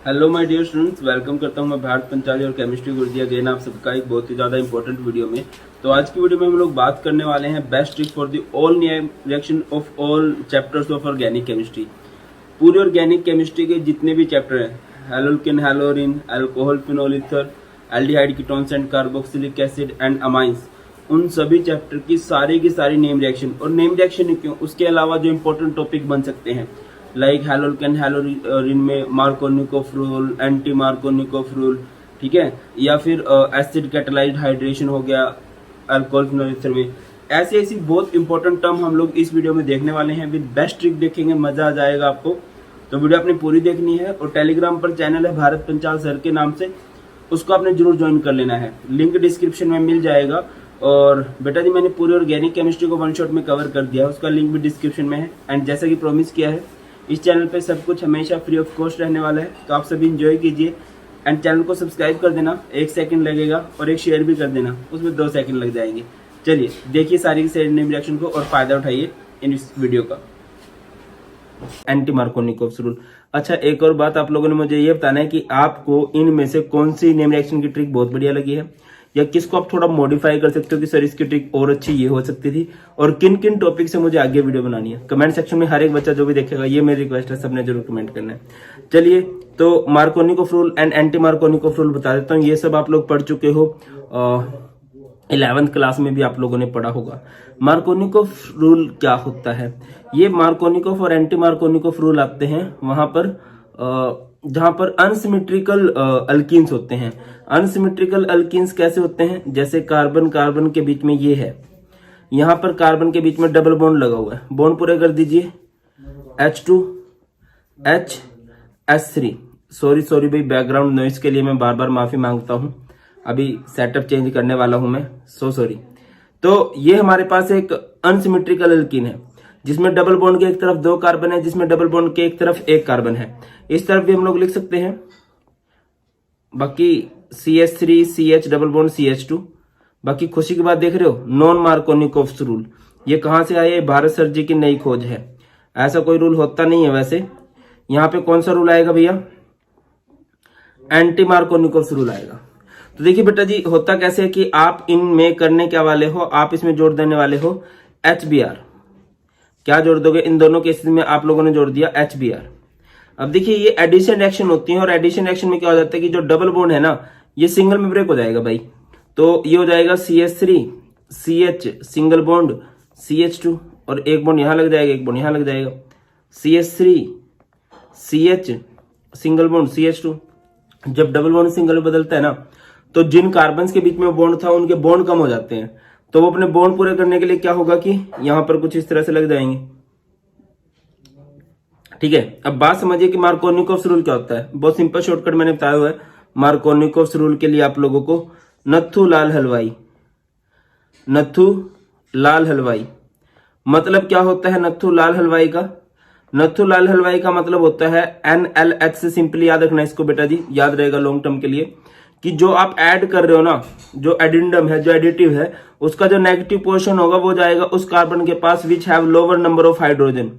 Hello my dear students, welcome करता हूं मैं भारत पंचाली और केमिस्ट्री गुरुजी अगेन आप सबका एक बहुत ही ज़्यादा इंपॉर्टेंट वीडियो में। तो आज की वीडियो में हम लोग बात करने वाले हैं best trick for the all reaction of all chapters of organic chemistry. पूरी ऑर्गेनिक केमिस्ट्री के जितने भी चैप्टर हैं, haloalkane, हेलोरिन, alcohol, phenol ether, aldehyde ketones and carboxylic acid and amines, उन सभी चैप्टर की सारी नेम रिएक्शन, और नेम रिएक्शन क्यों, उसके अलावा जो इंपॉर्टेंट टॉपिक बन सकते हैं लाइक हेलोल्केन हेलोरिन में Markovnikov rule, anti Markovnikov rule, ठीक है, या फिर एसिड कैटालाइज्ड हाइड्रेशन हो गया अल्कोहल फिनोल ईथर में। ऐसी बहुत इंपॉर्टेंट टर्म हम लोग इस वीडियो में देखने वाले हैं। विद बेस्ट ट्रिक देखेंगे, मजा आ जाएगा आपको। तो वीडियो आपने पूरी देखनी है और टेलीग्राम पर चैनल है भारत पंचाल सर के नाम से, उसको आपने जरूर ज्वाइन कर लेना है, लिंक डिस्क्रिप्शन में मिल जाएगा। और बेटा जी मैंने पूरी ऑर्गेनिक केमिस्ट्री को वन शॉट में कवर कर दिया है, उसका लिंक भी डिस्क्रिप्शन में है। एंड जैसा कि प्रॉमिस किया है, इस चैनल पे सब कुछ हमेशा फ्री ऑफ कॉस्ट रहने वाला है, तो आप सभी एंजॉय कीजिए। एंड चैनल को सब्सक्राइब कर देना, 1 सेकंड लगेगा, और एक शेयर भी कर देना, उसमें 2 सेकंड लग जाएंगे। चलिए देखिए सारी नेम रिएक्शन को और फायदा उठाइए इन इस वीडियो का। Anti Markovnikov rule. अच्छा, एक और बात आप लोगों ने मुझे ये बताना है कि आपको इनमें से कौन सी नेम रिएक्शन की ट्रिक बहुत बढ़िया लगी है, या किसको आप थोड़ा मॉडिफाई कर सकते हो कि सर इसकी ट्रिक और अच्छी ये हो सकती थी, और किन किन टॉपिक से मुझे आगे वीडियो बनानी है। कमेंट सेक्शन में हर एक बच्चा जो भी देखेगा, ये मेरी रिक्वेस्ट है, सबने जरूर कमेंट करना है। चलिए, तो Markovnikov rule and anti Markovnikov rule बता देता हूँ। ये सब आप लोग पढ़ चुके हो, 11th क्लास में भी आप लोगों ने पढ़ा होगा। मार्कोनिकोफ रूल क्या होता है? ये मार्कोनिकोफ और एंटी मार्कोनिकोफ रूल आते हैं वहां पर जहां पर अनसिमेट्रिकल अल्कीन्स होते हैं। अनसिमेट्रिकल अल्कीन्स कैसे होते हैं? जैसे कार्बन कार्बन के बीच में ये है, यहां पर कार्बन के बीच में डबल बॉन्ड लगा हुआ है, बॉन्ड पूरे कर दीजिए, H2 HS3। सॉरी भाई, बैकग्राउंड नॉइस के लिए मैं बार बार माफी मांगता हूं, अभी सेटअप चेंज करने वाला हूं मैं, सॉरी। तो ये हमारे पास एक अनसिमेट्रिकल अल्कीन है जिसमें डबल बॉन्ड के एक तरफ 2 कार्बन है, जिसमें डबल बॉन्ड के एक तरफ 1 कार्बन है। इस तरफ भी हम लोग लिख सकते हैं, बाकी CH3 CH double bond CH2। बाकी खुशी की बात देख रहे हो, नॉन मार्कोनिकोफ रूल, ये कहां से आया? भारत सर जी की नई खोज है, ऐसा कोई रूल होता नहीं है वैसे। यहां पे कौन सा रूल आएगा भैया? एंटी मार्कोनिकोफ रूल आएगा। तो देखिए बेटा जी, होता कैसे है कि आप इनमें करने क्या वाले हो, आप इसमें जोड़ देने वाले हो HBr। क्या जोड़ दोगे? इन दोनों केसेस में आप लोगों ने जोड़ दिया HBr। अब देखिए, ये एडिशन रिएक्शन होती है, और एडिशन रिएक्शन में क्या हो जाता है कि जो डबल बॉन्ड है ना, ये सिंगल में ब्रेक हो जाएगा भाई। तो ये हो जाएगा CH3 CH single bond CH2, और एक बॉन्ड यहां लग जाएगा, एक बॉन्ड यहां लग जाएगा, CH3 CH single bond CH2। जब डबल बॉन्ड सिंगल में बदलता है ना, तो जिन कार्बन के बीच में बॉन्ड था उनके बॉन्ड कम हो जाते हैं, तो वो अपने बॉन्ड पूरे करने के लिए क्या होगा कि यहां पर कुछ इस तरह से लग जाएंगे। ठीक है, अब बात समझिए कि मार्कोनिकोफ रूल क्या होता है। बहुत सिंपल शॉर्टकट मैंने बताया हुआ है मार्कोनिकोफ रूल के लिए आप लोगों को। नत्थु लाल हलवाई, नत्थु लाल हलवाई मतलब क्या होता है? नत्थु लाल हलवाई का, नत्थु लाल हलवाई का मतलब होता है NLH से सिंपली याद रखना इसको बेटा जी, याद रहेगा लॉन्ग टर्म के लिए, कि जो आप ऐड कर रहे हो ना, जो एडिंडम है, जो एडिटिव है, उसका जो नेगेटिव पोर्शन होगा वो जाएगा उस कार्बन के पास which have lower number of hydrogen.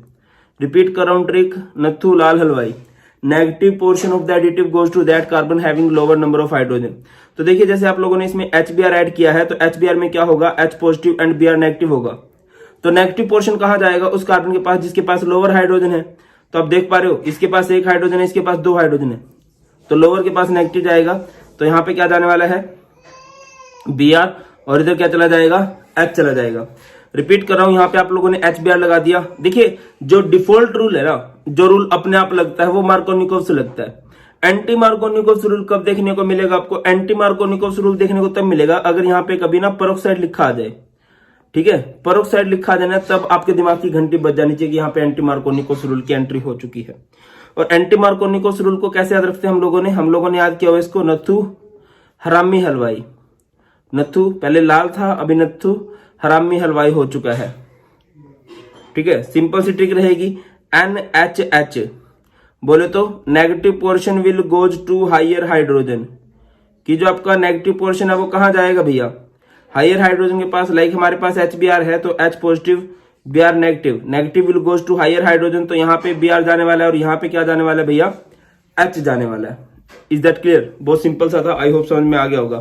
Repeat कर रहा हूं trick, Natthu Lal Halwai, negative portion of the additive goes to that carbon having lower number of hydrogen. तो देखिए, जैसे आप लोगों ने इसमें HBr ऐड किया है, तो HBr में क्या होगा? H positive and Br negative होगा। तो नेगेटिव पोर्शन कहां जाएगा? उस कार्बन के पास जिसके पास लोअर हाइड्रोजन है। तो आप देख पा रहे हो, इसके पास 1 हाइड्रोजन है, इसके पास 2 हाइड्रोजन है, तो लोअर के पास नेगेटिव जाएगा। तो यहां पे क्या जाने वाला है? Br, और इधर क्या चला जाएगा? H चला जाएगा। रिपीट कर रहा हूं, यहां पे आप लोगों ने HBr लगा दिया। देखिए, जो डिफॉल्ट रूल है ना, जो रूल अपने आप लगता है, वो मार्कोनिकोफ से लगता है। एंटी मार्कोनिकोफ रूल कब देखने को मिलेगा आपको? एंटी मार्कोनिकोफ रूल देखने को तब मिलेगा अगर यहाँ पे कभी ना पेरोक्साइड लिखा आ जाए। ठीक है, पेरोक्साइड लिखा आ जाना, तब आपके दिमाग की घंटी बज जानी चाहिए कि यहाँ पे एंटी मार्कोनिकोफ रूल की एंट्री हो चुकी है। और एंटी मार्कोनिकोफ रूल को कैसे याद रखते हैं हम लोगों ने याद किया हुआ इसको, नत्थु हरामी हलवाई। नत्थु पहले लाल था, अभी नत्थु हरामी हलवाई हो चुका है। ठीक है, सिंपल सी ट्रिक रहेगी, NHH बोले तो negative portion will goes to higher hydrogen, कि जो आपका नेगेटिव पोर्शन है वो कहां जाएगा भैया? हायर हाइड्रोजन के पास। लाइक हमारे पास HBr है, तो H positive Br negative, negative will goes to higher hydrogen, तो यहाँ पे Br जाने वाला है, और यहाँ पे क्या जाने वाला है भैया? H जाने वाला है। Is that clear? बहुत सिंपल सा था, आई होप समझ में आ गया होगा।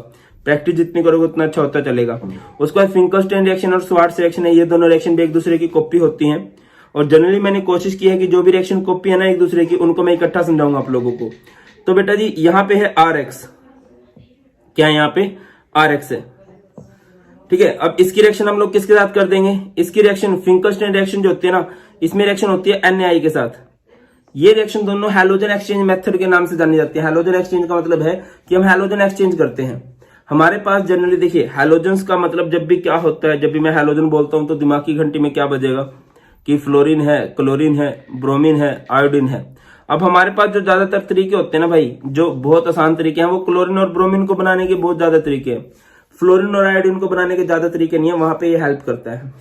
प्रैक्टिस जितनी करोगे उतना अच्छा होता चलेगा। उसके बाद फिंकलस्टीन रिएक्शन और श्वार्ट्ज रिएक्शन है, ये दोनों रिएक्शन भी एक दूसरे की कॉपी होती हैं। और जनरली मैंने कोशिश की है कि जो भी रिएक्शन कॉपी है ना एक दूसरे की, उनको मैं इकट्ठा समझाऊंगा आप लोगों को। तो बेटा जी यहाँ पे है RX, क्या यहाँ पे RX है, ठीक है। अब इसकी रिएक्शन हम लोग किसके साथ कर देंगे? इसकी रिएक्शन फिंकलस्टीन रिएक्शन जो होती है ना, इसमें रिएक्शन होती है NaI के साथ। ये रिएक्शन दोनों हैलोजन एक्सचेंज मेथड के नाम से जानी जाती है। हैलोजन एक्सचेंज का मतलब है कि हम हैलोजन एक्सचेंज करते हैं। हमारे पास जनरली देखिए हैलोजन्स का मतलब जब भी क्या होता है, जब भी मैं हैलोजन बोलता हूं तो दिमाग की घंटी में क्या बजेगा कि फ्लोरीन है, क्लोरीन है, ब्रोमीन है, आयोडीन है। अब हमारे पास जो ज्यादातर तरीके होते हैं ना भाई, जो बहुत आसान तरीके हैं, वो क्लोरीन और ब्रोमीन को बनाने के बहुत ज्यादा तरीके हैं। फ्लोरीन और आयोडीन को बनाने के ज्यादा तरीके नहीं है, वहां पे ये हेल्प करता है।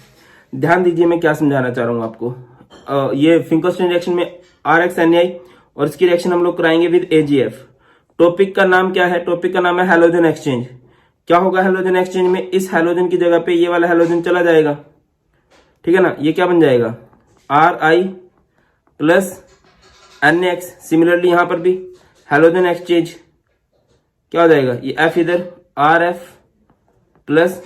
ध्यान दीजिए मैं क्या समझाना चाह रहा हूं आपको। ये फिंकलस्टीन रिएक्शन में RX NaI और इसकी रिएक्शन हम लोग कराएंगे विद AgF। टॉपिक का नाम क्या है? टॉपिक का नाम है हैलोजन एक्सचेंज। क्या होगा हैलोजन एक्सचेंज में? इस हैलोजन की जगह पे ये वाला हैलोजन चला जाएगा, ठीक है ना। ये क्या बन जाएगा? Ri plus NaX। सिमिलरली यहां पर भी हैलोजन एक्सचेंज क्या हो जाएगा? ये F इधर RF प्लस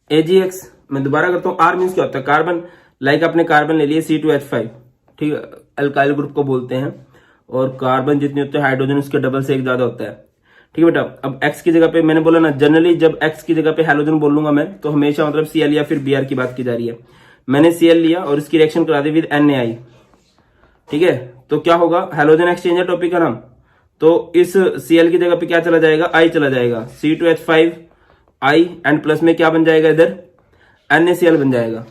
AgX। मैं दोबारा करता हूं, R मीन्स क्या होता है? कार्बन। लाइक आपने कार्बन ले लिया C2H5, ठीक है, अल्काइल ग्रुप को बोलते हैं। और कार्बन जितने होते हैं हाइड्रोजन उसके डबल से एक ज्यादा होता है, ठीक है बेटा। अब X की जगह पे मैंने बोला ना, जनरली जब X की जगह पे हैलोजन बोल लूंगा मैं तो हमेशा मतलब Cl या फिर Br की बात की जा रही है। मैंने Cl लिया और इसकी रिएक्शन करा दी विद NaI, ठीक है। तो क्या होगा? हैलोजन एक्सचेंज है टॉपिक का नाम। तो इस Cl की जगह पे क्या चला जाएगा? I चला जाएगा। C2H5 I एंड प्लस में क्या बन जाएगा? इधर NaCl बन जाएगा।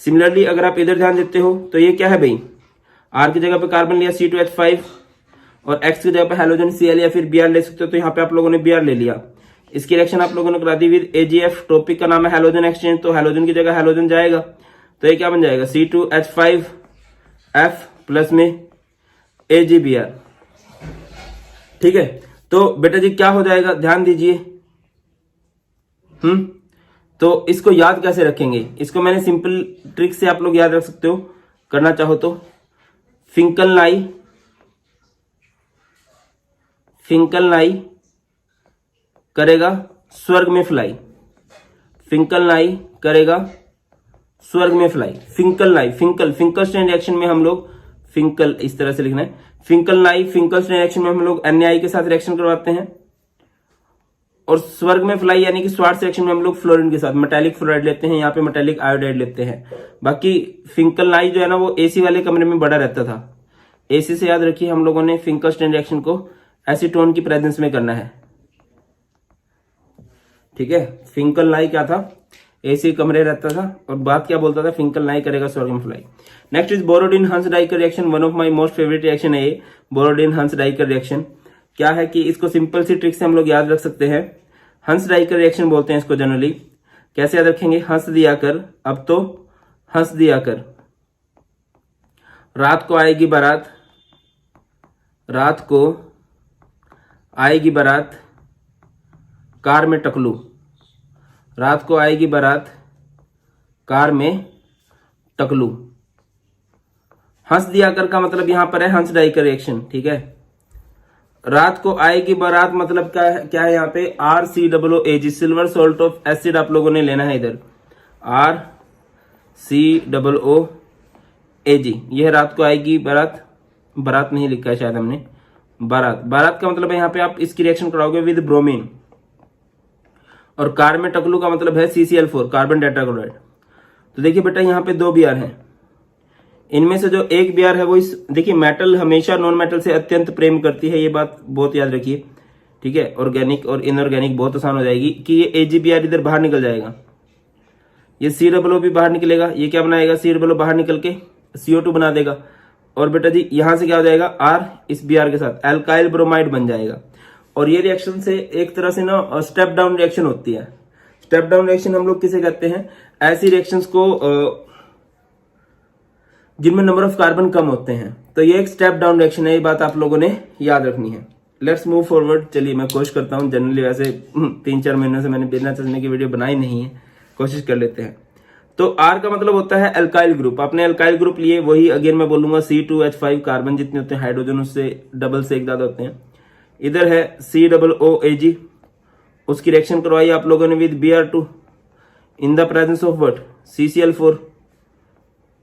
सिमिलरली अगर आप इधर ध्यान देते हो तो ये क्या है भाई? R की जगह पे कार्बन लिया C2H5 और X की जगह पे हैलोजन Cl या फिर Br ले सकते हो, तो यहाँ पे आप लोगों ने Br ले लिया। इसकी रिएक्शन आप लोगों ने करा दी विद AgF। टॉपिक का नाम है हैलोजन एक्सचेंज, तो हैलोजन की जगह हैलोजन जाएगा, तो ये क्या बन जाएगा? C2H5F प्लस में AgBr, ठीक है। तो बेटा जी क्या हो जाएगा? ध्यान दीजिए। तो इसको याद कैसे रखेंगे? इसको मैंने सिंपल ट्रिक से आप लोग याद रख सकते हो, करना चाहो तो। फिंकलनाई करेगा स्वर्ग में फ्लाई। फिंकलनाई करेगा स्वर्ग में फ्लाई। फिंकलनाई, फिंकलस्टीन रिएक्शन में हम लोग फिंकल इस तरह से लिखना है। फिंकलनाई फिंकलस्टीन रिएक्शन में हम लोग NaI के साथ रिएक्शन करवाते हैं। और स्वर्ग में फ्लाई यानी कि श्वार्ट्ज रिएक्शन में हम लोग फ्लोरीन के साथ मेटालिक फ्लोराइड लेते हैं, यहाँ पे मेटालिक आयोडाइड लेते हैं। बाकी फिंकलनाई जो है ना वो AC वाले कमरे में बड़ा रहता था। AC से याद रखिए हम लोगों ने फिंकलस्टीन रिएक्शन को एसीटोन की प्रेजेंस में करना है, ठीक है। फिंकलनाई क्या था? AC कमरे रहता था और बात क्या बोलता था? फिंकलनाई करेगा स्वर्ग में fly. Next is Borodin Hunsdiecker reaction. One of my most favourite reaction है ये बोरोडिन हंस डाइकर रिएक्शन। क्या है कि इसको सिंपल सी ट्रिक से हम लोग याद रख सकते हैं। हंस डाइकर रिएक्शन बोलते हैं इसको जनरली। कैसे याद रखेंगे? हंस दिया कर, अब तो हंस दिया कर। रात को आएगी बारात, रात को आएगी बारात, कार में टकलू। रात को आएगी बारात, कार में टकलू। हंस दिया कर का मतलब यहां पर है हंस डाइकर रिएक्शन, ठीक है। रात को आएगी बारात मतलब क्या है यहाँ पे? RCOOAG, silver salt of acid आप लोगों ने लेना है इधर। RCOOAG, यह रात को आएगी बारात। बारात नहीं लिखा है शायद हमने, बारात। बारात का मतलब है यहाँ पे आप इसकी रिएक्शन कराओगे विद ब्रोमीन। और कार में टकलू का मतलब है CCl4, कार्बन टेट्राक्लोराइड। तो देखिए बेटा यहाँ पे 2 Br हैं। इनमें से जो एक Br है वो इस, देखिए मेटल हमेशा नॉन मेटल से अत्यंत प्रेम करती है, ये बात बहुत याद रखिए, ठीक है। ऑर्गेनिक और इनऑर्गेनिक बहुत आसान हो जाएगी कि ये AgBr इधर बाहर निकल जाएगा, ये COO भी बाहर निकलेगा। ये क्या बनाएगा? COO बाहर निकल के CO2 बना देगा। और बेटा जी यहां से क्या हो जाएगा? R इस Br के साथ एल्काइल ब्रोमाइड बन जाएगा। और ये रिएक्शन से एक तरह से ना स्टेप डाउन रिएक्शन होती है। स्टेप डाउन रिएक्शन हम लोग किसे कहते हैं? ऐसी रिएक्शंस को जिनमें नंबर ऑफ कार्बन कम होते हैं। तो ये एक स्टेप डाउन रिएक्शन है, ये बात आप लोगों ने याद रखनी है। Let's move forward. चलिए मैं कोशिश करता हूँ, जनरली वैसे 3-4 महीनों से मैंने बिना चलने की वीडियो बनाई नहीं है, कोशिश कर लेते हैं। तो R का मतलब होता है अल्काइल ग्रुप। आपने अल्काइल ग्रुप लिए, वही अगेन मैं बोलूंगा C2H5 कार्बन जितने होते हैं, हाइड्रोजन उससे डबल से एक ज्यादा होते हैं। इधर है COOAG, उसकी रिएक्शन करवाई आप लोगों ने with Br2 in the presence of what, CCl4।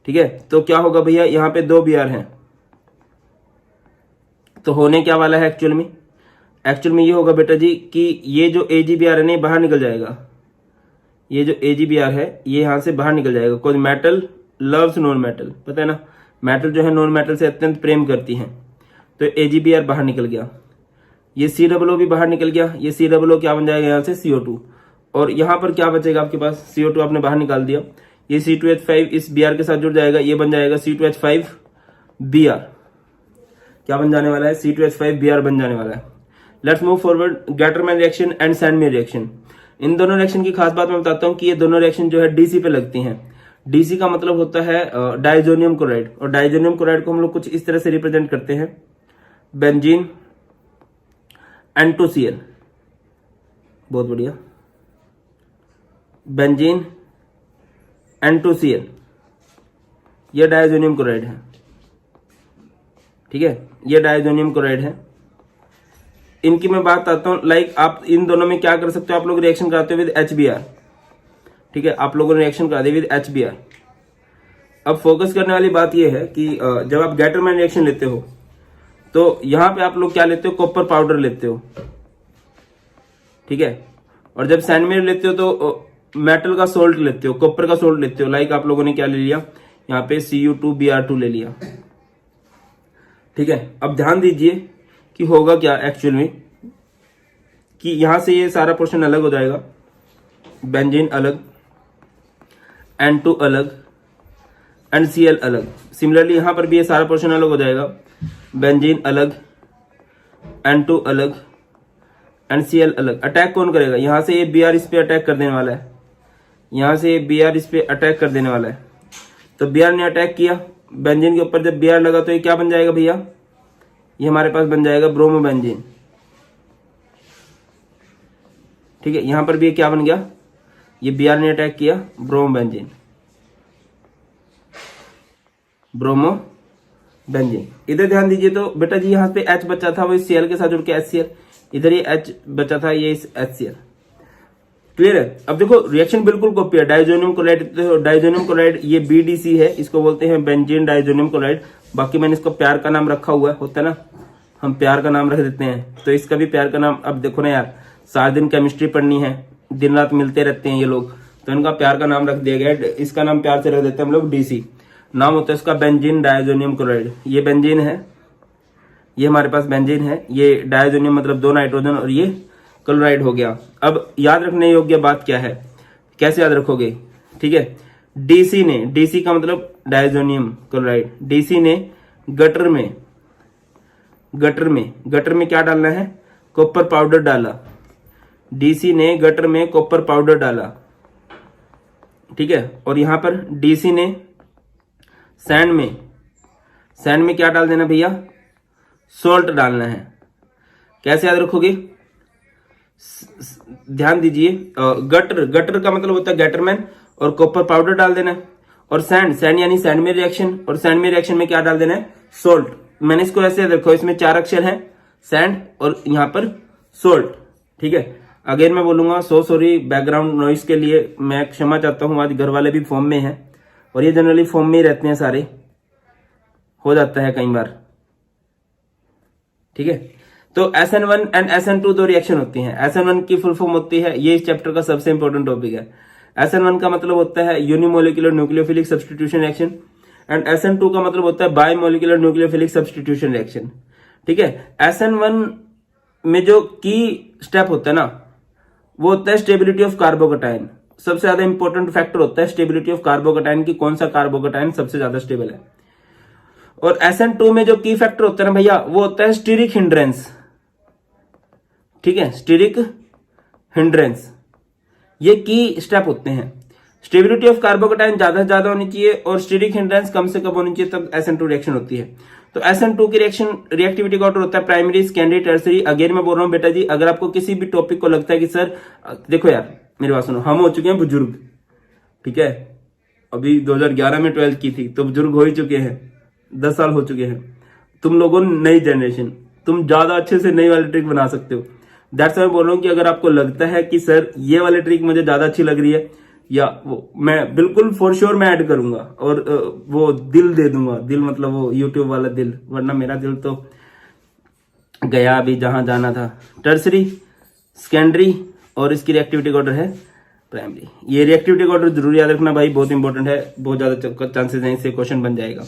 ठीक है, तो क्या होगा भैया, यहाँ पे 2 Br हैं, तो होने क्या वाला है एक्चुअल में ये होगा बेटा जी कि ये जो AgBr है ना बाहर निकल जाएगा। ये जो AgBr है ये यहां से बाहर निकल जाएगा। कोई मेटल लव्स नॉन मेटल, पता है ना, मेटल जो है नॉन मेटल से अत्यंत प्रेम करती हैं, तो AgBr बाहर निकल गया। ये COO भी बाहर निकल गया। ये COO क्या बन जाएगा, यहां से CO2, और यहां पर क्या बचेगा आपके पास, CO2 आपने बाहर निकाल दिया। ये C2H5 इस Br के साथ जुड़ जाएगा, ये बन जाएगा C2H5Br। क्या बन जाने वाला है, C2H5Br बन जाने वाला है। Let's move forward, Gattermann reaction and Sandmeyer reaction. इन दोनों रिएक्शन की खास बात मैं बताता हूं कि ये दोनों रिएक्शन जो है DC पे लगती हैं। DC का मतलब होता है डाइजोनियम क्लोराइड, और डाइजोनियम क्लोराइड को हम लोग कुछ इस तरह से रिप्रेजेंट करते हैं, बेंजीन N2Cl। बहुत बढ़िया, बेंजीन N2Cl, यह डाइजोनियम क्लोराइड है। ठीक है, ये डाइजोनियम क्लोराइड है। इनकी मैं बात आता हूं, लाइक आप इन दोनों में क्या कर सकते हो, आप लोग रिएक्शन कराते हो विद HBr। ठीक है, आप लोगों ने रिएक्शन करा दी विद HBr। अब फोकस करने वाली बात यह है कि जब आप गैटरमैन रिएक्शन लेते हो तो यहां पे आप लोग क्या लेते हो, कॉपर पाउडर लेते हो। ठीक है, और जब सैंडमेयर लेते हो तो मेटल का सोल्ट लेते हो, कॉपर का सोल्ट लेते हो। लाइक आप लोगों ने क्या ले लिया, यहाँ पे Cu2Br2 ले लिया। ठीक है, अब ध्यान दीजिए कि होगा क्या एक्चुअल में, कि यहां से ये सारा पोर्शन अलग हो जाएगा, बेंजीन अलग, N2 अलग, NCl अलग। सिमिलरली यहां पर भी ये सारा पोर्शन अलग हो जाएगा, बेंजीन अलग, N2 अलग, NCl अलग। अटैक कौन करेगा, यहां से ये Br इस पे अटैक कर देने वाला है, यहां से ये Br इस पे अटैक कर देने वाला है। तो Br ने अटैक किया बेंजीन के ऊपर, जब Br लगा तो ये क्या बन जाएगा भैया, ये हमारे पास बन जाएगा ब्रोमोबेंजीन। ठीक है, यहां पर भी क्या बन गया, ये Br ने अटैक किया, ब्रोमोबेंजीन, ब्रोमोबेंजीन। इधर ध्यान दीजिए तो बेटा जी यहां पे H बचा था, वो इस Cl के साथ जुड़ के HCl, इधर ये H बचा था, ये इस HCl। क्लियर है। अब देखो रिएक्शन बिल्कुल कॉपी है, डाइजोनियम क्लोराइड, डाइजोनियम क्लोराइड ये BDC है, इसको बोलते हैं बेंजीन डाइजोनियम क्लोराइड। बाकी मैंने इसको प्यार का नाम रखा हुआ है, होता है ना, हम प्यार का नाम रख देते हैं, तो इसका भी प्यार का नाम। अब देखो ना यार, सारा दिन केमिस्ट्री पढ़नी है, दिन रात मिलते रहते हैं ये लोग, तो इनका प्यार का नाम रख दिया गया है। इसका नाम प्यार से रख देते हैं हम लोग DC। नाम होता है इसका बेंजीन डाइजोनियम क्लोराइड। ये बेंजीन है, ये हमारे पास बेंजीन है, ये डाइजोनियम मतलब 2 नाइट्रोजन, और ये क्लोराइड हो गया। अब याद रखने योग्य बात क्या है, कैसे याद रखोगे, ठीक है, DC ने, DC का मतलब डाइजोनियम क्लोराइड, DC ने गटर में क्या डालना है, कॉपर पाउडर डाला। DC ने गटर में कॉपर पाउडर डाला। ठीक है, और यहां पर DC ने सैंड में क्या डाल देना भैया, सोल्ट डालना है। कैसे याद रखोगे, ध्यान दीजिए, गटर का मतलब होता है गैटरमैन, और कॉपर पाउडर डाल देना है, और सैंड यानी सैंडमेयर रिएक्शन, और सैंडमेयर रिएक्शन में क्या डाल देना है, सोल्ट। मैंने इसको ऐसे देखो, इसमें 4 अक्षर हैं, सैंड और यहाँ पर सोल्ट। ठीक है, अगेन मैं बोलूंगा सॉरी बैकग्राउंड नॉइस के लिए, मैं क्षमा चाहता हूं। आज घर वाले भी फॉर्म में हैं, और ये जनरली फॉर्म में ही रहते हैं सारे, हो जाता है कई बार। ठीक है, तो SN1 एंड SN2 दो रिएक्शन होती हैं। SN1 की फुल फॉर्म होती है, ये इस चैप्टर का सबसे इंपॉर्टेंट टॉपिक है। SN1 का मतलब होता है unimolecular nucleophilic substitution reaction, and SN2 का मतलब होता है बायमोलिकुलर न्यूक्लियोफिलिक सब्स्टिट्यूशन रिएक्शन। ठीक है, SN1 में जो की स्टेप होता है ना, वो होता है स्टेबिलिटी ऑफ कार्बोकेटाइन। सबसे ज्यादा इंपॉर्टेंट फैक्टर होता है स्टेबिलिटी ऑफ कार्बोकेटाइन की, कौन सा कार्बोकेटाइन सबसे ज्यादा स्टेबल है। और SN2 में जो की फैक्टर होता है ना भैया, वो होता है स्टीरिक हिंड्रेंस। ठीक है, स्टीरिक हिंड्रेंस, ये की स्टेप होते हैं। स्टेबिलिटी ऑफ कार्बोकेटाइन ज्यादा से ज्यादा होनी चाहिए, और स्टीरिक हिंड्रेंस कम से कम होनी चाहिए, तब SN2 रिएक्शन होती है। तो SN2 की रिएक्शन रिएक्टिविटी का ऑर्डर होता है प्राइमरी, सेकेंडरी, टर्सरी। अगेन मैं बोल रहा हूं बेटा जी, अगर आपको किसी भी टॉपिक को लगता है कि सर देखो यार मेरी बात सुनो, हम हो चुके हैं बुजुर्ग, ठीक है, अभी 2011 में 12th की थी, तो बुजुर्ग हो ही चुके हैं, 10 साल हो चुके हैं। तुम लोगों नई जनरेशन, तुम ज्यादा अच्छे से नई वाली ट्रिक बना सकते हो। दैट्स मैं बोल रहा हूँ कि अगर आपको लगता है कि सर ये वाली ट्रिक मुझे ज्यादा अच्छी लग रही है, या वो मैं बिल्कुल फॉर श्योर मैं ऐड करूंगा, और वो दिल दे दूंगा। दिल मतलब वो यूट्यूब वाला दिल, वरना मेरा दिल तो गया अभी जहां जाना था। टर्सरी, सेकेंडरी और इसकी रिएक्टिविटी ऑर्डर है प्राइमरी। ये रिएक्टिविटी ऑर्डर जरूर याद रखना भाई, बहुत इंपॉर्टेंट है, बहुत ज्यादा चांसेस हैं इससे क्वेश्चन बन जाएगा।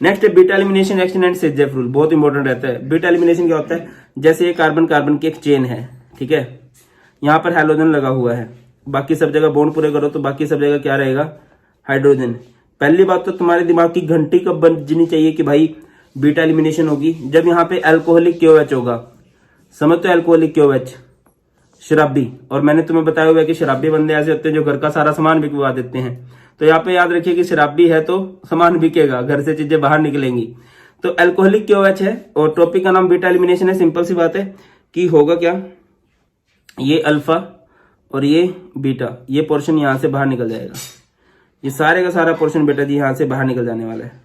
नेक्स्ट है beta elimination reaction and Saytzeff rule, बहुत इंपॉर्टेंट रहता है। बीटा एलिमिनेशन क्या होता है, जैसे ये कार्बन कार्बन की एक चेन है, ठीक है, यहाँ पर हाइड्रोजन लगा हुआ है, बाकी सब जगह बॉन्ड पूरे करो तो बाकी सब जगह क्या रहेगा, हाइड्रोजन। पहली बात तो तुम्हारे दिमाग की घंटी कब बजनी चाहिए कि भाई बीटा एलिमिनेशन होगी, जब यहाँ पे अल्कोहलिक क्यूएच होगा। समझते हो अल्कोहलिक क्यूएच, शराबी। और मैंने तुम्हें बताया हुआ है कि शराबी बंदे ऐसे होते हैं जो घर का सारा सामान बिकवा देते हैं। तो यहाँ पे याद रखिए कि शराबी है तो सामान बिकेगा, घर से चीजें बाहर निकलेंगी। तो अल्कोहलिक क्यूएच है और टॉपिक का नाम बीटा एलिमिनेशन है। सिंपल सी बात है कि होगा क्या, ये अल्फा और ये बीटा, ये पोर्शन यहां से बाहर निकल जाएगा। ये सारे का सारा पोर्शन बेटा जी यहां से बाहर निकल जाने वाला है।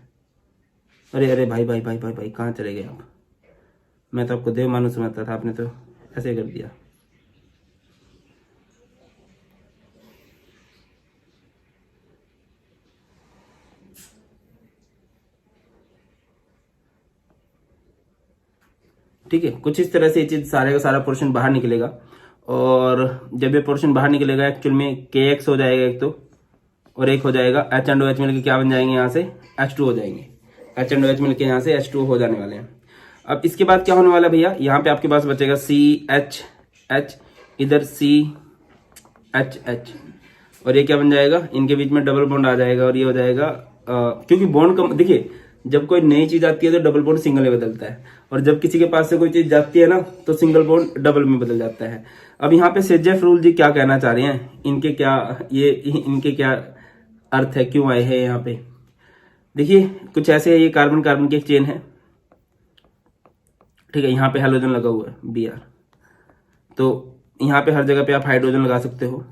अरे अरे भाई भाई भाई भाई भाई कहाँ चले गए आप? मैं तो आपको देव मानुस समझता था, आपने तो ऐसे कर दिया। ठीक है, कुछ इस तरह से ये चीज सारे का सारा पोर्शन बाहर निकलेगा। और जब ये पोर्शन बाहर निकलेगा एक्चुअल में KX हो जाएगा एक तो, और एक हो जाएगा H एंड OH मिलकर क्या बन जाएंगे, यहाँ से H2 हो जाएंगे। H एंड OH मिलकर यहाँ से H2 हो जाने वाले हैं। अब इसके बाद क्या होने वाला है भैया, यहाँ पे आपके पास बचेगा CHH, इधर CHH, और ये क्या बन जाएगा, इनके बीच में डबल बॉन्ड आ जाएगा और ये हो जाएगा क्योंकि बॉन्ड कम, देखिए जब कोई नई चीज आती है तो डबल बॉन्ड सिंगल में बदलता है, और जब किसी के पास से कोई चीज जाती है ना तो सिंगल बॉन्ड डबल में बदल जाता है। अब यहाँ पे सेजेफ रूल जी क्या कहना चाह रहे हैं, इनके क्या अर्थ है, क्यों आए हैं यहाँ पे, देखिए कुछ ऐसे है। ये कार्बन कार्बन की एक चेन है, ठीक है, यहाँ पे हाइड्रोजन लगा हुआ है Br, तो यहाँ पे हर जगह पे आप हाइड्रोजन लगा सकते हो।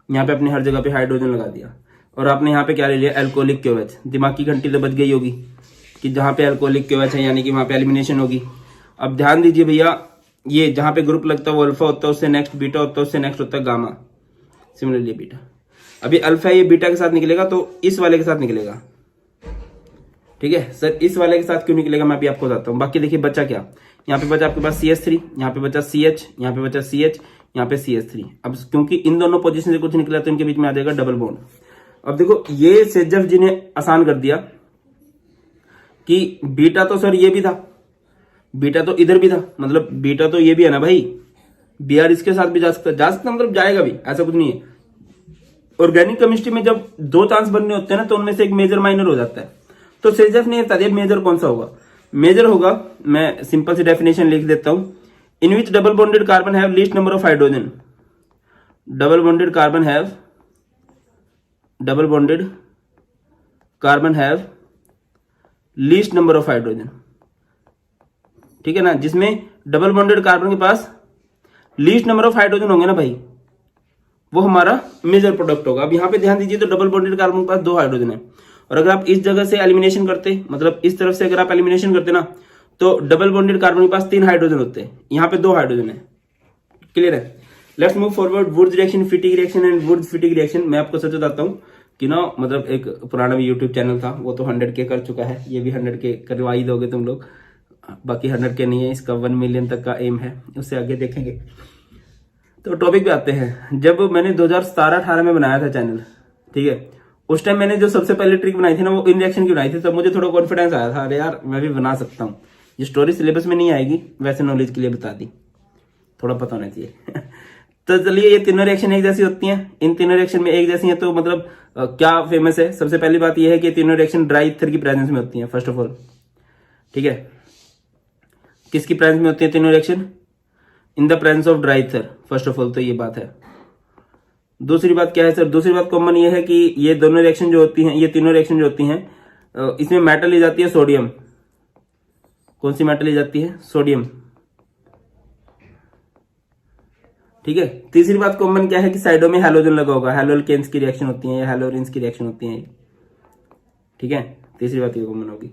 यहाँ पे अपने हर जगह पे हाइड्रोजन लगा दिया, और आपने यहाँ पे क्या ले लिया, अल्कोहलिक क्यूएच। दिमाग की घंटी तो बज गई होगी कि जहां पे अल्कोहलिक क्यूएच है यानी कि वहां पे एलिमिनेशन होगी। अब ध्यान दीजिए भैया, ये जहां पे ग्रुप लगता है वो अल्फा होता है, उससे नेक्स्ट बीटा होता है, उससे नेक्स्ट होता है गामा, सिमिलरली बीटा। अभी अल्फा ये बीटा के साथ निकलेगा तो इस वाले के साथ निकलेगा, ठीक है सर, इस वाले के साथ क्यों निकलेगा मैं अभी आपको बताता हूँ। बाकी देखिए बचा क्या, यहाँ पे बचा आपके पास CH3, यहाँ पे बचा CH, यहाँ पे बचा CH, यहाँ पे CH3। अब क्योंकि इन दोनों पोजीशन से कुछ निकला तो इनके बीच में आ जाएगा डबल बॉन्ड। अब देखो ये सेजेफ जी ने आसान कर दिया कि बीटा तो सर ये भी था, बीटा तो इधर भी था, मतलब बीटा तो ये भी है ना भाई, Br इसके साथ भी जा सकता मतलब जाएगा भी, ऐसा कुछ नहीं है। ऑर्गेनिक केमिस्ट्री में जब दो चांस बनने होते हैं ना तो उनमें से एक मेजर माइनर हो जाता है। तो सेजेफ ने बता दिया मेजर कौन सा होगा। मेजर होगा, मैं सिंपल सी डेफिनेशन लिख देता हूं, in which double bonded carbon have least number of hydrogen. Double bonded carbon have least number of hydrogen, ठीक है ना, जिसमें डबल बॉन्डेड कार्बन के पास लीस्ट नंबर ऑफ हाइड्रोजन होंगे ना भाई, वो हमारा मेजर प्रोडक्ट होगा। अब यहां पे ध्यान दीजिए, तो डबल बॉन्डेड कार्बन के पास 2 हाइड्रोजन है, और अगर आप इस जगह से एलिमिनेशन करते, मतलब इस तरफ से अगर आप एलिमिनेशन करते ना, तो डबल बॉन्डेड कार्बन के पास 3 हाइड्रोजन होते हैं, यहाँ पे 2 हाइड्रोजन है। क्लियर है? Let's move forward. Wurtz reaction, Fittig reaction and Wurtz Fittig reaction. मैं आपको सच बताता हूँ कि ना, मतलब एक पुराना भी यूट्यूब चैनल था, वो तो 100K कर चुका है, ये भी 100K करवा ही दोगे तुम लोग, बाकी 100K नहीं है, इसका 1 मिलियन तक का एम है, उससे आगे देखेंगे। तो टॉपिक पे आते हैं। जब मैंने 2017-18 में बनाया था चैनल, ठीक है, उस टाइम मैंने जो सबसे पहले ट्रिक बनाई थी ना, वो इन रिएक्शन की बनाई थी, तब मुझे थोड़ा कॉन्फिडेंस आया था, अरे यार मैं भी बना सकता हूँ। ये स्टोरी सिलेबस में नहीं आएगी, वैसे नॉलेज के लिए बता दी, थोड़ा पता होना चाहिए। तो चलिए, ये तीनों रिएक्शन एक जैसी होती हैं, इन तीनों रिएक्शन में एक जैसी हैं, तो मतलब क्या फेमस है। सबसे पहली बात यह है कि तीनों रिएक्शन ड्राई ईथर की प्रेजेंस में होती हैं, फर्स्ट ऑफ ऑल, ठीक है। किसकी प्रेजेंस में होती है तीनों reaction? In the presence of dry ether, first of all, तो ये बात है। दूसरी बात क्या है सर? दूसरी बात कॉमन ये है कि ये दोनों रिएक्शन जो होती हैं, ये तीनों रिएक्शन जो होती हैं, इसमें मेटल ली जाती है सोडियम। कौन सी मेटल ली जाती है? सोडियम, ठीक है। तीसरी बात कॉमन क्या है कि साइडों में हैलोजन लगा होगा, हैलोल्केन्स की रिएक्शन होती है या हैलोरिन्स की रिएक्शन होती है, ठीक है। तीसरी बात ये कॉमन होगी,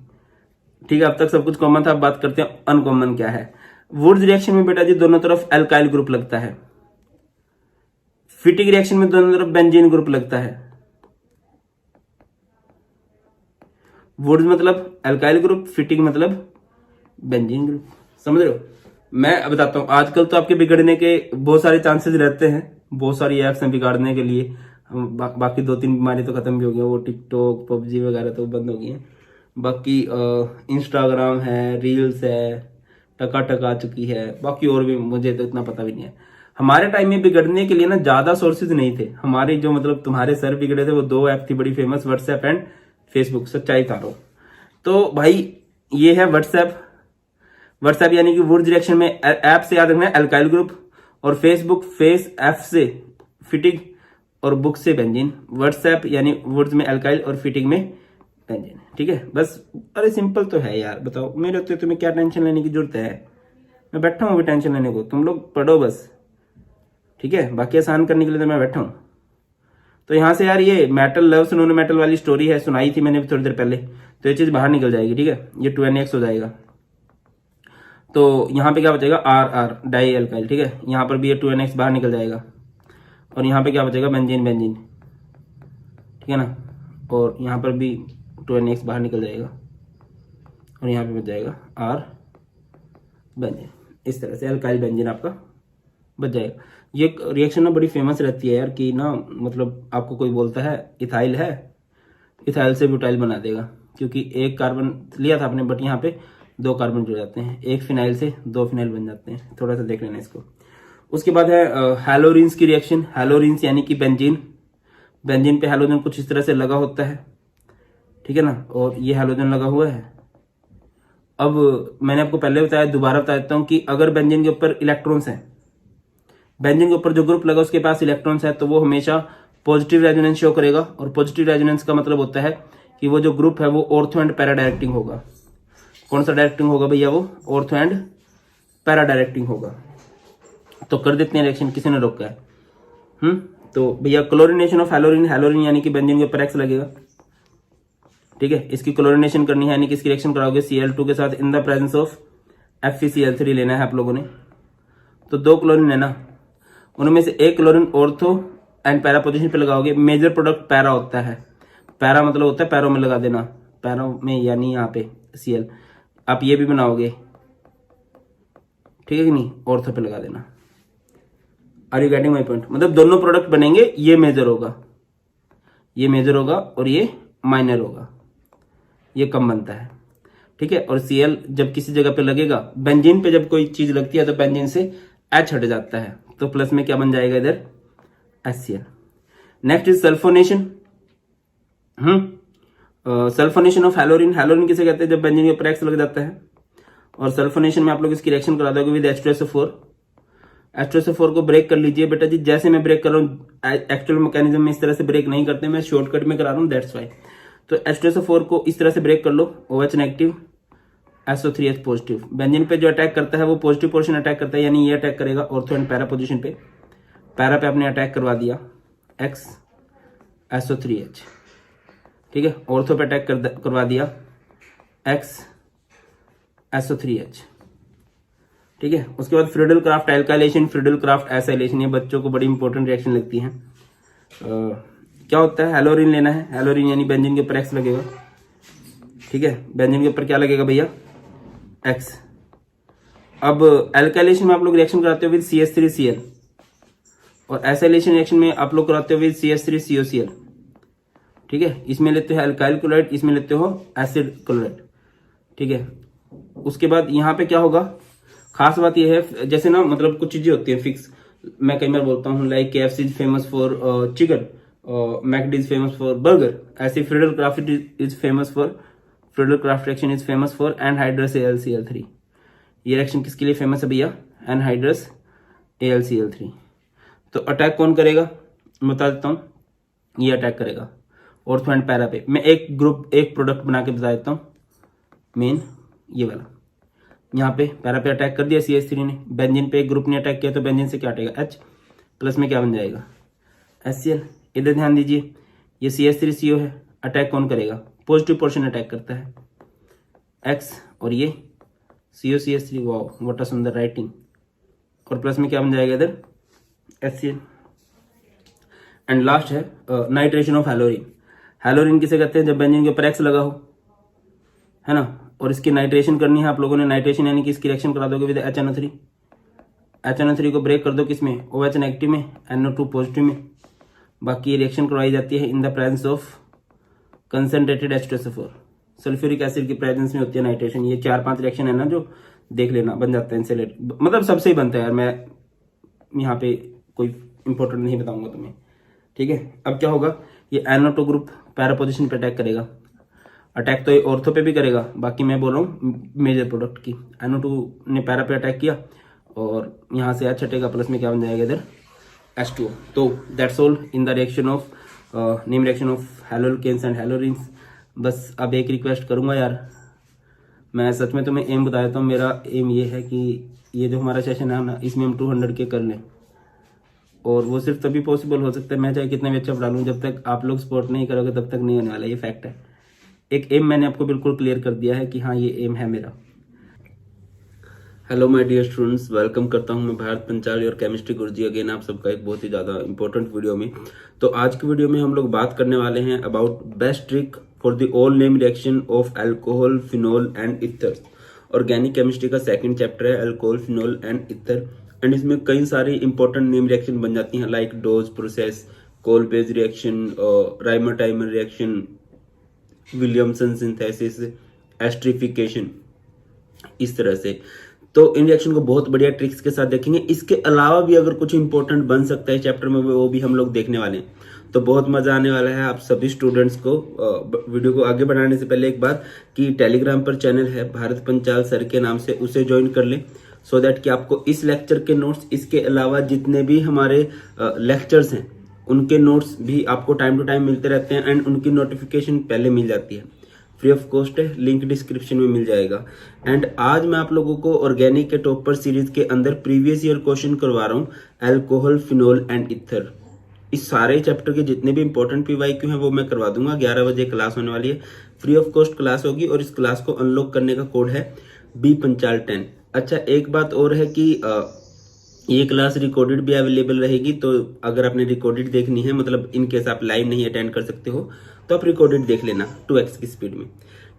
ठीक है। अब तक सब कुछ कॉमन था, अब बात करते हैं अनकॉमन क्या है। वुड्स रिएक्शन में बेटा जी दोनों तरफ एल्काइल ग्रुप लगता है, फिटिक रिएक्शन में दोनों तरफ बेंजीन ग्रुप लगता है। वुड्स मतलब एल्काइल ग्रुप, फिटिक मतलब बेंजीन ग्रुप, समझ रहे हो। मैं बताता हूं, आजकल तो आपके बिगड़ने के बहुत सारे चांसेस रहते हैं, बहुत सारी ऐप्स हैं बिगाड़ने के लिए। बाकी 2-3 बीमारी तो खत्म भी हो गई, वो टिकटॉक पबजी वगैरह तो बंद हो गई है। बाकी इंस्टाग्राम है, रील्स है, टका आ चुकी है, बाकी और भी मुझे तो इतना पता भी नहीं है। हमारे टाइम में बिगड़ने के लिए ना ज्यादा सोर्सेज नहीं थे हमारे, जो मतलब तुम्हारे सर बिगड़े थे वो 2 ऐप थी बड़ी फेमस, व्हाट्सएप एंड फेसबुक, सच्चाई तारो। तो भाई ये है व्हाट्सएप यानी कि वुड्स रिएक्शन में ऐप से याद रखना है एल्काइल ग्रुप, और फेसबुक फेस एफ से फिटिक और बुक से बेंजीन। व्हाट्सएप यानी वुड्स में एल्काइल और फिटिक में बेंजीन, ठीक है। बस अरे सिंपल तो है यार, बताओ मेरे तो तुम्हें क्या टेंशन लेने की जरूरत है, मैं बैठा हूँ अभी टेंशन लेने को, तुम लोग पढ़ो बस, ठीक है। बाकी आसान करने के लिए तो मैं बैठा हूँ। तो यहाँ से यार ये मेटल लव्स नॉन मेटल वाली स्टोरी है, सुनाई थी मैंने थोड़ी देर पहले, तो ये चीज बाहर निकल जाएगी, ठीक है। ये 2NX हो जाएगा, तो यहाँ पे क्या बचेगा RR डाई एल्काइल, ठीक है। यहाँ पर भी ये 2NX बाहर निकल जाएगा, और यहाँ पे क्या बचेगा बेंजीन, ठीक है ना। और यहाँ पर भी 2NX बाहर निकल जाएगा, और यहाँ पे बच जाएगा R बेंजीन। इस तरह से एल्काइल बेंजीन आपका बच जाएगा। ये रिएक्शन ना बड़ी फेमस रहती है यार, कि ना मतलब आपको कोई बोलता है इथाइल है, इथाइल से ब्यूटाइल बना देगा, क्योंकि एक कार्बन लिया था आपने, बट यहाँ पे 2 कार्बन जुड़ जाते हैं, एक फिनाइल से 2 फिनाइल बन जाते हैं। थोड़ा सा देख लेना इसको। उसके बाद है हैलोरिन्स की रिएक्शन। हैलोरिन्स यानी कि बेंजीन पे हैलोजन कुछ इस तरह से लगा होता है, ठीक है ना, और ये हैलोजन लगा हुआ है। अब मैंने आपको पहले बताया, दोबारा बता देता हूँ कि अगर बेंजीन के ऊपर इलेक्ट्रॉन्स हैं, बेंजीन के ऊपर जो ग्रुप लगा उसके पास इलेक्ट्रॉन्स है, तो वो हमेशा पॉजिटिव रेजोनेंस शो करेगा। और पॉजिटिव रेजोनेंस का मतलब होता है कि वो जो ग्रुप है वो ऑर्थो एंड पैरा डायरेक्टिंग होगा। कौन सा डायरेक्टिंग होगा भैया, वो ऑर्थो एंड पैरा डायरेक्टिंग होगा। तो कर देते हैं रिएक्शन, किसी ने रोका है। तो भैया क्लोरिनेशन ऑफ हैलोरिन यानी कि बेंजीन के ऊपर X लगेगा, ठीक है। इसकी क्लोरिनेशन करनी है, यानी कि इसकी रिएक्शन कराओगे Cl2 के साथ in the presence of FeCl3 लेना है आप लोगों ने। तो 2 क्लोरीन है ना, उनमें से एक chlorine ortho and para position पे लगाओगे। मेजर प्रोडक्ट पैरा होता है, पैरा मतलब होता है पैरों में लगा देना, पैरों में यानी यहाँ पे Cl। आप ये भी बनाओगे, ठीक है कि नहीं, ऑर्थो पे लगा देना। Are you getting my point. मतलब दोनों प्रोडक्ट बनेंगे, ये मेजर होगा, ये मेजर होगा और ये माइनर होगा, ये कम बनता है, ठीक है। और Cl जब किसी जगह पे लगेगा, बेंजीन पे जब कोई चीज लगती है तो बेंजीन से H हट जाता है, तो प्लस में क्या बन जाएगा इधर HCl। Next is sulphonation. Sulphonation of haloarene किसे कहते हैं, जब बेंजीन के ऊपर X लग जाता है। और सल्फोनेशन में आप लोग इसकी रिएक्शन करा दोगे विद H2SO4। H2SO4 को ब्रेक कर लीजिए बेटा जी, जैसे मैं ब्रेक कर रहा हूँ, एक्चुअल मैकेनिज्म में इस तरह से ब्रेक नहीं करते, मैं शॉर्टकट में करा रहा हूँ, दैट्स वाई। तो H2SO4 को इस तरह से ब्रेक कर लो, OH negative SO3H positive. Benzene पे जो अटैक करता है वो पॉजिटिव पोर्शन अटैक करता है, यानी ये अटैक करेगा ऑर्थो एंड पैरा पोजीशन पे। पैरा पे आपने अटैक करवा दिया X SO3H, ठीक है। ऑर्थो पे अटैक करवा दिया X SO3H, ठीक है। उसके बाद Friedel craft alkylation, Friedel Crafts acylation, ये बच्चों को बड़ी इंपॉर्टेंट रिएक्शन लगती है। क्या होता है, हैलोरिन लेना है, हैलोरिन यानी बेंजीन के ऊपर X लगेगा, ठीक है। बेंजीन के ऊपर क्या लगेगा भैया X। अब एल्काइलेशन में आप लोग रिएक्शन कराते हो विद CH3Cl, और एसाइलेशन रिएक्शन में आप लोग कराते हो विद CH3COCl, ठीक है। इसमें लेते हो एल्काइल क्लोराइड, इसमें लेते हो एसिड क्लोराइड, ठीक है। उसके बाद यहाँ पे क्या होगा, खास बात यह है, जैसे ना मतलब कुछ चीजें होती है फिक्स, मैं कई बार बोलता हूँ like KFC is famous for chicken, McD is famous for burger, ऐसे Friedel Crafts is famous for, Friedel Crafts reaction is famous for anhydrous AlCl3। ये रिएक्शन किसके लिए फेमस है भैया, एनहाइड्रस AlCl3। तो अटैक कौन करेगा मैं बता देता हूँ, ये अटैक करेगा ऑर्थो एंड पैरा पे। मैं एक प्रोडक्ट बना के बता देता हूँ, मेन ये वाला। यहाँ पे पैरा पे अटैक कर दिया CH3 ने, बेंजीन पे एक ग्रुप ने अटैक किया, तो बेंजीन से क्या हटेगा H, प्लस में क्या बन जाएगा HCl। इधर ध्यान दीजिए, ये CH3CO है, अटैक कौन करेगा, पॉजिटिव पोर्शन अटैक करता है X, और ये COCH3, वाओ व्हाट अ सुंदर राइटिंग, और प्लस में क्या बन जाएगा इधर HCl। एंड लास्ट है नाइट्रेशन ऑफ हैलोरिन। हैलोरिन किसे कहते हैं, जब बेंजीन के ऊपर X लगा हो, है ना, और इसकी नाइट्रेशन करनी है आप लोगों ने, नाइट्रेशन यानी कि इसकी रिएक्शन करा दोगे विद HNO3। HNO3 को ब्रेक कर दो किस में, OH नेगेटिव में, NO2 पॉजिटिव में। बाकी ये रिएक्शन करवाई जाती है in the presence of concentrated H2SO4, sulphuric acid की प्रेजेंस में होती है नाइट्रेशन। ये 4-5 रिएक्शन है ना जो देख लेना, बन जाता है इनसे, मतलब सबसे ही बनता है यार, मैं यहाँ पे कोई इंपॉर्टेंट नहीं बताऊंगा तुम्हें, ठीक है। अब क्या होगा, ये NO2 ग्रुप पैरा पोजिशन पे अटैक करेगा, अटैक तो ये ऑर्थो पे भी करेगा, बाकी मैं बोल रहा हूँ मेजर प्रोडक्ट की। NO2 ने पैरा पे अटैक किया और यहाँ से H हटेगा, प्लस में क्या बन जाएगा इधर H2O। तो that's all in the reaction of name reaction of haloalkanes and haloarenes. बस अब एक रिक्वेस्ट करूंगा यार, मैं सच में तुम्हें एम बता देता हूँ, मेरा एम ये है कि ये जो हमारा सेशन है ना, इसमें हम 200 के कर लें, और वो सिर्फ तभी पॉसिबल हो सकता है, मैं चाहे कितने भी अच्छा पढ़ा लूँ, जब तक आप लोग सपोर्ट नहीं करोगे तब तक नहीं होने वाला, ये फैक्ट है। एक एम मैंने आपको बिल्कुल क्लियर कर दिया है कि हाँ ये एम है मेरा। Hello my dear students, welcome करता हूं मैं भारत पंचाली और केमिस्ट्री गुरुजी अगेन आप सबका एक बहुत ही ज़्यादा इंपॉर्टेंट वीडियो में। तो आज की वीडियो में हम लोग बात करने वाले हैं about best trick for the all name reaction of alcohol, phenol and ether. Organic chemistry का सेकंड चैप्टर है alcohol, phenol and ether, and इसमें कई सारी इंपॉर्टेंट नेम रिएक्शन बन जाती हैं like Dow's process, Kolbe's reaction, Reimer Tiemann reaction, Williamson synthesis, esterification, इस तरह से। तो इन रिएक्शन को बहुत बढ़िया ट्रिक्स के साथ देखेंगे। इसके अलावा भी अगर कुछ इंपॉर्टेंट बन सकता है चैप्टर में, वो भी हम लोग देखने वाले हैं, तो बहुत मजा आने वाला है आप सभी स्टूडेंट्स को। वीडियो को आगे बढ़ाने से पहले एक बात कि टेलीग्राम पर चैनल है भारत पंचाल सर के नाम से, उसे ज्वाइन कर लें, सो दैट कि आपको इस लेक्चर के नोट्स, इसके अलावा जितने भी हमारे लेक्चर्स हैं उनके नोट्स भी आपको टाइम टू टाइम मिलते रहते हैं, एंड उनकी नोटिफिकेशन पहले मिल जाती है, फ्री ऑफ कॉस्ट है, लिंक डिस्क्रिप्शन में मिल जाएगा। एंड आज मैं आप लोगों को ऑर्गेनिक के टॉपर सीरीज के अंदर प्रीवियस ईयर क्वेश्चन करवा रहा हूँ अल्कोहल, फिनोल एंड इथर। इस सारे चैप्टर के जितने भी इंपॉर्टेंट PYQ हैं वो मैं करवा दूंगा। 11 बजे क्लास होने वाली है, फ्री ऑफ कॉस्ट क्लास होगी, और इस क्लास को अनलॉक करने का कोड है BPanchal10। अच्छा, एक बात और है कि ये क्लास रिकॉर्डेड भी अवेलेबल रहेगी, तो अगर आपने रिकॉर्डेड देखनी है, मतलब इन केस आप लाइव नहीं अटेंड कर सकते हो, तो आप रिकॉर्डेड देख लेना 2x की स्पीड में,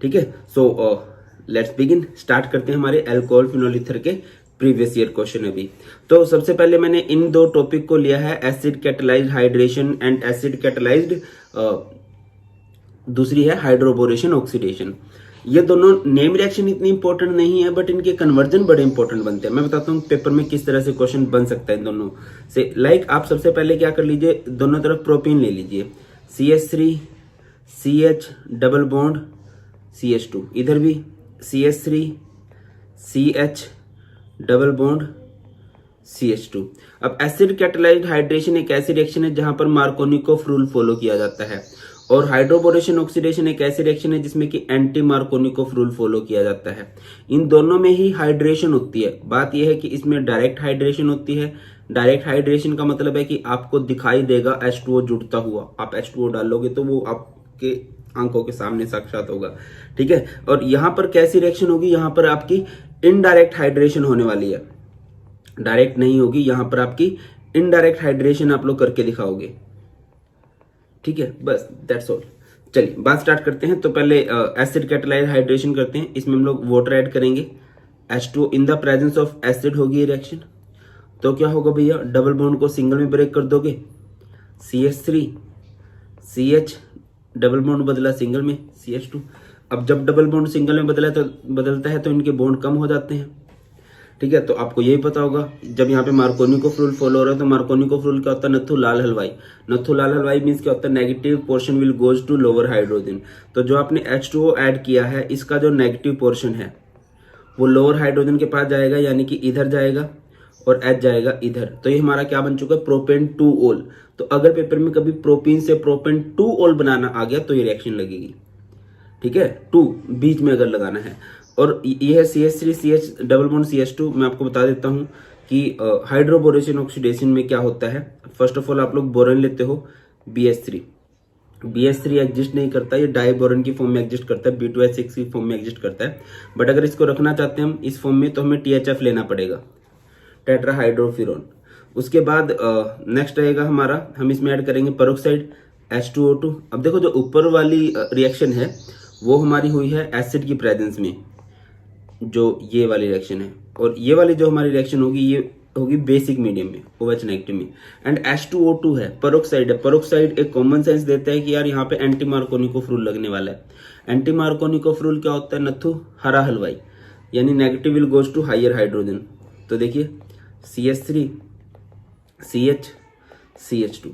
ठीक है। सो लेट्स बिगिन, स्टार्ट करते हैं हमारे अल्कोहल, फिनोल, इथर के प्रीवियस ईयर क्वेश्चन अभी। तो सबसे पहले मैंने इन दो टॉपिक को लिया है, acid catalysed hydration and acid catalysed, दूसरी है हाइड्रोबोरेशन ऑक्सीडेशन। ये दोनों नेम रिएक्शन इतनी इंपॉर्टेंट नहीं है, बट इनके कन्वर्जन बड़े इंपॉर्टेंट बनते हैं। मैं बताता हूँ पेपर में किस तरह से क्वेश्चन बन सकता है इन दोनों से। लाइक आप सबसे पहले क्या कर लीजिए, दोनों तरफ प्रोपीन ले लीजिए, CH3 CH double bond CH2, इधर भी CH3 CH double bond CH2। अब एसिड कैटलाइज्ड हाइड्रेशन एक ऐसी रिएक्शन है जहां पर मार्कोनिकोव रूल फॉलो किया जाता है, और हाइड्रोबोरेशन ऑक्सीडेशन एक ऐसी रिएक्शन है जिसमें कि एंटी मार्कोनिकोव रूल फॉलो किया जाता है। इन दोनों में ही हाइड्रेशन होती है। बात यह है कि इसमें डायरेक्ट हाइड्रेशन होती है। डायरेक्ट हाइड्रेशन का मतलब है कि आपको दिखाई देगा H2O जुड़ता हुआ, आप H2O डालोगे तो वो आपके आंखों के सामने साक्षात होगा, ठीक है। और यहां पर कैसी रिएक्शन होगी, यहां पर आपकी इनडायरेक्ट हाइड्रेशन होने वाली है, डायरेक्ट नहीं होगी, यहां पर आपकी इनडायरेक्ट हाइड्रेशन आप लोग करके दिखाओगे, ठीक है। बस दैट्स ऑल। चलिए बात स्टार्ट करते हैं। तो पहले एसिड कैटलाइज्ड हाइड्रेशन करते हैं। इसमें हम लोग वाटर ऐड करेंगे, H2O in the presence of acid होगी ये रिएक्शन। तो क्या होगा भैया, डबल बॉन्ड को सिंगल में ब्रेक कर दोगे, CH3 CH डबल बॉन्ड बदला सिंगल में CH2। अब जब डबल बॉन्ड सिंगल में बदलता है तो इनके बॉन्ड कम हो जाते हैं, ठीक है। तो आपको यही पता होगा, जब यहाँ पे मार्कोनिकोव रूल फॉलो हो रहा है तो मार्कोनिकोव रूल क्या होता है, नथु लाल हलवाई। नथु लाल हलवाई मीन्स क्या होता है, negative portion will goes to lower hydrogen. तो जो आपने H2O ऐड किया है, इसका जो नेगेटिव पोर्शन है वो लोअर हाइड्रोजन के पास जाएगा, यानी कि इधर जाएगा, और H जाएगा इधर। तो ये हमारा क्या बन चुका है, प्रोपेन 2-ओल। तो अगर पेपर में कभी प्रोपीन से प्रोपेन 2-ओल बनाना आ गया तो ये रिएक्शन लगेगी, ठीक है। 2 बीच में अगर लगाना है। और ये है CH3 CH double bond CH2। मैं आपको बता देता हूं कि हाइड्रोबोरेशन ऑक्सीडेशन में क्या होता है। फर्स्ट ऑफ ऑल आप लोग बोरन लेते हो BH3, BH3 एग्जिस्ट नहीं करता, ये डाई बोरन की फॉर्म में एग्जिस्ट करता है, B2H6 की फॉर्म में एग्जिस्ट करता है। बट अगर इसको रखना चाहते हैं हम इस फॉर्म में तो हमें THF लेना पड़ेगा, टेट्राहाइड्रोफ्यूरॉन। उसके बाद नेक्स्ट रहेगा हमारा, हम इसमें ऐड करेंगे पेरोक्साइड H2O2। अब देखो जो ऊपर वाली रिएक्शन है वो हमारी हुई है एसिड की प्रेजेंस में, जो ये वाली रिएक्शन है, और ये वाली जो हमारी रिएक्शन होगी ये होगी बेसिक मीडियम में, OH नेगेटिव में। एंड H2O2 है, पेरोक्साइड है। पेरोक्साइड एक कॉमन सेंस देता है कि यार यहाँ पे एंटी मार्कोनिकोफ रूल लगने वाला है। एंटी मार्कोनिकोफ रूल क्या होता है नथु? हरा हलवाई, यानी negative will goes to higher hydrogen. तो देखिए CH3 CH CH2,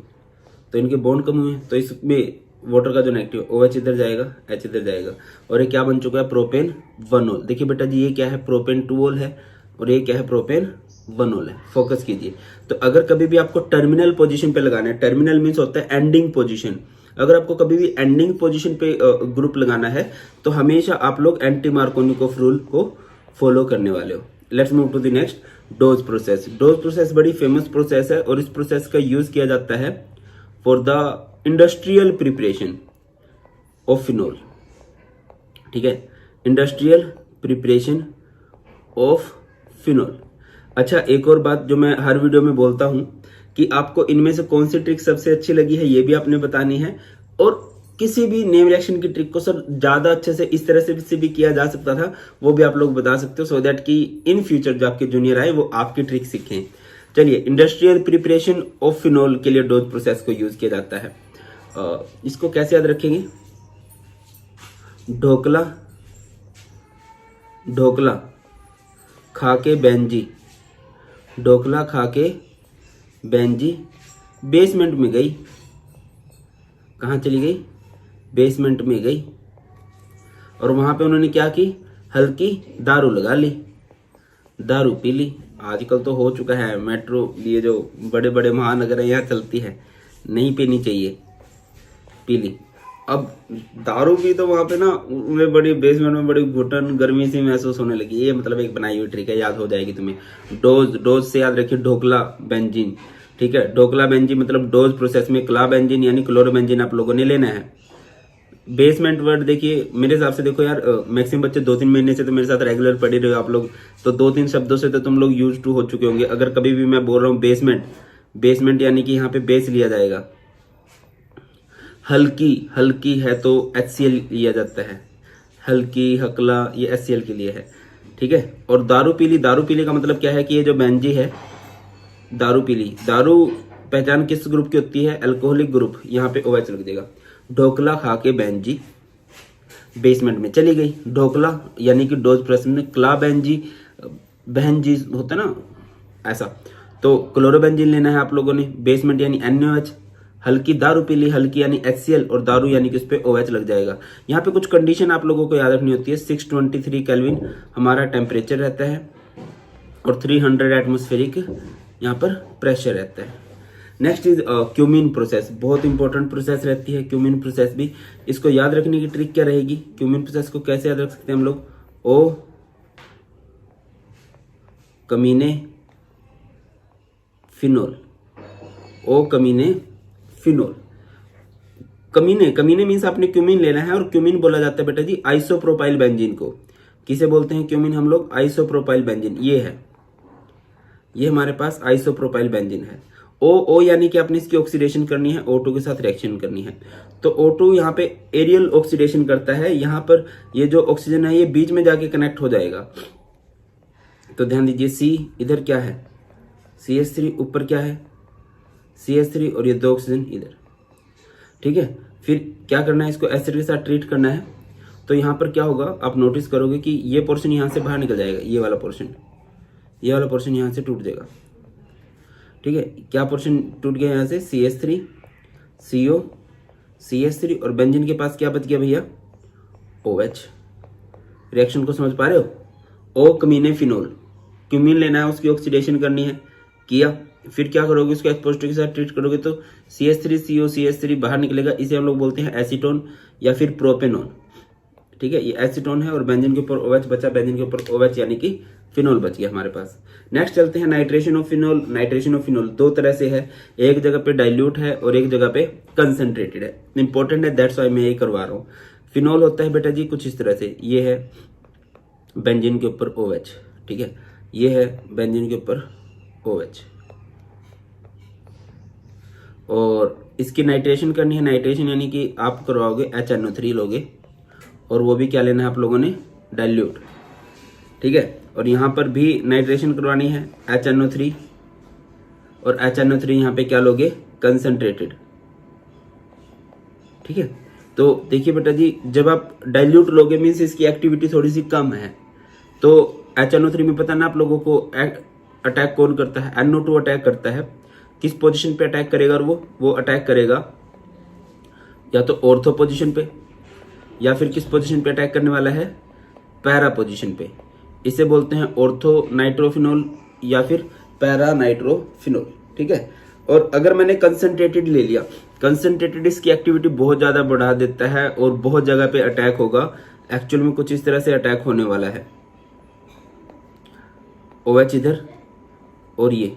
तो इनके बॉन्ड कम हुए, तो इसमें वाटर का जो नेगेटिव OH इधर जाएगा, H इधर जाएगा, और ये क्या बन चुका है? प्रोपेन 1 ओल। देखिए बेटा जी ये क्या है? प्रोपेन 2 ओल है, और ये क्या है? प्रोपेन 1 ओल है। फोकस कीजिए। तो अगर कभी भी आपको टर्मिनल पोजीशन पे लगाना है, टर्मिनल मीन्स होता है एंडिंग पोजीशन, अगर आपको कभी भी एंडिंग पोजीशन पे ग्रुप लगाना है तो हमेशा आप लोग एंटी मार्कोनिकोफ रूल को फॉलो करने वाले हो। Let's move to the next, Dow's process. Dow's process बड़ी फेमस प्रोसेस है और इस प्रोसेस का यूज किया जाता है for the industrial preparation of phenol. ठीक है, इंडस्ट्रियल प्रिपरेशन ऑफ फिनोल। अच्छा, एक और बात जो मैं हर वीडियो में बोलता हूं कि आपको इनमें से कौन सी ट्रिक सबसे अच्छी लगी है ये भी आपने बतानी है, और किसी भी नेम रिएक्शन की ट्रिक को सर ज्यादा अच्छे से इस तरह से भी किया जा सकता था वो भी आप लोग बता सकते हो, सो दैट कि इन फ्यूचर जो आपके जूनियर आए वो आपकी ट्रिक सीखें। चलिए, इंडस्ट्रियल प्रिपरेशन ऑफ फिनोल के लिए डोज प्रोसेस को यूज किया जाता है। इसको कैसे याद रखेंगे? ढोकला ढोकला खा के बेंजी, ढोकला खा के बेंजी बेसमेंट में गई। कहाँ चली गई? बेसमेंट में गई, और वहां पे उन्होंने क्या की? हल्की दारू लगा ली, दारू पी ली। आजकल तो हो चुका है मेट्रो, ये जो बड़े बड़े महानगर है यहाँ चलती है, नहीं पीनी चाहिए, पी ली। अब दारू पी तो वहां पे ना उन्हें बड़ी बेसमेंट में बड़ी घुटन गर्मी सी महसूस होने लगी। ये मतलब एक बनाई हुई ट्रिक है, याद हो जाएगी तुम्हें। डोज से याद रखिए ढोकला बेंजीन। ठीक है, ढोकला बेंजीन मतलब डोज प्रोसेस में क्ला बेंजीन यानी क्लोरोबेंजीन आप लोगों ने लेना है। बेसमेंट वर्ड देखिए, मेरे हिसाब से देखो यार, मैक्सिमम बच्चे 2-3 महीने से तो मेरे साथ रेगुलर पढ़े रहे हो आप लोग, तो 2-3 शब्दों से तो तुम लोग यूज टू हो चुके होंगे। अगर कभी भी मैं बोल रहा हूँ बेसमेंट, बेसमेंट यानी कि यहाँ पे बेस लिया जाएगा। हल्की, हल्की है तो HCl लिया जाता है, हल्की हकला ये HCl के लिए है। ठीक है, और दारू पीली, दारू पीली का मतलब क्या है कि ये जो बेंजी है, दारू पीली, दारू पहचान किस ग्रुप की होती है? अल्कोहलिक ग्रुप, यहाँ पे OH लग देगा। ढोकला खा के बेंजी बेसमेंट में चली गई। ढोकला यानी कि डोज प्रोसेस में क्ला बेंजी, बेंजी होता है ना ऐसा, तो क्लोरोबेंजीन लेना है आप लोगों ने। बेसमेंट यानी NaOH, हल्की दारू पी ली, हल्की यानी HCl, और दारू यानी कि उस पे OH लग जाएगा। यहाँ पे कुछ कंडीशन आप लोगों को याद रखनी होती है। 623 केल्विन हमारा टेम्परेचर रहता है, और 300 एटमोस्फेरिक यहाँ पर प्रेशर रहता है। नेक्स्ट इज क्यूमिन प्रोसेस, बहुत इंपॉर्टेंट प्रोसेस रहती है क्यूमिन प्रोसेस भी। इसको याद रखने की ट्रिक क्या रहेगी? क्यूमिन प्रोसेस को कैसे याद रख सकते हैं हम लोग? ओ कमीने फिनोल, ओ कमीने फिनोल। कमीने, कमीने मीन्स आपने क्यूमिन लेना है, और क्यूमिन बोला जाता है बेटा जी आइसोप्रोपाइल बेंजीन को। किसे बोलते हैं क्यूमिन हम लोग? Isopropyl benzene. ये है, ये हमारे पास आइसोप्रोपाइल बेंजीन है। ओ यानी कि आपने इसकी ऑक्सीडेशन करनी है, O2 के साथ रिएक्शन करनी है। तो O2 यहाँ पे एरियल ऑक्सीडेशन करता है, यहाँ पर ये जो ऑक्सीजन है ये बीच में जाके कनेक्ट हो जाएगा। तो ध्यान दीजिए, C इधर क्या है? CH3, ऊपर क्या है? CH3, और ये 2 ऑक्सीजन इधर। ठीक है, फिर क्या करना है? इसको एसिड के साथ ट्रीट करना है। तो यहाँ पर क्या होगा, आप नोटिस करोगे कि ये पोर्शन यहाँ से बाहर निकल जाएगा, ये वाला पोर्शन, ये वाला पोर्शन यहाँ से टूट जाएगा। ठीक है, क्या पोर्शन टूट गया यहाँ से? CH3 CO CH3, और बेंजीन के पास क्या बच गया भैया? OH। रिएक्शन को समझ पा रहे हो? ओ कमीने फिनोल, क्यूमिन लेना है, उसकी ऑक्सीडेशन करनी है, किया। फिर क्या करोगे? उसको एक्सपोजिटर के साथ ट्रीट करोगे तो CH3 CO CH3 बाहर निकलेगा। इसे हम लोग बोलते हैं एसीटोन या फिर प्रोपेनोन। ठीक है, ये एसीटोन है, और बेंजीन के ऊपर OH बचा, बेंजीन के ऊपर OH यानी कि फिनोल बच गया हमारे पास। नेक्स्ट चलते हैं nitration of phenol. Nitration of phenol दो तरह से है, एक जगह पे डाइल्यूट है और एक जगह पे कंसंट्रेटेड है। इंपॉर्टेंट है, दैट्स वाई मैं यही करवा रहा हूँ। फिनोल होता है बेटा जी कुछ इस तरह से, ये है बेंजीन के ऊपर OH, ठीक है, ये है बेंजीन के ऊपर OH, और इसकी नाइट्रेशन करनी है। नाइट्रेशन यानी कि आप करवाओगे HNO3 लोगे, और वो भी क्या लेना है आप लोगों ने, डाइल्यूट, ठीक है। और यहाँ पर भी नाइट्रेशन करवानी है HNO3, और HNO3 यहाँ पे क्या लोगे, कंसंट्रेटेड, ठीक है। तो देखिए बेटा जी, जब आप डाइल्यूट लोगे मीन्स इसकी एक्टिविटी थोड़ी सी कम है। तो HNO3 में पता ना आप लोगों को अटैक कौन करता है, NO2 अटैक करता है। किस पोजीशन पे अटैक करेगा, और वो अटैक करेगा या तो ऑर्थो पोजीशन पे, या फिर किस पोजीशन पे अटैक करने वाला है, पैरा पोजीशन पे। इसे बोलते हैं ऑर्थो नाइट्रोफिनोल या फिर पैरा नाइट्रोफिनोल, ठीक है। और अगर मैंने कंसंट्रेटेड ले लिया, कंसंट्रेटेड इसकी एक्टिविटी बहुत ज्यादा बढ़ा देता है और बहुत जगह पे अटैक होगा। एक्चुअल में कुछ इस तरह से अटैक होने वाला है, OH इधर, और ये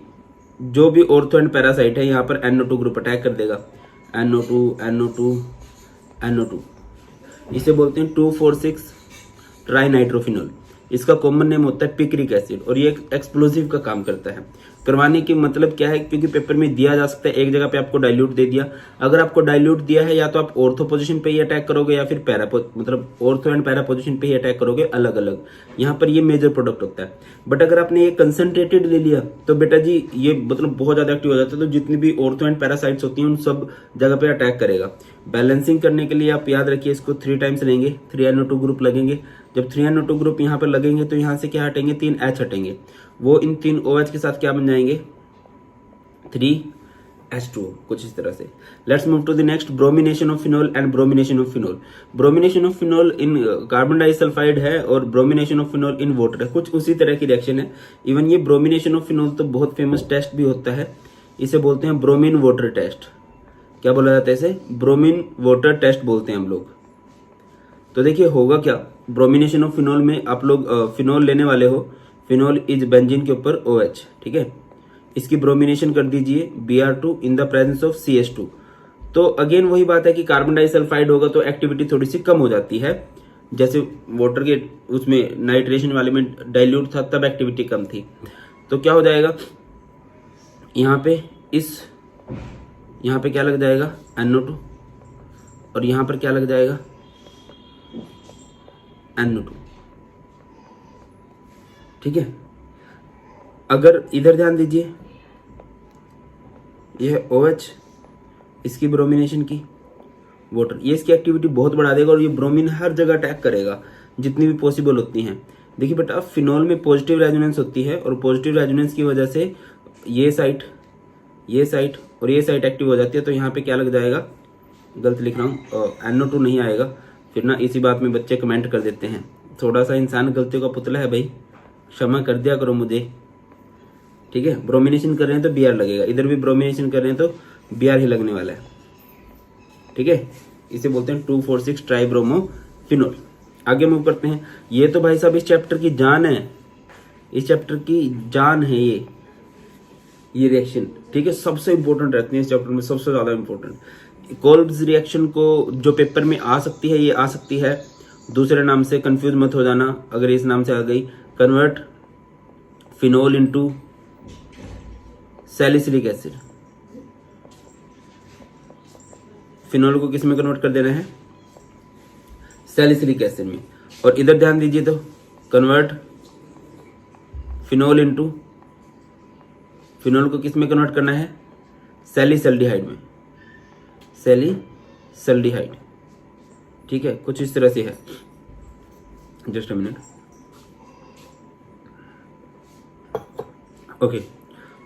जो भी ऑर्थो एंड पैरासाइट है यहाँ पर NO2 ग्रुप अटैक कर देगा, NO2 NO2 NO2। इसे बोलते हैं 2,4,6 ट्राई नाइट्रोफिनोल। इसका कॉमन नेम होता है पिक्रिक एसिड, और ये एक्सप्लोजिव का काम करता है। करवाने की मतलब क्या है, क्योंकि पेपर में दिया जा सकता है, एक जगह पे आपको डाइल्यूट दे दिया, अगर आपको डाइल्यूट दिया है या तो आप ऑर्थो पोजीशन पे ही अटैक करोगे या फिर पैरा, मतलब ऑर्थो एंड पैरा पोजीशन पे ही अटैक करोगे अलग अलग। यहाँ पर ये मेजर प्रोडक्ट होता है। बट अगर आपने ये कंसंट्रेटेड ले लिया तो बेटा जी ये मतलब बहुत ज्यादा एक्टिव हो जाता है, तो जितनी भी ऑर्थो एंड पैरासाइट्स होती हैं उन सब जगह पे अटैक करेगा। बैलेंसिंग करने के लिए आप याद रखिए इसको 3 टाइम्स लेंगे, 3 NO2 ग्रुप लगेंगे। जब 3 NO2 ग्रुप यहाँ पर लगेंगे तो यहाँ से क्या हटेंगे, 3 H हटेंगे, वो इन 3 OH के साथ क्या बन जाएंगे, 3H2O, कुछ इस तरह से। Let's move to the next, bromination of phenol and bromination of phenol. Bromination of phenol in carbon disulphide है और bromination of phenol in water है, कुछ उसी तरह की रिएक्शन है। इवन ये ब्रोमिनेशन ऑफ फिनोल तो बहुत फेमस टेस्ट भी होता है, इसे बोलते हैं ब्रोमीन वाटर टेस्ट। क्या बोला जाता है इसे, ब्रोमीन वाटर टेस्ट बोलते हैं हम लोग। तो देखिए होगा क्या, ब्रोमिनेशन ऑफ फिनोल में आप लोग फिनोल लेने वाले हो, फिनोल इज बेंजीन के ऊपर OH, ठीक है। इसकी ब्रोमिनेशन कर दीजिए Br2 in the presence of CH2। तो अगेन वही बात है कि कार्बन डाइसल्फाइड होगा तो एक्टिविटी थोड़ी सी कम हो जाती है, जैसे वाटर के उसमें नाइट्रेशन वाले में डाइल्यूट था तब एक्टिविटी कम थी। तो क्या हो जाएगा, यहाँ पे क्या लग जाएगा, NO2, और यहाँ पर क्या लग जाएगा, NO2, ठीक है। अगर इधर ध्यान दीजिए, यह OH, इसकी ब्रोमिनेशन की वाटर, ये इसकी एक्टिविटी बहुत बढ़ा देगा और ये ब्रोमीन हर जगह अटैक करेगा जितनी भी पॉसिबल होती हैं। देखिए बेटा फिनोल में पॉजिटिव रेजोनेंस होती है और पॉजिटिव रेजोनेंस की वजह से ये साइट और ये साइट एक्टिव हो जाती है। तो यहाँ पे क्या लग जाएगा, गलत लिख रहा हूँ, NO2 नहीं आएगा, फिर ना इसी बात में बच्चे कमेंट कर देते हैं। थोड़ा सा इंसान गलतियों का पुतला है भाई, क्षमा कर दिया करो मुझे, ठीक है। ब्रोमिनेशन कर रहे हैं तो Br लगेगा, इधर भी ब्रोमिनेशन कर रहे हैं तो Br ही लगने वाला है, ठीक है। इसे बोलते हैं 2,4,6 ट्राइब्रोमोफिनोल। आगे मूव करते हैं। ये तो भाई साहब इस चैप्टर की जान है, इस चैप्टर की जान है ये रिएक्शन, ठीक है। सबसे इंपॉर्टेंट रहती है इस चैप्टर में, सबसे ज्यादा इंपॉर्टेंट। कोल्ब्स रिएक्शन को जो पेपर में आ सकती है, ये आ सकती है दूसरे नाम से, कंफ्यूज मत हो जाना अगर इस नाम से आ गई। Convert phenol into salicylic acid. Phenol को किस में कन्वर्ट कर देना है, सैलिसिलिक एसिड में। और इधर ध्यान दीजिए तो कन्वर्ट फिनोल इनटू, फिनोल को किस में कन्वर्ट करना है, सैलिसल्डिहाइड में, सैलिसल्डिहाइड, ठीक है। कुछ इस तरह से है, जस्ट अ मिनट, ओके।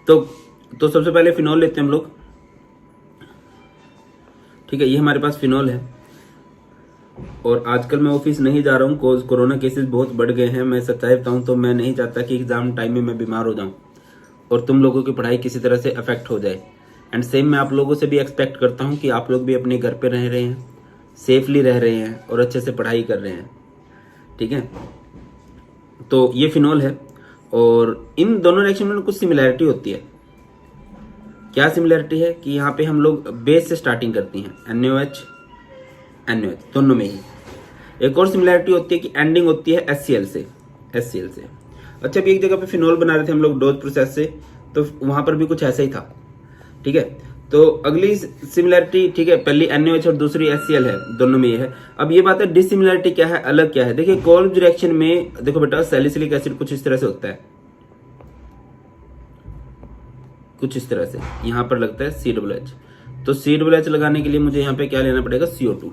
तो सबसे पहले फिनोल लेते हैं हम लोग, ठीक है। ये हमारे पास फिनोल है और आजकल मैं ऑफिस नहीं जा रहा हूँ कोज कोरोना केसेस बहुत बढ़ गए हैं। मैं सच्चाई बताऊँ तो मैं नहीं चाहता कि एग्जाम टाइम में मैं बीमार हो जाऊँ और तुम लोगों की पढ़ाई किसी तरह से अफेक्ट हो जाए। एंड सेम मैं आप लोगों से भी एक्सपेक्ट करता हूँ कि आप लोग भी अपने घर पे रह रहे हैं, सेफली रह रहे हैं और अच्छे से पढ़ाई कर रहे हैं, ठीक है। तो ये फिनोल है और इन दोनों रिएक्शन में कुछ सिमिलैरिटी होती है। क्या सिमिलैरिटी है कि यहाँ पे हम लोग बेस से स्टार्टिंग करती हैं, NaOH NaOH दोनों में ही। एक और सिमिलैरिटी होती है कि एंडिंग होती है HCl से। अच्छा, अभी एक जगह पे फिनोल बना रहे थे हम लोग डोज प्रोसेस से, तो वहां पर भी कुछ ऐसा ही था। ठीक है, तो अगली सिमिलैरिटी, ठीक है, पहली NaOH और दूसरी HCl है, दोनों में ये है। अब ये बात है डिसिमिलैरिटी क्या है, अलग क्या है। देखिए कोल्ब रिएक्शन में देखो बेटा, सैलिसिलिक एसिड कुछ इस तरह से होता है, कुछ इस तरह से यहां पर लगता है COOH। तो COOH लगाने के लिए मुझे यहाँ पे क्या लेना पड़ेगा, CO2।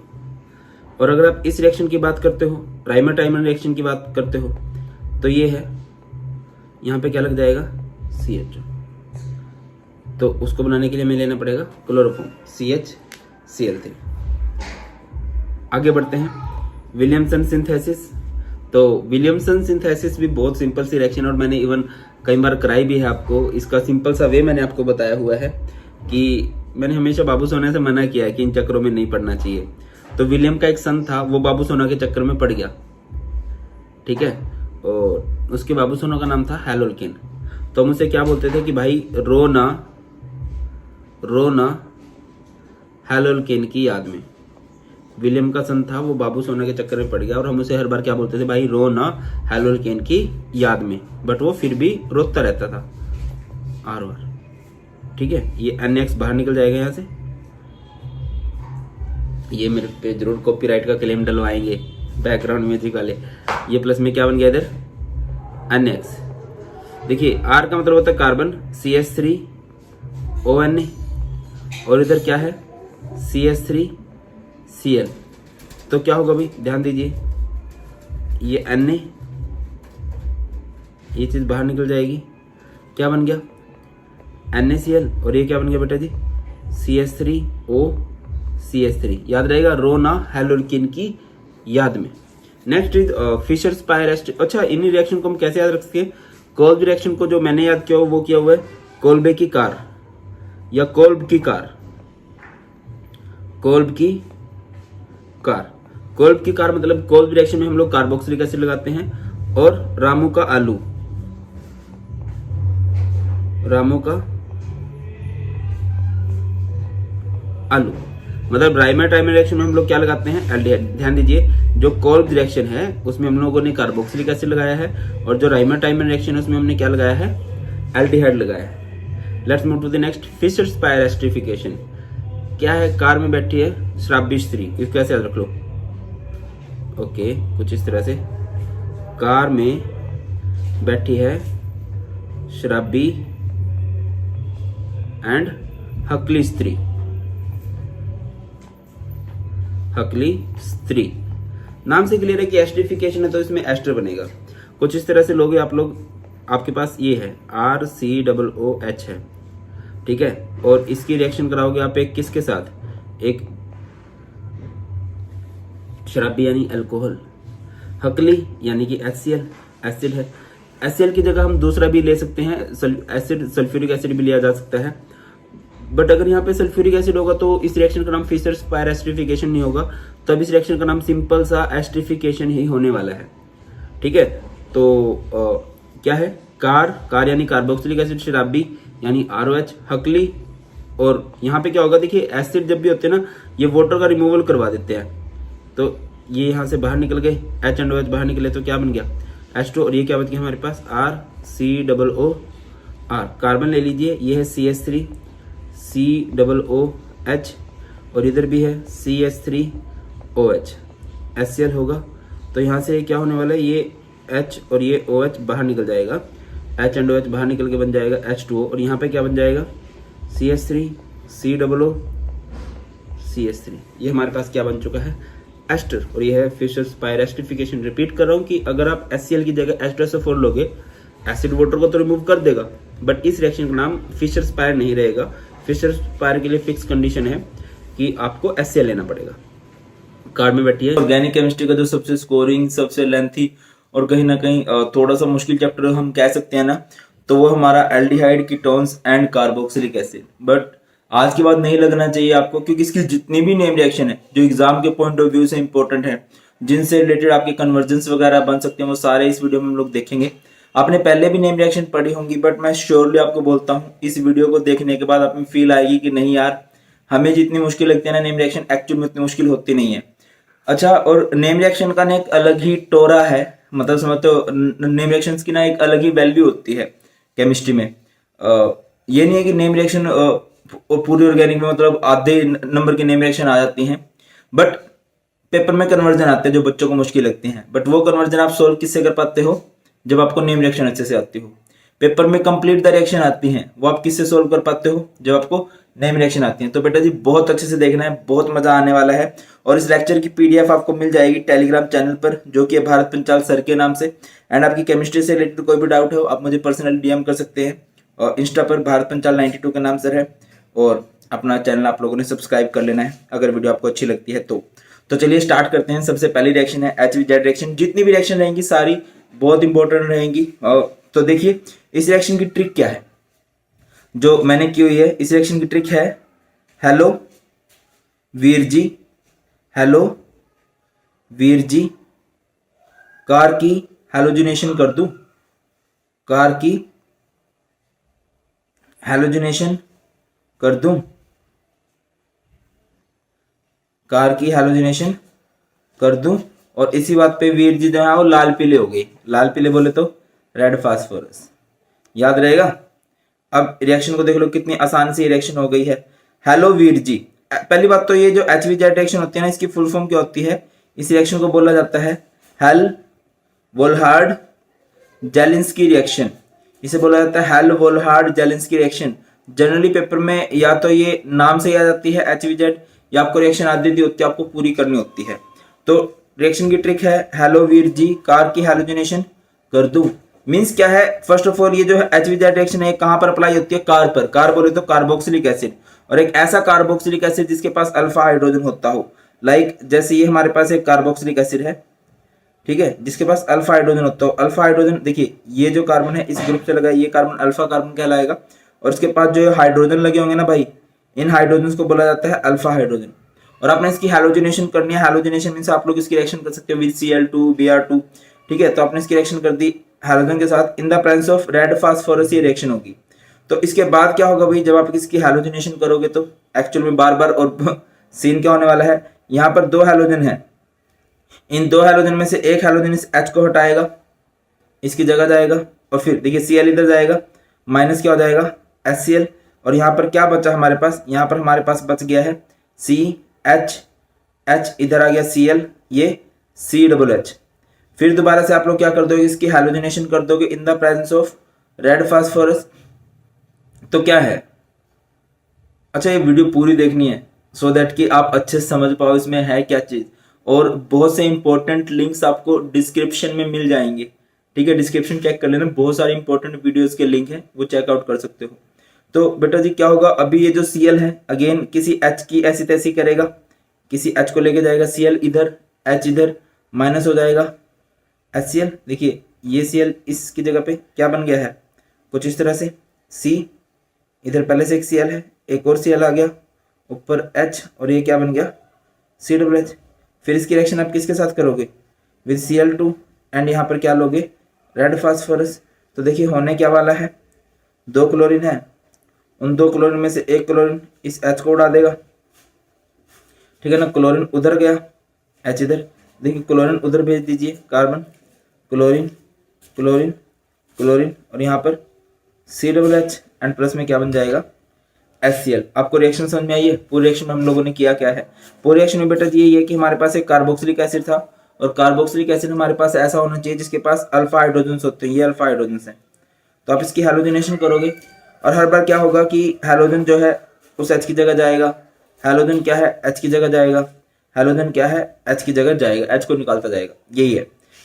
और अगर आप इस रिएक्शन की बात करते हो, राइमर टाइमर रिएक्शन की बात करते हो, तो ये है, यहाँ पे क्या लग जाएगा, CH। तो उसको बनाने के लिए हमें लेना पड़ेगा क्लोरोफॉर्म, CHCl3। आगे बढ़ते हैं, विलियमसन सिंथेसिस। तो विलियमसन सिंथेसिस भी बहुत सिंपल सी रिएक्शन, और मैंने इवन कई बार कराई भी है आपको। इसका सिंपल सा वे मैंने आपको बताया हुआ है कि मैंने हमेशा बाबू सोना से मना किया है कि इन चक्करों में नहीं पड़ना चाहिए। तो विलियम का एक सन था, वो बाबू सोना के चक्कर में पड़ गया। ठीक है, और उसके बाबू सोना का नाम था हैलोल्केन। तो हम उसे क्या बोलते थे कि भाई रो ना हैलोल्केन की याद में। विलियम का सन था, वो बाबू सोना के चक्कर में पड़ गया, और हम उसे हर बार क्या बोलते थे, भाई रो ना हैलोल्केन की याद में। बट वो फिर भी रोता रहता था, R। ठीक है, ये NX बाहर निकल जाएगा यहाँ से। ये मेरे पे जरूर कॉपीराइट का क्लेम डलवाएंगे बैकग्राउंड म्यूजिक वाले। ये प्लस में क्या बन गया इधर, NX। देखिए R का मतलब होता है कार्बन, CH3ONA, और इधर क्या है, CH3Cl। तो क्या होगा भाई, ध्यान दीजिए, ये Na, ये चीज बाहर निकल जाएगी, क्या बन गया, NaCl। और ये क्या बन गया बेटा जी, CH3OCH3। याद रहेगा, रो ना हैलोल्केन की याद में। Next is Fischer's Speier ester. अच्छा, इन रिएक्शन को हम कैसे याद रख सके, कोल्ब रिएक्शन को जो मैंने याद किया वो किया हुआ है कोल्बे की कार या कोल्ब की कार। कोल्ब की कार मतलब कोल्ब रिएक्शन में हम लोग कार्बोक्सिलिक एसिड लगाते हैं, और रामू का आलू, मतलब राइमर टाइमर रिएक्शन में हम लोग क्या लगाते हैं, एल्डिहाइड। ध्यान दीजिए, जो कोल्ब रिएक्शन है उसमें हम लोगों ने कार्बोक्सिलिक एसिड लगाया है, और जो राइमर टाइमर रिएक्शन है उसमें हमने क्या लगाया है, एल्डिहाइड लगाया है। Let's move to the next, Fischer's Speier esterification. क्या है, कार में बैठी है शराबी स्त्री, इसको ऐसे याद रख लो। ओके, कुछ इस तरह से, कार में बैठी है शराबी एंड हकली स्त्री, नाम से क्लियर है कि एस्टरिफिकेशन है, तो इसमें एस्टर बनेगा। कुछ इस तरह से लोगे आप लोग, आपके पास ये है RCOOH है। ठीक है, और इसकी रिएक्शन कराओगे आप एक किसके साथ, एक शराबी यानी अल्कोहल, हकली यानी कि HCl एसिड है। HCl की जगह हम दूसरा भी ले सकते हैं, एसिड, सल्फ्यूरिक एसिड भी लिया जा सकता है। बट अगर यहाँ पे सल्फ्यूरिक एसिड होगा तो इस रिएक्शन का नाम फिशर्स पायर एस्टरिफिकेशन नहीं होगा, तब इस रिएक्शन का नाम सिंपल सा एस्टरिफिकेशन ही होने वाला है। ठीक है, तो क्या है, कार यानी कार्बोक्सिलिक एसिड, शराबी यानी ROH, हकली, और यहाँ पे क्या होगा, देखिए एसिड जब भी होते हैं ना, ये वाटर का रिमूवल करवा देते हैं। तो ये यहाँ से बाहर निकल गए, H and OH बाहर निकले, तो क्या बन गया, H2, और ये क्या बच गया हमारे पास, RCOOR। कार्बन ले लीजिए, ये है CH3COOH, और इधर भी है CH3OH, HCl होगा। तो यहाँ से क्या होने वाला है, ये H और ये OH बाहर निकल जाएगा, H and OH बाहर निकल के बन जाएगा H2O, और यहाँ पे क्या बन जाएगा, CH3COOCH3। ये हमारे पास क्या बन चुका है, एस्टर, और ये है फिशर्स पायर एस्टरिफिकेशन। रिपीट कर रहा हूँ कि अगर आप HCl की जगह H2SO4 लोगे, एसिड वाटर को तो रिमूव कर देगा, बट इस रिएक्शन का नाम फिशर्स पायर नहीं रहेगा। फिशर्स पायर के लिए फिक्स कंडीशन है कि आपको HCl लेना पड़ेगा। कार में बैठी है, ऑर्गेनिक केमिस्ट्री का जो सबसे स्कोरिंग, सबसे लेंथी और कहीं ना कहीं थोड़ा सा मुश्किल चैप्टर हम कह सकते हैं ना, तो वो हमारा aldehyde, ketones and carboxylic acid. But आज की बात नहीं लगना चाहिए आपको, क्योंकि इसकी जितनी भी नेम रिएक्शन है जो एग्जाम के पॉइंट ऑफ व्यू से इंपॉर्टेंट है, जिनसे रिलेटेड आपके कन्वर्जेंस वगैरह बन सकते हैं, वो सारे इस वीडियो में हम लोग देखेंगे। आपने पहले भी नेम रिएक्शन पढ़ी होंगी, बट मैं श्योरली आपको बोलता हूँ इस वीडियो को देखने के बाद आप में फील आएगी कि नहीं यार, हमें जितनी मुश्किल लगती है ना नेम रिएक्शन, एक्चुअल में उतनी मुश्किल होती नहीं है। अच्छा, और नेम रिएक्शन का ना एक अलग ही टोरा है, मतलब समझते हो, नेम रिएक्शंस की ना एक अलग ही वैल्यू होती है केमिस्ट्री में। ये नहीं है कि नेम रिएक्शन पूरी ऑर्गेनिक में मतलब आधे नंबर की नेम रिएक्शन आ जाती हैं, बट पेपर में कन्वर्जन आते हैं जो बच्चों को मुश्किल लगती हैं, बट वो कन्वर्जन आप सोल्व किससे कर पाते हो, जब आपको नेम रिएक्शन अच्छे से आती हो। पेपर में कंप्लीट द रिएक्शन आती हैं, वो आप किससे सोल्व कर पाते हो, जब आपको नेम रिएक्शन आती है। तो बेटा जी बहुत अच्छे से देखना है, बहुत मजा आने वाला है। और इस लेक्चर की पीडीएफ आपको मिल जाएगी टेलीग्राम चैनल पर, जो कि है भारत पंचाल सर के नाम से। एंड आपकी केमिस्ट्री से रिलेटेड कोई भी डाउट हो आप मुझे पर्सनली डीएम कर सकते हैं, और इंस्टा पर भारत पंचाल 92 के नाम सर है। और अपना चैनल आप लोगों ने सब्सक्राइब कर लेना है अगर वीडियो आपको अच्छी लगती है तो चलिए स्टार्ट करते हैं। सबसे पहली रिएक्शन है HVZ रिएक्शन। जितनी भी रिएक्शन रहेंगी सारी बहुत इंपॉर्टेंट रहेंगी। तो देखिए इस रिएक्शन की ट्रिक क्या है जो मैंने की हुई है। इस रिएक्शन की ट्रिक है hello Veer ji, hello Veer ji, car की हैलोजिनेशन कर दूं, कार की हैलोजिनेशन कर दूं, कार की हैलोजिनेशन कर दूं। और इसी बात पे वीर जी जो है वो लाल पीले हो गए। लाल पीले बोले तो रेड फास्फोरस, याद रहेगा। अब रिएक्शन को देख लो कितनी आसान सी रिएक्शन हो गई है। हेलो वीर जी, पहली बात तो ये जो HVZ रिएक्शन होती है ना, इसकी फुल फॉर्म क्या होती है। इस रिएक्शन को बोला जाता है हेल वोल्हार्ड जेलिंस्की रिएक्शन। इसे बोला जाता है Hell Volhard Zelinsky reaction. Generally paper में या तो ये नाम से आ जाती है HVZ, या आपको रिएक्शन आधी दी होती है, आपको पूरी करनी होती है। तो रिएक्शन की ट्रिक है हेलो वीर जी, कार की हैलोजिनेशन कर दूं। मींस क्या है, फर्स्ट ऑफ ऑल ये जो है HVZ रिएक्शन है कहां पर अप्लाई होती है, कार पर। कार बोले तो कार्बोक्सिलिक एसिड, और एक ऐसा कार्बोक्सिलिक एसिड जिसके पास अल्फा हाइड्रोजन होता हो। लाइक जैसे ये हमारे पास एक कार्बोक्सिलिक एसिड है, ठीक है, जिसके पास अल्फा हाइड्रोजन होता हो। अल्फा हाइड्रोजन देखिए ये जो कार्बन है इस ग्रुप से लगा है, ये कार्बन अल्फा कार्बन कहलाएगा। और इसके पास जो हाइड्रोजन लगे होंगे ना भाई, इन हाइड्रोजन को बोला जाता है अल्फा हाइड्रोजन। और आपने इसकी हैलोजिनेशन करनी है। हैलोजिनेशन मींस आप लोग इसकी रिएक्शन कर सकते हो विद Cl2 Br2, ठीक है। तो आपने इसकी रिएक्शन कर दी हैलोजन के साथ, in the presence of red phosphorus ये रिएक्शन होगी। तो इसके बाद क्या होगा भाई, जब आप इसकी हैलोजिनेशन करोगे तो एक्चुअल में बार बार और सीन क्या होने वाला है, यहाँ पर दो हैलोजन है, इन दो हैलोजन में से एक हैलोजन इस H को हटाएगा, इसकी जगह जाएगा, और फिर देखिए Cl इधर जाएगा, माइनस क्या हो जाएगा HCl। और यहाँ पर क्या बचा हमारे पास, यहाँ पर हमारे पास बच गया है CH, H इधर आ गया Cl, ये CH। फिर दोबारा से आप लोग क्या कर दोगे, इसकी हैलोजिनेशन कर दोगे in the presence of red phosphorus. तो क्या है, अच्छा ये वीडियो पूरी देखनी है सो दैट कि आप अच्छे से समझ पाओ इसमें है क्या चीज। और बहुत से इंपॉर्टेंट लिंक्स आपको डिस्क्रिप्शन में मिल जाएंगे, ठीक है। डिस्क्रिप्शन चेक कर लेना, बहुत सारे इंपॉर्टेंट वीडियोस के लिंक हैं, वो चेकआउट कर सकते हो। तो बेटा जी क्या होगा, अभी ये जो Cl है अगेन किसी H की ऐसी तैसी करेगा, किसी H को लेके जाएगा, Cl इधर H इधर, माइनस हो जाएगा HCl। देखिए ये Cl इसकी जगह पे क्या बन गया है, कुछ इस तरह से C, इधर पहले से एक Cl है, एक और Cl आ गया, ऊपर H, और ये क्या बन गया CH। फिर इसकी रिएक्शन आप किसके साथ करोगे, विद Cl2, एंड यहाँ पर क्या लोगे, रेड फास्फोरस। तो देखिए होने क्या वाला है, दो क्लोरीन है, उन दो क्लोरीन में से एक क्लोरीन इस H को उड़ा देगा, ठीक है ना। क्लोरीन उधर गया, H इधर, देखिए क्लोरीन उधर भेज दीजिए, कार्बन क्लोरीन क्लोरीन क्लोरीन, और यहाँ पर CH, एंड प्लस में क्या बन जाएगा HCl। आपको रिएक्शन समझ में आई है। पूरे रिएक्शन में हम लोगों ने किया क्या है, पूरे रिएक्शन में बेटा यही है कि हमारे पास एक कार्बोक्सिलिक एसिड था, और कार्बोक्सिलिक एसिड हमारे पास ऐसा होना चाहिए जिसके पास अल्फा हाइड्रोजन होते हैं, ये अल्फा हाइड्रोजन है। तो आप इसकी हैलोजिनेशन करोगे, और हर बार क्या होगा कि हैलोजन जो है उस H की जगह जाएगा, हैलोजन क्या है H की जगह जाएगा, हैलोजन क्या है H की जगह जाएगा, H को निकालता जाएगा, यही है।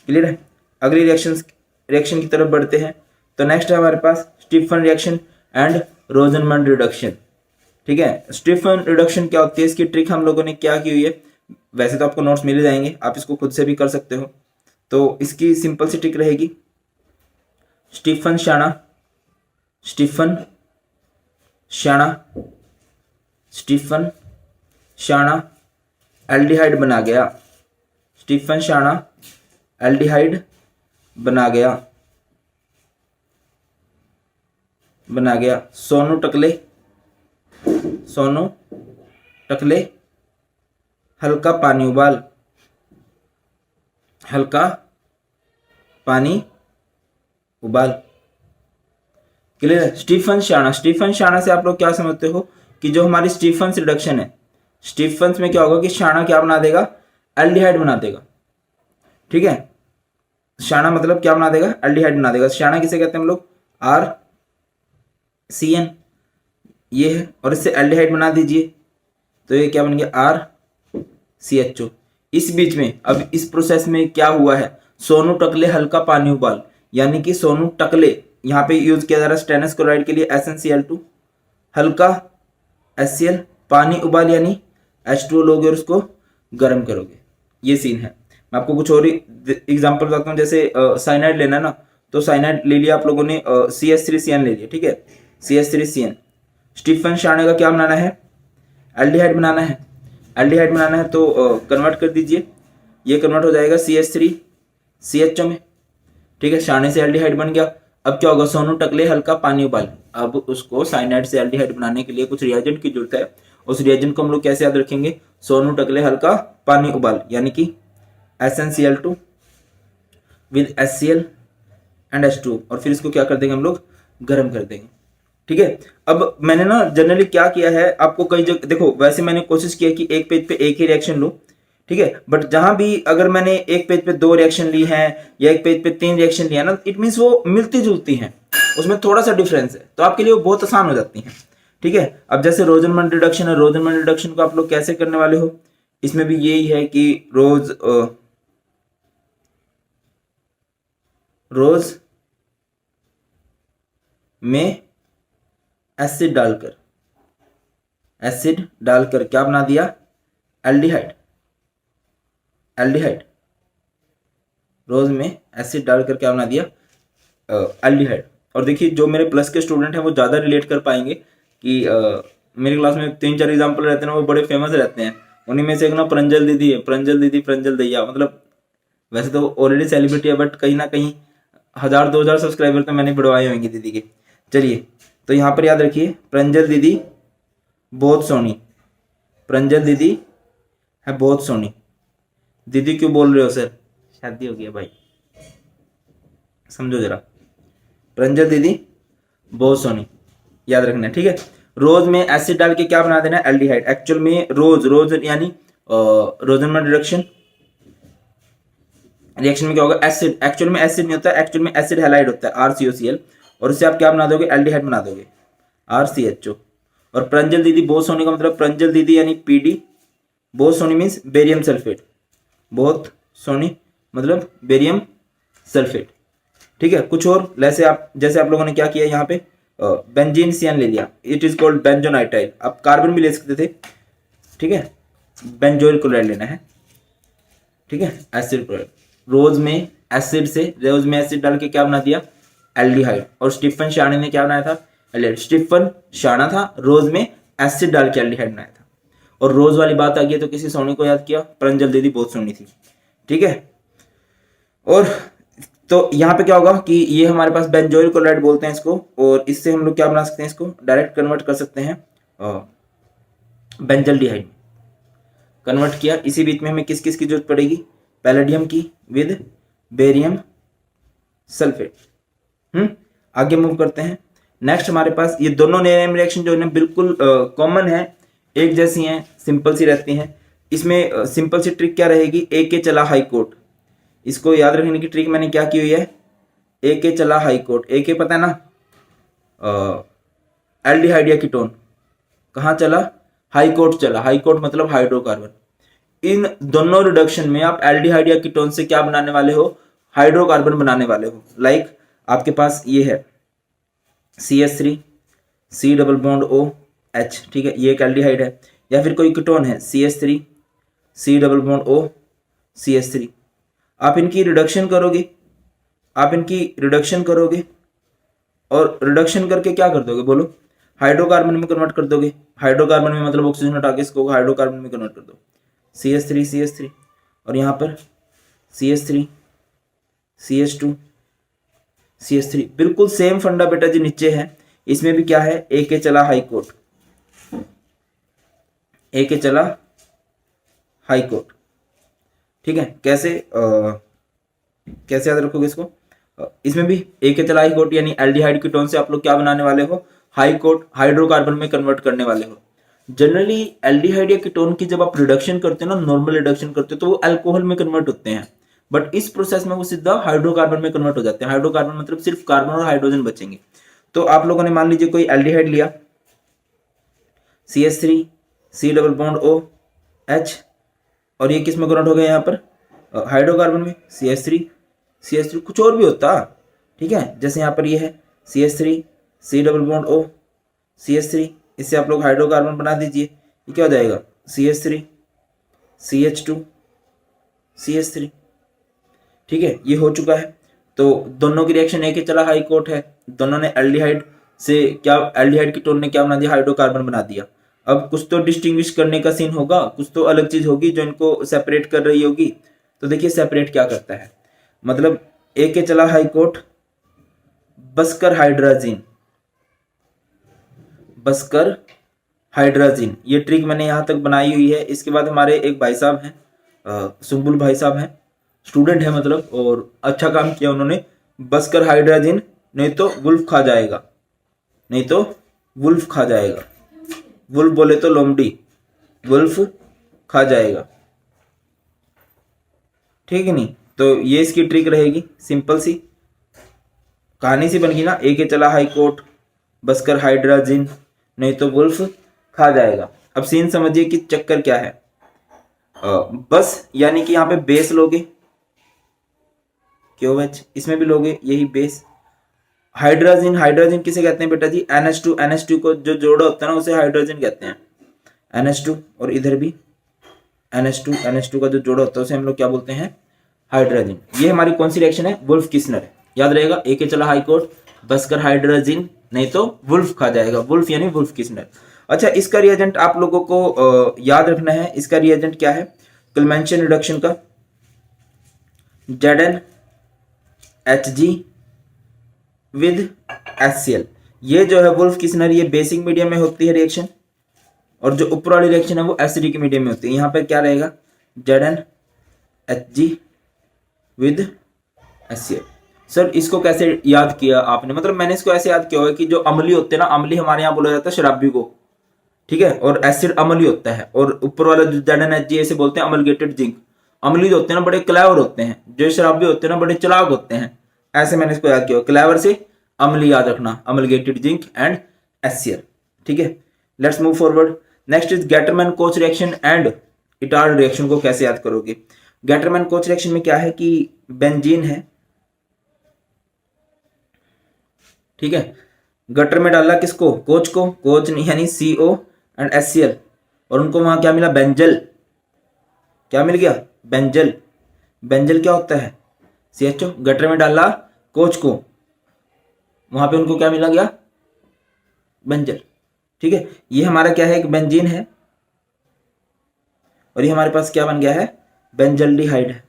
क्लियर है। अगली रिएक्शन की तरफ बढ़ते हैं। तो नेक्स्ट है हमारे पास Stephen reaction and Rosenmund reduction, ठीक है। स्टीफन रिडक्शन क्या होती है, इसकी ट्रिक हम लोगों ने क्या की हुई है, वैसे तो आपको नोट्स मिल जाएंगे, आप इसको खुद से भी कर सकते हो। तो इसकी सिंपल सी ट्रिक रहेगी, स्टीफन शाना, स्टीफन शाना, स्टीफन शाना एल्डिहाइड बना गया, स्टीफन शाना एल्डिहाइड बना गया, बना गया सोनू टकले, सोनू टकले हल्का पानी उबाल, हल्का पानी उबाल। क्लियर है। स्टीफन शाना, स्टीफन शाना से आप लोग क्या समझते हो कि जो हमारी स्टीफन्स रिडक्शन है, स्टीफन्स में क्या होगा कि शाना क्या बना देगा, एल्डिहाइड बना देगा। ठीक है, शाना मतलब क्या बना देगा, एल्डिहाइड बना देगा। शाना किसे कहते हैं हम लोग, आर सी एन ये है, और इससे एल्डिहाइड बना दीजिए तो ये क्या बन गया, आर सी एच ओ। इस बीच में अब इस प्रोसेस में क्या हुआ है, सोनू टकले हल्का पानी उबाल, यानी कि सोनू टकले यहाँ पे यूज किया जा रहा है स्टेनस क्लोराइड के लिए SnCl2, हल्का HCl, पानी उबाल यानी H2O लोगे और उसको गर्म करोगे। ये सीन है। मैं आपको कुछ और एग्जांपल बताता हूँ। जैसे साइनाइड लेना ना, तो साइनाइड ले लिया आप लोगों ने, CH3CN ले लिया। ठीक है, CH3CN। स्टीफन शाने का क्या बनाना है, एल्डिहाइड बनाना है। एल्डिहाइड बनाना है तो कन्वर्ट कर दीजिए, ये कन्वर्ट हो जाएगा CH3CHO में। ठीक है, शाने से एल्डिहाइड बन गया। अब क्या होगा, सोनू टकले हल्का पानी उबाल। अब उसको साइनाइड से एल्डिहाइड बनाने के लिए कुछ रिएजेंट की जरूरत है। उस रिएजेंट को हम लोग कैसे याद रखेंगे, सोनू टकले हल्का पानी उबाल यानी कि SnCl2 with HCl and H2, और फिर इसको क्या कर देंगे हम लोग, गर्म कर देंगे। ठीक है, अब मैंने ना जनरली क्या किया है, आपको कई जगह देखो, वैसे मैंने कोशिश किया कि एक पेज पे एक ही रिएक्शन लूं। ठीक है, बट जहां भी अगर मैंने एक पेज पे 2 रिएक्शन ली हैं या एक पेज पे 3 रिएक्शन लिया ना, इट मीन्स वो मिलती जुलती हैं, उसमें थोड़ा सा डिफरेंस है, तो आपके लिए वो बहुत आसान हो जाती हैं। ठीक है, अब जैसे रोजनमन रिडक्शन है, रोजनमन रिडक्शन को आप लोग कैसे करने वाले हो, इसमें भी यही है कि रोज में एसिड डालकर क्या बना दिया, एल्डिहाइड। एल्डिहाइड, रोज में एसिड डालकर क्या बना दिया, एल्डिहाइड। और देखिए जो मेरे प्लस के स्टूडेंट हैं वो ज़्यादा रिलेट कर पाएंगे कि मेरी क्लास में 3-4 एग्जाम्पल रहते हैं ना, वो बड़े फेमस रहते हैं। उन्हीं में से एक ना प्रंजल दीदी है, प्रंजल दीदी, प्रंजल दैया, मतलब वैसे तो ऑलरेडी सेलिब्रिटी है, बट कहीं ना कहीं 1000-2000 सब्सक्राइबर तो मैंने बढ़वाए होंगे दीदी के। चलिए, तो यहाँ पर याद रखिए, प्रंजल दीदी बहुत सोनी, प्रंजल दीदी है बहुत सोनी। दीदी क्यों बोल रहे हो सर, शादी हो गई है भाई, समझो जरा। प्रंजल दीदी बहुत सोनी, याद रखना है। ठीक है, रोज में एसिड डाल के क्या बना देना है, एल्डिहाइड। एक्चुअल में रोज यानी रोजनमन रिडक्शन रिएक्शन में क्या होगा, एसिड, एक्चुअल में एसिड नहीं होता, एक्चुअल में एसिड हैलाइड होता है RCOCl, और उससे आप क्या बना दोगे, एल्डिहाइड बना दोगे RCHO। और प्रंजल दीदी बहुत सोनी का मतलब, प्रंजल दीदी यानी PD, बहुत सोनी मीन्स बेरियम सल्फेट, बहुत सोनी मतलब बेरियम सल्फेट। ठीक है, कुछ और जैसे आप लोगों ने क्या किया, यहाँ पे बेंजीन सियान ले लिया, इट इज कॉल्ड बेंजोनाइटाइल। आप कार्बन भी ले सकते थे। ठीक है, बेंजोइल क्लोराइड लेना है। ठीक है, एसिड क्लोराइड, रोज में एसिड डाल के क्या बना दिया, एल्डिहाइड। और स्टीफन शाना ने क्या बनाया था, एल्डिहाइड। स्टीफन शाना था, रोज में एसिड डाल के एल्डिहाइड बनाया था। और रोज वाली बात आ गई तो किसी सोनी को याद किया, प्रंजल दीदी बहुत सोनी थी। ठीक है, और तो यहाँ पे क्या होगा कि ये हमारे पास बेंजोइल क्लोराइड बोलते हैं इसको, और इससे हम लोग क्या बना सकते हैं, इसको डायरेक्ट कन्वर्ट कर सकते हैं बेंजल्डिहाइड कन्वर्ट किया। इसी बीच में हमें किस किस की जरूरत पड़ेगी, पैलेडियम की विद बेरियम सल्फेट। आगे मूव करते हैं। नेक्स्ट हमारे पास ये दोनों नेम रिएक्शन जो है बिल्कुल कॉमन है, एक जैसी हैं, सिंपल सी रहती हैं। इसमें सिंपल सी ट्रिक क्या रहेगी, ए के चला हाई कोर्ट। इसको याद रखने की ट्रिक मैंने क्या की हुई है, ए के चला हाई कोर्ट। ए के पता है ना, एल्डिहाइड या कीटोन, कहाँ चला, हाई कोर्ट चला। हाई कोर्ट मतलब हाइड्रोकार्बन। इन दोनों रिडक्शन में आप एल्डिहाइड या कीटोन से क्या बनाने वाले हो, हाइड्रोकार्बन बनाने वाले हो। लाइक आपके पास ये है CH3 C double bond OH, ठीक है, ये एक एल्डिहाइड है। या फिर कोई कीटोन है CH3 C double bond O CH3। आप इनकी रिडक्शन करोगे, और रिडक्शन करके क्या कर दोगे, बोलो, हाइड्रोकार्बन में कन्वर्ट कर दोगे। हाइड्रोकार्बन में मतलब ऑक्सीजन हटा के इसको हाइड्रोकार्बन में कन्वर्ट कर दो, CH3 और यहाँ पर CH3 CH2 CH3। बिल्कुल सेम फंडा बेटा जी नीचे है। इसमें भी क्या है, ए के चला हाई कोर्ट, ए के चला हाई कोर्ट। ठीक है, कैसे याद रखोगे इसको, इसमें भी ए के चला हाई कोर्ट यानी एल्डिहाइड कीटोन से आप लोग क्या बनाने वाले हो, हाई कोर्ट हाइड्रोकार्बन में कन्वर्ट करने वाले हो। जनरली एल्डिहाइड या कीटोन की जब आप रिडक्शन करते हो ना, नॉर्मल रिडक्शन करते हो, तो वो अल्कोहल में कन्वर्ट होते हैं, बट इस प्रोसेस में वो सीधा हाइड्रोकार्बन में कन्वर्ट हो जाते हैं। हाइड्रोकार्बन मतलब सिर्फ कार्बन और हाइड्रोजन बचेंगे। तो आप लोगों ने मान लीजिए कोई एल्डिहाइड लिया, CH3 C double bond O H, और ये किस में कन्वर्ट हो गया यहाँ पर, हाइड्रोकार्बन में, CH3 कुछ और भी होता, ठीक है, जैसे यहाँ पर ये है CH3 C double bond O CH3, इससे आप लोग हाइड्रोकार्बन बना दीजिए, ये क्या हो जाएगा, CH3 CH2 CH3। ठीक है, ये हो चुका है। तो दोनों की रिएक्शन एक ही चला हाई कोर्ट है, दोनों ने एल्डिहाइड से क्या, एल्डिहाइड कीटोन ने क्या बना दिया, हाइड्रोकार्बन बना दिया। अब कुछ तो डिस्टिंग्विश करने का सीन होगा, कुछ तो अलग चीज होगी जो इनको सेपरेट कर रही होगी। तो देखिए सेपरेट क्या करता है, मतलब ए के चला हाई कोर्ट बसकर हाइड्राजीन, ये ट्रिक मैंने यहाँ तक बनाई हुई है। इसके बाद हमारे एक भाई साहब हैं, सुम्बुल भाई साहब हैं, स्टूडेंट है मतलब, और अच्छा काम किया उन्होंने, बसकर हाइड्राजीन, नहीं तो वुल्फ खा जाएगा, वुल्फ बोले तो लोमड़ी, वुल्फ खा जाएगा, ठीक है नहीं। तो ये इसकी ट्रिक रहेगी, सिंपल सी कहानी सी बन गई ना, ए के चला हाई कोर्ट बसकर हाइड्राजीन, नहीं तो वुल्फ खा जाएगा। अब सीन समझिए कि चक्कर क्या है, बस यानी कि यहाँ पे बेस लोगे KOH, इसमें भी लोगे यही बेस। हाइड्रोजन किसे कहते हैं बेटा जी, NH2 को जो जोड़ा होता है ना उसे हाइड्रोजन कहते हैं, NH2, और इधर भी NH2 का जो जोड़ा होता है उसे हम लोग क्या बोलते हैं, हाइड्रोजन। ये हमारी कौन सी रिएक्शन है, वुल्फ किस्नर, याद रहेगा, ए के चला हाई कोर्ट बसकर हाइड्रोजन, नहीं तो वुल्फ खा जाएगा, वुल्फ यानी वुल्फ किस्नर। अच्छा, इसका रिएजेंट आप लोगों को याद रखना है, इसका रिएजेंट क्या है, क्लेमेंशन रिडक्शन का ZnHg विद HCl। ये जो है वुल्फ किस्नर, ये बेसिक मीडियम में होती है रिएक्शन, और जो ऊपर वाली रिएक्शन है वो एसिडिक मीडियम में होती है। यहाँ पर क्या रहेगा, ZnHg विद HCl। सर इसको कैसे याद किया आपने, मतलब मैंने इसको ऐसे याद किया हुआ कि जो अम्ली होते हैं ना, अम्ली हमारे यहाँ बोला जाता है शराबी को, ठीक है, और एसिड अम्ली होता है, और ऊपर वाला जो ZnHg ऐसे बोलते हैं अमलगेटेड जिंक। अम्ली जो होते हैं ना बड़े क्लेवर होते हैं, जो शराबी होते हैं ना बड़े चालाक होते हैं, ऐसे मैंने इसको याद किया, क्लेवर से अम्ली याद रखना, अमलगेटेड जिंक एंड HCl। ठीक है, let's move forward. Next is Gattermann coach reaction and Etard reaction को कैसे याद करोगे। गेटरमैन कोच रिएक्शन में क्या है कि बेंजीन है, ठीक है, गटर में डाला किसको, कोच को, कोच नहीं यानी CO एंड HCl, और उनको वहां क्या मिला, बेंजल, क्या मिल गया, बेंजल। बेंजल क्या होता है, CHO, गटर में डाला कोच को, वहां पे उनको क्या मिला गया, बेंजल। ठीक है, ये हमारा क्या है, एक बेंजीन है, और ये हमारे पास क्या बन गया है, बेंजल्डिहाइड है।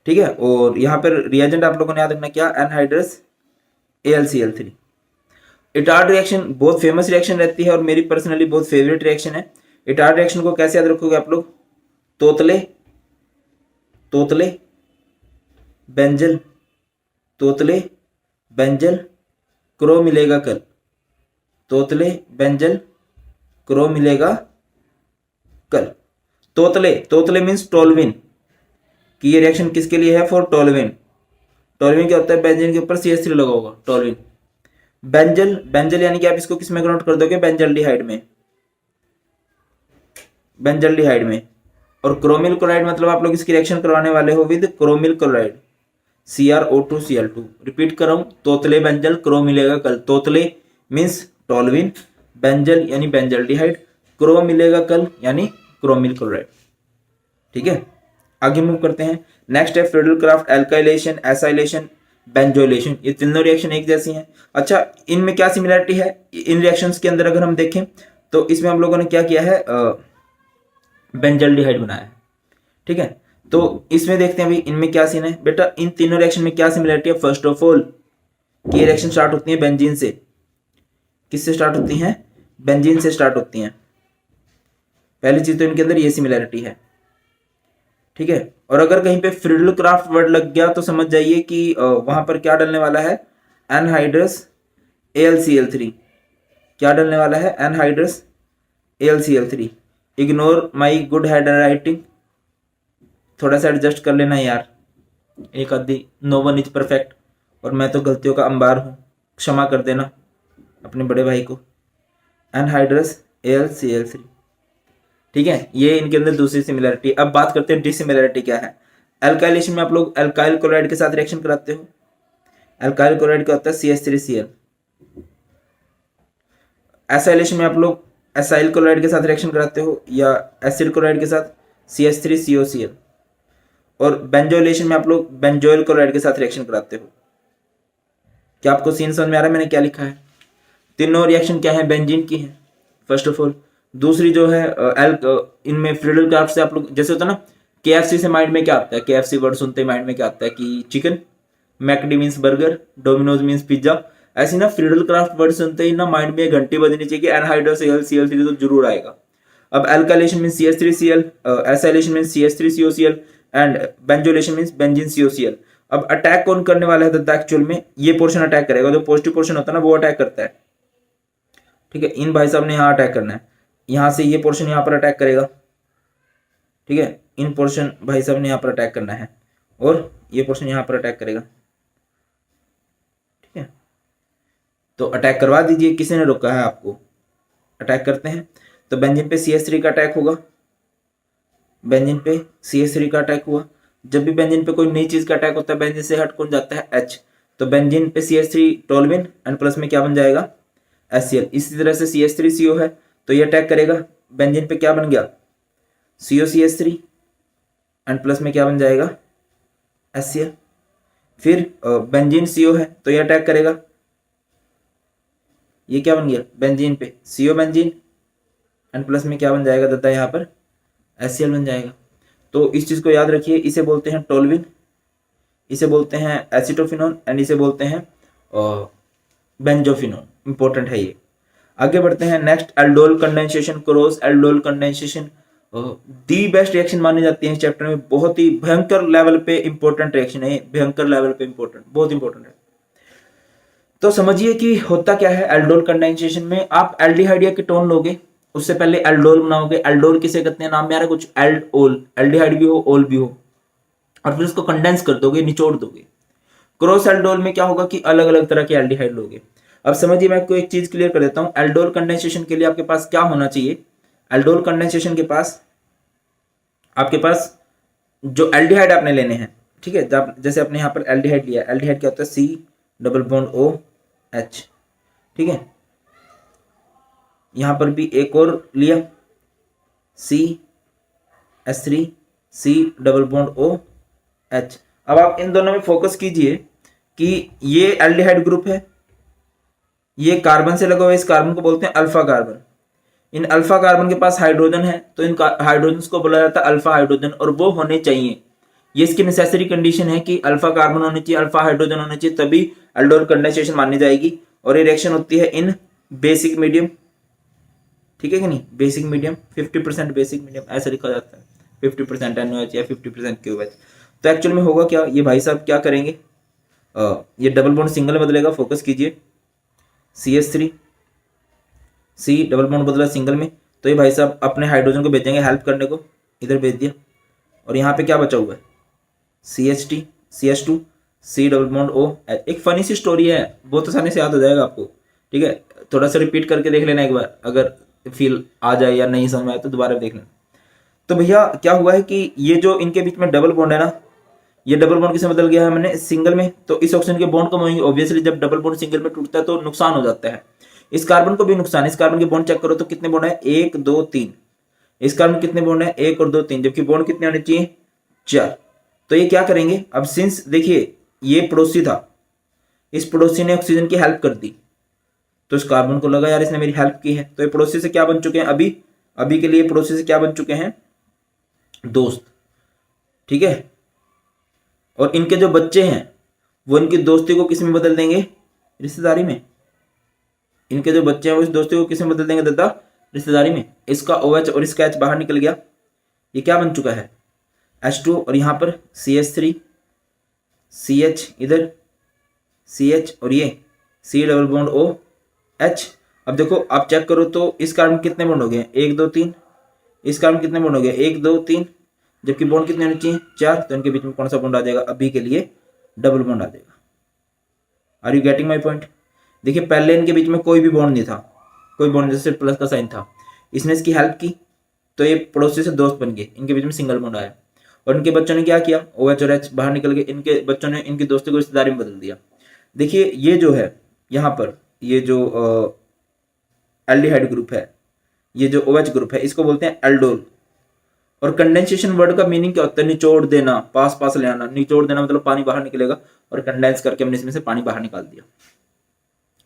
ठीक है, और यहां पर रिएजेंट आप लोगों ने याद रखना क्या, एनहाइड्रस AlCl3। इटार्ड रिएक्शन बहुत फेमस रिएक्शन रहती है और मेरी पर्सनली बहुत फेवरेट रिएक्शन है। इटार्ड रिएक्शन को कैसे याद रखोगे आप लोग, तोतले बेंजल, तोतले बेंजल, क्रो मिलेगा कल, तोतले बेंजल, क्रो मिलेगा कल। तोतले मीन्स टोलविन, कि ये रिएक्शन किसके लिए है, फॉर टोलविन। टोलविन क्या होता है, बेंजीन के ऊपर CH3 लगा होगा, टोलविन। बेंजल यानी कि आप इसको किस में कन्वर्ट कर दोगे, बेंजल्डिहाइड में। और क्रोमिल क्लोराइड मतलब आप लोग इसकी रिएक्शन करवाने वाले हो with chromyl chloride, CrO2Cl2। Repeat कर रहा हूं, तोतले बेंजल, क्रो मिलेगा कल। तोतले मीन्स टोलविन, बेंजल यानी बेंजल्डिहाइड, क्रो मिलेगा कल यानी क्रोमिल क्लोराइड। ठीक है, आगे मूव करते हैं। नेक्स्ट है फ्रीडल-क्राफ्ट एल्काइलेशन, एसाइलेशन, बेंजोइलेशन। ये तीनों रिएक्शन एक जैसी हैं। अच्छा, इनमें क्या सिमिलरिटी है, इन रिएक्शंस के अंदर अगर हम देखें तो इसमें हम लोगों ने क्या किया है, बेंजल्डिहाइड बनाया है। ठीक है, तो इसमें देखते हैं अभी इनमें क्या सीन है बेटा, इन तीनों रिएक्शन में क्या सिमिलरिटी है। फर्स्ट ऑफ ऑल कि रिएक्शन स्टार्ट होती है बेंजीन से। किससे स्टार्ट होती हैं? बेंजीन से स्टार्ट होती हैं। पहली चीज तो इनके अंदर ये सिमिलैरिटी है, ठीक है। और अगर कहीं पे फ्रिडल क्राफ्ट वर्ड लग गया तो समझ जाइए कि वहां पर क्या डलने वाला है? Anhydrous AlCl3। क्या डलने वाला है? Anhydrous AlCl3। Ignore my good hand writing, थोड़ा सा एडजस्ट कर लेना यार, एक आधी, नो वन इज परफेक्ट, और मैं तो गलतियों का अंबार हूं, क्षमा कर देना अपने बड़े भाई को। एनहाइड्रस AlCl3, ठीक है। ये इनके अंदर दूसरी सिमिलरिटी। अब बात करते हैं डिसिमिलरिटी क्या है। एल्काइलेशन में आप लोग एल्काइल क्लोराइड के साथ रिएक्शन कराते हो। एल्काइल क्लोराइड क्या होता है? CH3Cl। एसाइलेशन में आप लोग एसाइल क्लोराइड के साथ रिएक्शन कराते हो या एसिड क्लोराइड के साथ CH3COCl। और बेंजोइलेशन में आप लोग बेंजोइल क्लोराइड के साथ रिएक्शन कराते हो। क्या आपको सीन समझ में आ रहा है मैंने क्या लिखा है? तीनों रिएक्शन क्या है? बेंजीन की है फर्स्ट ऑफ ऑल। दूसरी जो है इनमें फ्रिडल क्राफ्ट से आप लोग, जैसे होता है ना KFC से माइंड में क्या आता है? KFC वर्ड सुनते ही माइंड में क्या आता है कि chicken, McD means burger, Domino's means pizza. ऐसी ना फ्रिडल क्राफ्ट वर्ड सुनते ही ना माइंड में घंटी बजनी चाहिए कि एनहाइड्रस AlCl3 तो जरूर आएगा। अब alkylation means CH3Cl, acylation means CH3COCl and benzoylation means benzene COCl। अब अटैक कौन करने वाला है? दत्ता एक्चुअल में ये पोर्शन अटैक करेगा, जो पॉजिटिव पोर्शन होता है ना वो अटैक करता है, ठीक है। इन भाई साहब ने यहाँ अटैक करना है, यहाँ से ये पोर्शन यहाँ पर अटैक करेगा, ठीक है। इन पोर्शन भाई साहब ने यहाँ पर अटैक करना है और ये पोर्शन यहाँ पर अटैक करेगा, ठीक है। तो अटैक करवा दीजिए, किसी ने रोका है आपको? अटैक करते हैं। तो बेंजीन पे CH3 का अटैक होगा, बेंजीन पे CH3 का अटैक हुआ। जब भी बेंजीन पे कोई नई चीज का अटैक होता है बेंजीन से हट कौन जाता है? H। तो बेंजीन पे CH3 टोल्विन एंड प्लस में क्या बन जाएगा? HCl। इसी तरह से CH3CO है तो ये अटैक करेगा, बेंजीन पे क्या बन गया? COCH3 एंड प्लस में क्या बन जाएगा? HCl। फिर बेंजीन CO है तो ये अटैक करेगा, ये क्या बन गया? बेंजीन पे CO बेंजीन एंड प्लस में क्या बन जाएगा दादा? यहाँ पर HCl बन जाएगा। तो इस चीज को याद रखिए, इसे बोलते हैं टोल्विन, इसे बोलते हैं एसिटोफिनोन एंड इसे बोलते हैं बेंजोफिनोन। इंपॉर्टेंट है ये। आगे बढ़ते हैं next, aldol condensation, cross aldol condensation the best reaction मानी जाती है इस चैप्टर में। बहुत ही भयंकर लेवल पे इंपॉर्टेंट रिएक्शन है, भयंकर लेवल पे इंपॉर्टेंट, बहुत इंपॉर्टेंट है। तो समझिए कि होता क्या है एल्डोल कंडेंसेशन में। आप एल्डिहाइड या कीटोन लोगे, उससे पहले एल्डोल बनाओगे। एल्डोल किसे कहते हैं? नाम में आ रहा है कुछ, एल्डोल, एल्डिहाइड भी हो ओल भी हो, और फिर उसको कंडेंस कर दोगे, निचोड़ दोगे। क्रॉस एल्डोल में क्या होगा कि अलग अलग तरह के एल्डिहाइड लोगे। अब समझिए, मैं आपको एक चीज क्लियर कर देता हूं। एल्डोल कंडेंसेशन के लिए आपके पास क्या होना चाहिए? एल्डोल कंडेंसेशन के पास आपके पास जो एल्डिहाइड आपने लेने हैं, ठीक है। जैसे आपने यहाँ पर एल्डिहाइड लिया, एल्डिहाइड क्या होता है? C+O H, ठीक है। यहां पर भी एक और लिया CH3 C+O H। अब आप इन दोनों में फोकस कीजिए कि ये एल्डिहाइड ग्रुप है, ये कार्बन से लगा हुआ है, इस कार्बन को बोलते हैं अल्फा कार्बन। इन अल्फा कार्बन के पास हाइड्रोजन है तो इन हाइड्रोजन को बोला जाता है अल्फा हाइड्रोजन, और वो होने चाहिए। ये इसकी नेसेसरी कंडीशन है कि अल्फा कार्बन होने चाहिए, अल्फा हाइड्रोजन होने चाहिए, तभी एल्डोल कंडेंसेशन मानी जाएगी। और ये रिएक्शन होती है इन बेसिक मीडियम, ठीक है कि नहीं? बेसिक मीडियम 50% बेसिक मीडियम ऐसा लिखा जाता है, 50% NaOH या 50% QH। तो एक्चुअल में होगा क्या, ये भाई साहब क्या करेंगे, ये डबल बॉन्ड सिंगल में बदलेगा। फोकस कीजिए, CH3 C डबल बॉन्ड बदला सिंगल में, तो ये भाई साहब अपने हाइड्रोजन को भेजेंगे हेल्प करने को, इधर भेज दिया। और यहाँ पे क्या बचा हुआ है? CH2 C double bond O। एक फनी सी स्टोरी है, बहुत आसानी से याद हो जाएगा आपको, ठीक है। थोड़ा सा रिपीट करके देख लेना एक बार, अगर फील आ जाए या नहीं समझ में आए तो दोबारा देख लेना। तो भैया क्या हुआ है कि ये जो इनके बीच में डबल बॉन्ड है ना, ये डबल बॉन्ड किसमें बदल गया है मैंने? सिंगल में। तो इस ऑक्सीजन के बॉन्ड कम होंगे, ऑब्वियसली जब डबल बॉन्ड सिंगल में टूटता है तो नुकसान हो जाता है। इस कार्बन को भी नुकसान, इस कार्बन के बॉन्ड चेक करो तो कितने बॉन्ड है? 1 2 3। इस कार्बन कितने बॉन्ड है? 1 और 2 3, जबकि बॉन्ड कितने होने चाहिए? 4। तो ये क्या करेंगे अब? सिंस देखिए ये पड़ोसी था, इस पड़ोसी ने ऑक्सीजन की हेल्प कर दी, तो इस कार्बन को लगा यार इसने मेरी हेल्प की है, तो ये पड़ोसी से क्या बन चुके हैं? अभी के लिए पड़ोसी से क्या बन चुके हैं? दोस्त, ठीक है। और इनके जो बच्चे हैं वो इनकी दोस्ती को किस में बदल देंगे? रिश्तेदारी में। इनके जो बच्चे हैं वो इस दोस्ती को किसमें बदल देंगे दादा? रिश्तेदारी में। इसका OH और इसका H बाहर निकल गया, ये क्या बन चुका है? H2 और यहाँ पर CH3 CH, इधर CH और ये C डबल बॉन्ड OH। अब देखो आप चेक करो तो इस कार्बन कितने बॉन्ड हो गए? 1 2 3। इस कार्बन कितने बॉन्ड हो गए? 1 2 3, जबकि बॉन्ड कितने होने चाहिए? 4। तो इनके बीच में कौन सा बॉन्ड आ जाएगा? अभी के लिए डबल बॉन्ड आ जाएगा। Are you getting my point? देखिए पहले इनके बीच में कोई भी बॉन्ड नहीं था, कोई बॉन्ड, जैसे प्लस का साइन था, इसने इसकी हेल्प की तो ये पड़ोसी से दोस्त बन गए, इनके बीच में सिंगल बॉन्ड आया। और इनके बच्चों ने क्या किया? OH और H बाहर निकल गए, इनके बच्चों ने इनकी दोस्ती को रिश्तेदारी में बदल दिया। देखिए ये जो है यहाँ पर ये जो एल्डिहाइड ग्रुप है, ये जो OH ग्रुप है, इसको बोलते हैं एल्डोल। और कंडेंसेशन वर्ड का मीनिंग क्या होता है? निचोड़ देना, पास पास ले आना। निचोड़ देना मतलब पानी बाहर निकलेगा, और कंडेंस करके हमने इसमें से पानी बाहर निकाल दिया।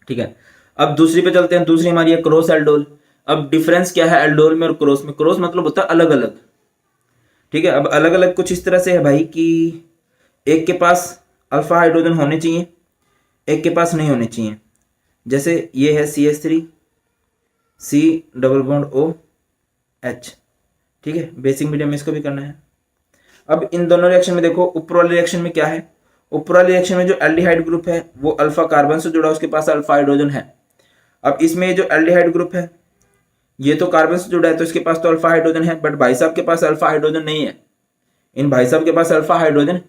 ठीक है, अब दूसरी पे चलते हैं। दूसरी हमारी है क्रॉस एल्डोल। अब डिफरेंस क्या है एल्डोल में और क्रॉस में? क्रॉस मतलब होता है अलग अलग। ठीक है, अब अलग अलग कुछ इस तरह से है भाई कि एक के पास अल्फा हाइड्रोजन होने चाहिए, एक के पास नहीं होने चाहिए। जैसे ये है CH3 C double bond OH। ठीक है, बेसिक मीडियम में इसको भी करना है। अब इन दोनों रिएक्शन में देखो, ऊपर वाले रिएक्शन में क्या है? ऊपर वाले रिएक्शन में जो एल्डिहाइड ग्रुप है वो अल्फा कार्बन से जुड़ा, उसके पास अल्फा हाइड्रोजन है। अब इसमें जो एल्डिहाइड ग्रुप है ये तो कार्बन से जुड़ा है, तो इसके पास तो अल्फा हाइड्रोजन है, बट भाई साहब के पास अल्फा हाइड्रोजन नहीं है। इन भाई साहब के पास अल्फा हाइड्रोजन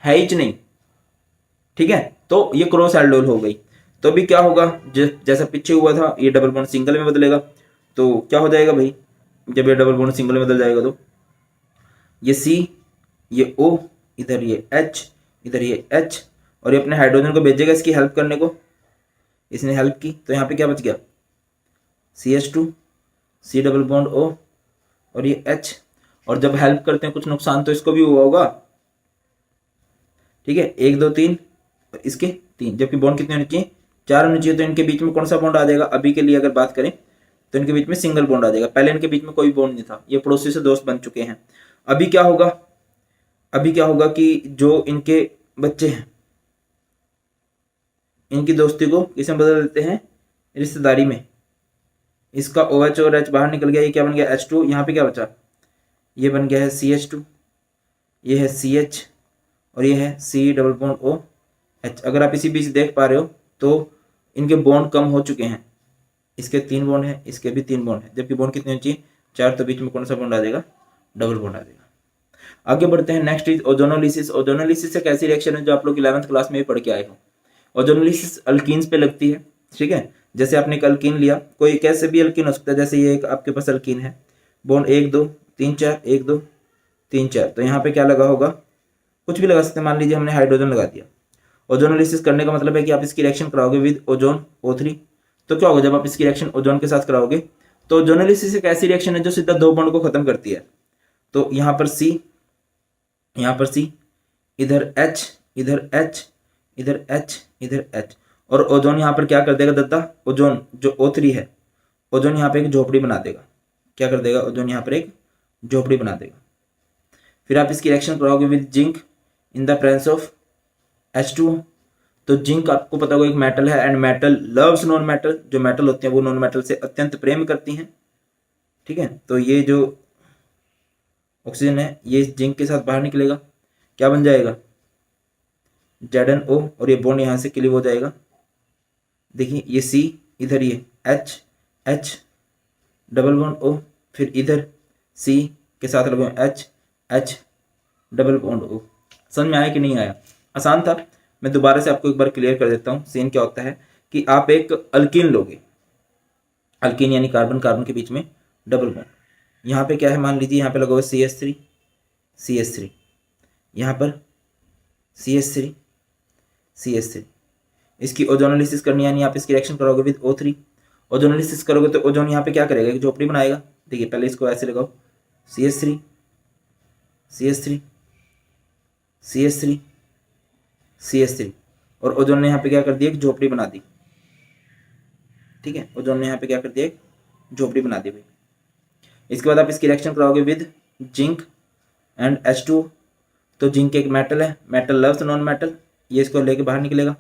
है ही नहीं। ठीक है, तो ये क्रॉस एल्डोल हो गई। तो अभी क्या होगा? जैसा पीछे हुआ था, ये डबल बॉन्ड सिंगल में बदलेगा। तो क्या हो जाएगा भाई? जब ये डबल बॉन्ड सिंगल में बदल जाएगा तो ये C, ये O, इधर ये H, इधर ये H, और ये अपने हाइड्रोजन को भेजेगा इसकी हेल्प करने को। इसने हेल्प की तो यहाँ पे क्या बच गया? CH2 C double bond O और ये H। और जब हेल्प करते हैं कुछ नुकसान तो इसको भी हुआ होगा। ठीक है, 1 2 3, इसके 3, जबकि बॉन्ड कितने होने चाहिए? 4 होने चाहिए। तो इनके बीच में कौन सा बॉन्ड आ जाएगा? अभी के लिए अगर बात करें तो इनके बीच में सिंगल बॉन्ड आ जाएगा। पहले इनके बीच में कोई बॉन्ड नहीं था, ये पड़ोसी से दोस्त बन चुके हैं। अभी क्या होगा? अभी क्या होगा कि जो इनके बच्चे हैं इनकी दोस्ती को किसमें बदल देते हैं? रिश्तेदारी में। इसका OH और H बाहर निकल गया, ये क्या बन गया? H2। यहाँ पे क्या बचा? ये बन गया है CH2, ये है CH और ये है C डबल बॉन्ड OH। अगर आप इसी बीच देख पा रहे हो तो इनके बॉन्ड कम हो चुके हैं। इसके 3 बॉन्ड है, इसके भी 3 बॉन्ड है, जबकि बॉन्ड कितने होने चाहिए? 4। तो बीच में कौन सा बॉन्ड आ जाएगा? डबल बॉन्ड आ जाएगा। आगे बढ़ते हैं। Next is ozonolysis. ओजोनोलिसिस एक ऐसी रिएक्शन है जो आप लोग 11th क्लास में भी पढ़ के आए हो। ओजोनोलिसिस अल्कीन्स पे लगती है। ठीक है, जैसे आपने एक अल्कीन लिया, कोई कैसे भी अल्कीन हो सकता है। जैसे ये एक आपके पास अल्कीन है, बॉन्ड 1 2 3 4, 1 2 3 4, तो यहाँ पे क्या लगा होगा? कुछ भी लगा सकते हैं। मान लीजिए हमने हाइड्रोजन लगा दिया। ओजोनोलिसिस करने का मतलब है कि आप इसकी रिएक्शन कराओगे विद ओजोन O3। तो क्या होगा जब आप इसकी रिएक्शन ओजोन के साथ कराओगे? तो ओजोनोलिसिस एक ऐसी रिएक्शन है जो सीधा 2 बॉन्ड को खत्म करती है। तो यहाँ पर C, यहाँ पर C, इधर H, इधर H, इधर H, इधर H, और ओजोन यहाँ पर क्या कर देगा दत्ता? ओजोन जो O3 है, ओजोन यहाँ पे एक झोपड़ी बना देगा। क्या कर देगा? ओजोन यहाँ पर एक झोपड़ी बना देगा। फिर आप इसकी रिएक्शन कराओगे with zinc in the presence of H2O। तो जिंक आपको पता होगा एक मेटल है, and metal loves non metal. जो मेटल होते हैं वो नॉन मेटल से अत्यंत प्रेम करती हैं। ठीक है, तो ये जो ऑक्सीजन है ये जिंक के साथ बाहर निकलेगा, क्या बन जाएगा? ZnO, और ये बॉन्ड यहाँ से क्लीव हो जाएगा। देखिए ये C, इधर ये H डबल बॉन्ड O, फिर इधर C के साथ लगे H डबल बॉन्ड O। समझ में आया कि नहीं आया? आसान था। मैं दोबारा से आपको एक बार क्लियर कर देता हूँ। सीन क्या होता है कि आप एक अल्कीन लोगे, अल्कीन यानी कार्बन कार्बन के बीच में डबल बॉन्ड। यहाँ पे क्या है? मान लीजिए यहाँ पे लगा हुआ CH3, यहाँ पर CH3। इसकी ओजोनोलिसिस करनी, यानी आप इसकी रिएक्शन करोगे विद O3। ओजोनोलिसिस करोगे तो ओजोन यहाँ पे क्या करेगा? एक झोपड़ी बनाएगा। देखिए पहले इसको ऐसे लगाओ, CH3, और ओजोन ने यहाँ पे क्या कर दिया? एक झोपड़ी बना दी। ठीक है, ओजोन ने यहाँ पे क्या कर दिया? एक झोपड़ी बना दी भाई। इसके बाद आप इसकी रिएक्शन कराओगे विद जिंक एंड H2। तो जिंक एक मेटल है, मेटल लव्स नॉन मेटल, ये इसको लेके बाहर निकलेगा।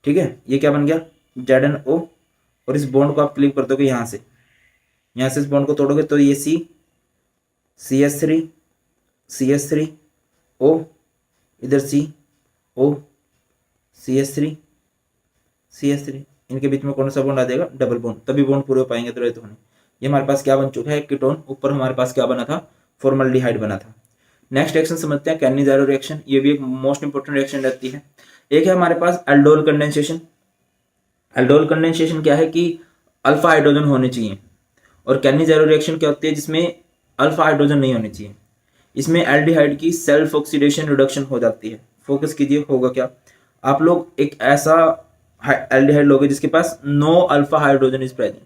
ठीक है, ये क्या बन गया ZnO, और इस बॉन्ड को आप क्लिक कर दोगे यहाँ से इस बॉन्ड को तोड़ोगे तो ये CH3 O, इधर CO CH3 इनके बीच में कौन सा बॉन्ड आ जाएगा, डबल बॉन्ड, तभी बॉन्ड पूरे हो पाएंगे। तो रहते होने ये हमारे पास क्या बन चुका है, कीटोन। ऊपर हमारे पास क्या बना था, फॉर्मल्डिहाइड बना था। नेक्स्ट रिएक्शन समझते हैं, कैनिज़ारो रिएक्शन। ये भी एक मोस्ट इंपोर्टेंट रिएक्शन रहती है। एक है हमारे पास एल्डोल कंडेंसेशन। एल्डोल कंडेंसेशन क्या है कि अल्फा हाइड्रोजन होने चाहिए, और कैनिज़ारो रिएक्शन क्या होती है जिसमें अल्फा हाइड्रोजन नहीं होने चाहिए। इसमें एल्डिहाइड की सेल्फ ऑक्सीडेशन रिडक्शन हो जाती है। फोकस कीजिए, होगा क्या, आप लोग एक ऐसा एल्डिहाइड लोगे जिसके पास no alpha hydrogen is present,